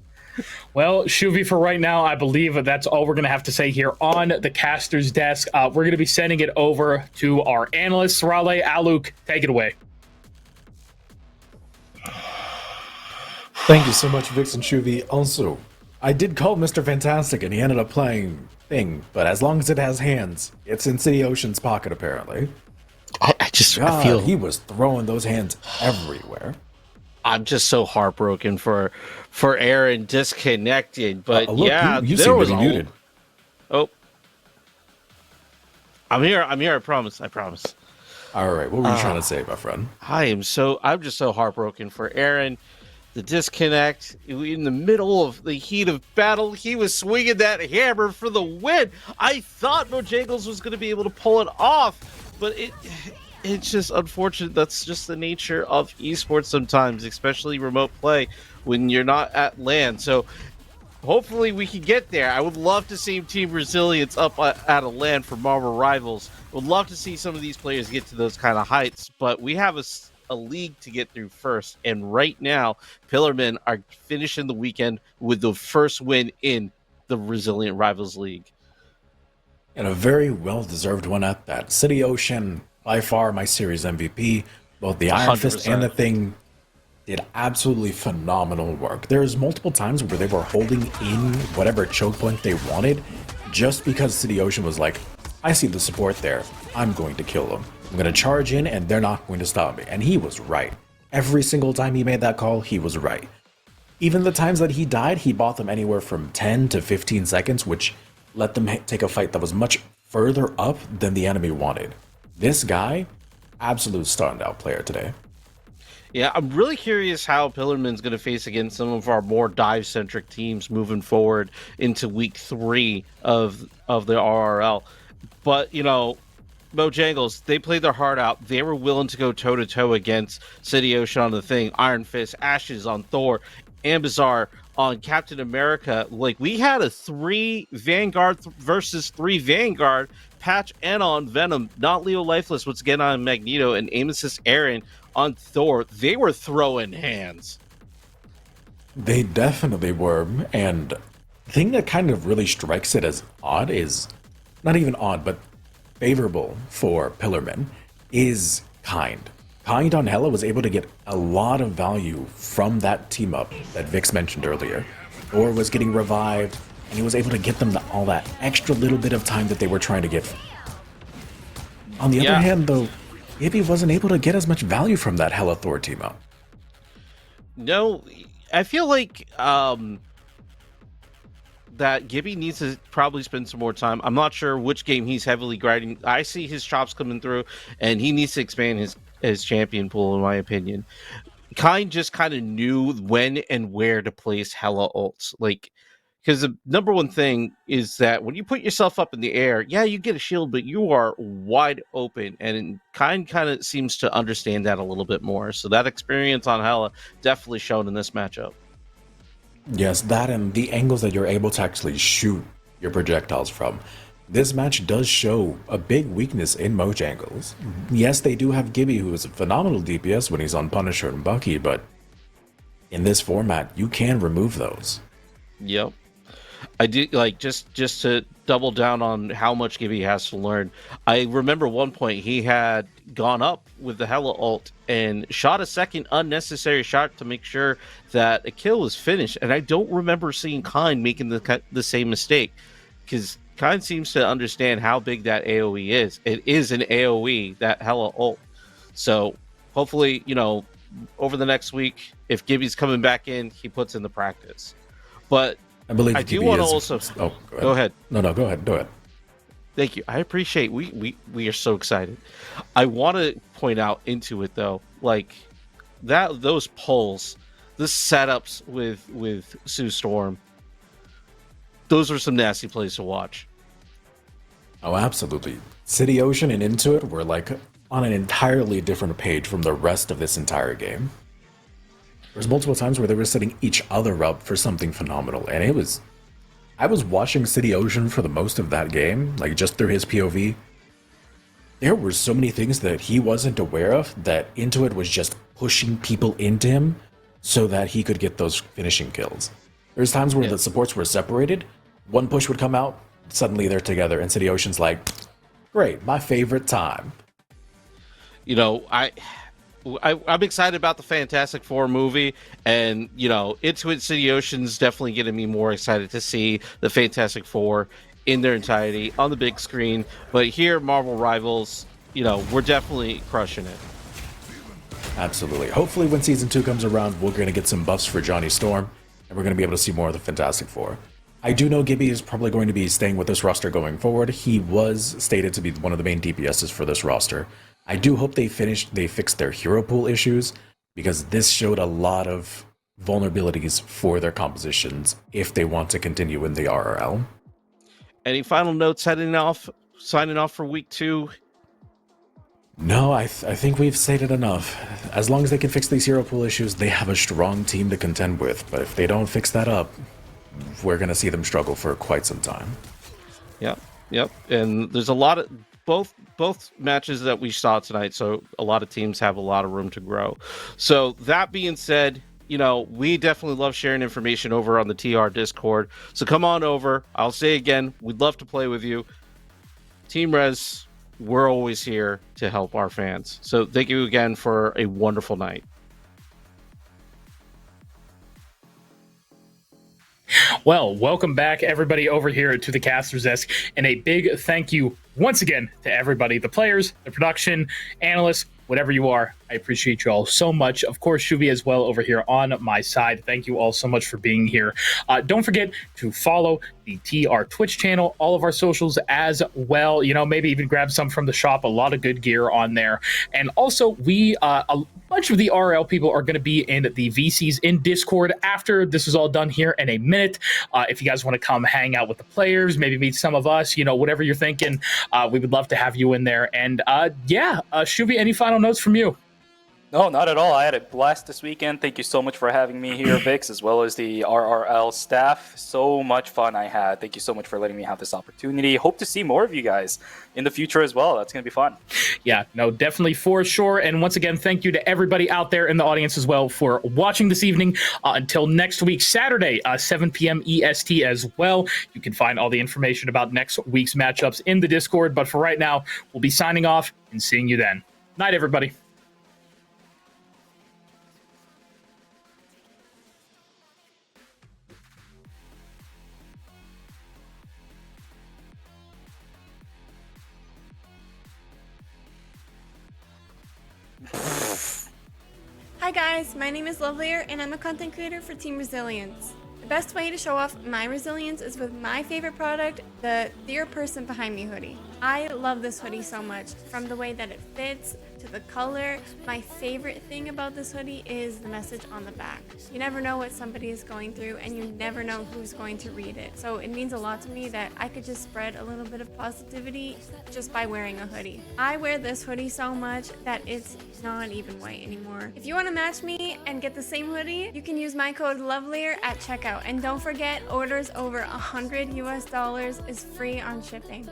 Well, Shuvi, for right now, I believe that's all we're going to have to say here on the caster's desk. We're going to be sending it over to our analysts. Raleigh, Aluk, take it away. Thank you so much, Vixen Shuvi. Also, I did call Mr. Fantastic and he ended up playing Thing, but as long as it has hands, it's in City Ocean's pocket apparently. I just God, I feel he was throwing those hands everywhere. I'm just so heartbroken for Aaron disconnected. But Look, yeah, you there seem was to be muted. Oh, I'm here. I promise. All right, what were you trying to say, my friend? I'm just so heartbroken for Aaron. The disconnect in the middle of the heat of battle, he was swinging that hammer for the win. I thought MoJangles was going to be able to pull it off, but it's just unfortunate. That's just the nature of esports sometimes, especially remote play when you're not at LAN. So hopefully we can get there. I would love to see Team Resilience up at a LAN for Marvel Rivals. Would love to see some of these players get to those kind of heights, but we have a league to get through first. And right now, Pillarmen are finishing the weekend with the first win in the Resilient Rivals League. And a very well-deserved one at that. City Ocean, by far my series MVP. Both the Iron Fist 100%. and the Thing did absolutely phenomenal work. There's multiple times where they were holding in whatever choke point they wanted just because City Ocean was like, I see the support there. I'm going to kill them. I'm going to charge in and they're not going to stop me. And he was right. Every single time he made that call, he was right. Even the times that he died, he bought them anywhere from 10 to 15 seconds, which let them take a fight that was much further up than the enemy wanted. This guy, absolute standout player today. Yeah, I'm really curious how Pillarman's going to face against some of our more dive-centric teams moving forward into week 3 of the RRL. But, you know, MoJangles, they played their heart out. They were willing to go toe-to-toe against City Ocean on the Thing, Iron Fist, Ashes on Thor, Ambizar on Captain America. Like, we had a 3 Vanguard versus 3 Vanguard patch and on Venom, not Leo Lifeless, once again on Magneto, and Amos's Aaron on Thor. They were throwing hands. They definitely were. And the thing that kind of really strikes it as odd is, not even odd, but favorable for Pillarmen, is Kind. Kind on Hela was able to get a lot of value from that team up that Vix mentioned earlier. Thor was getting revived, and he was able to get them all that extra little bit of time that they were trying to get. On the other hand, though, Gibby wasn't able to get as much value from that Hela Thor team up. No, I feel like that Gibby needs to probably spend some more time. I'm not sure which game he's heavily grinding. I see his chops coming through, and he needs to expand his champion pool, in my opinion. Kind just kind of knew when and where to place Hela ults. Like, because the number one thing is that when you put yourself up in the air, yeah, you get a shield, but you are wide open. And Kind of seems to understand that a little bit more. So that experience on Hela definitely shown in this matchup. Yes, that and the angles that you're able to actually shoot your projectiles from. This match does show a big weakness in MoJangles. Yes, they do have Gibby, who is a phenomenal DPS when he's on Punisher and Bucky, but in this format, you can remove those. Yep. I do, like, just to double down on how much Gibby has to learn. I remember one point he had gone up with the Hela ult and shot a second unnecessary shot to make sure that a kill was finished. And I don't remember seeing Kind making the same mistake, because Kind seems to understand how big that AoE is. It is an AoE, that Hela ult. So hopefully, you know, over the next week, if Gibby's coming back in, he puts in the practice. But I believe I do want to also. Oh, go ahead. No, go ahead. Do it. Thank you. I appreciate. We are so excited. I want to point out into it though, like those pulls, the setups with Sue Storm. Those are some nasty plays to watch. Oh, absolutely. City Ocean and Intuit were like on an entirely different page from the rest of this entire game. There's multiple times where they were setting each other up for something phenomenal, and I was watching City Ocean for the most of that game, like just through his POV. There were so many things that he wasn't aware of that Intuit was just pushing people into him so that he could get those finishing kills. There's times where the supports were separated, one push would come out, suddenly they're together, and City Ocean's like, great, my favorite time. You know, I'm excited about the Fantastic Four movie, and Into City Ocean's definitely getting me more excited to see the Fantastic Four in their entirety on the big screen. But here, Marvel Rivals, we're definitely crushing it. Absolutely. Hopefully, when season 2 comes around, we're going to get some buffs for Johnny Storm, and we're going to be able to see more of the Fantastic Four. I do know Gibby is probably going to be staying with this roster going forward. He was stated to be one of the main DPSs for this roster. I do hope they fixed their hero pool issues, because this showed a lot of vulnerabilities for their compositions if they want to continue in the RRL. Any final notes signing off for week 2? No, I think we've stated enough. As long as they can fix these hero pool issues, they have a strong team to contend with. But if they don't fix that up, we're going to see them struggle for quite some time. Yep. And there's a lot of both matches that we saw tonight, so a lot of teams have a lot of room to grow. So that being said, we definitely love sharing information over on the TR Discord. So come on over. I'll say again, we'd love to play with you. Team Res, we're always here to help our fans. So thank you again for a wonderful night. Well, welcome back, everybody, over here to the Caster's Desk, and a big thank you once again to everybody, the players, the production, analysts, whatever you are. I appreciate you all so much. Of course, Shuvi as well over here on my side. Thank you all so much for being here. Don't forget to follow the TR Twitch channel, all of our socials as well. Maybe even grab some from the shop. A lot of good gear on there. And also, a bunch of the RL people are going to be in the VCs in Discord after this is all done here in a minute. If you guys want to come hang out with the players, maybe meet some of us, whatever you're thinking, we would love to have you in there. And Shuvi, any final notes from you? No, not at all. I had a blast this weekend. Thank you so much for having me here, Vix, as well as the RRL staff. So much fun I had. Thank you so much for letting me have this opportunity. Hope to see more of you guys in the future as well. That's going to be fun. Yeah, no, definitely for sure. And once again, thank you to everybody out there in the audience as well for watching this evening. Until next week, Saturday, 7 p.m. EST as well. You can find all the information about next week's matchups in the Discord. But for right now, we'll be signing off and seeing you then. Night, everybody. Hi guys, my name is Lovelier and I'm a content creator for Team Resilience. The best way to show off my resilience is with my favorite product, the Dear Person Behind Me hoodie. I love this hoodie so much, from the way that it fits to the color. My favorite thing about this hoodie is the message on the back. You never know what somebody is going through and you never know who's going to read it. So it means a lot to me that I could just spread a little bit of positivity just by wearing a hoodie. I wear this hoodie so much that it's not even white anymore. If you want to match me and get the same hoodie, you can use my code LOVELIER at checkout. And don't forget, orders over $100 US is free on shipping.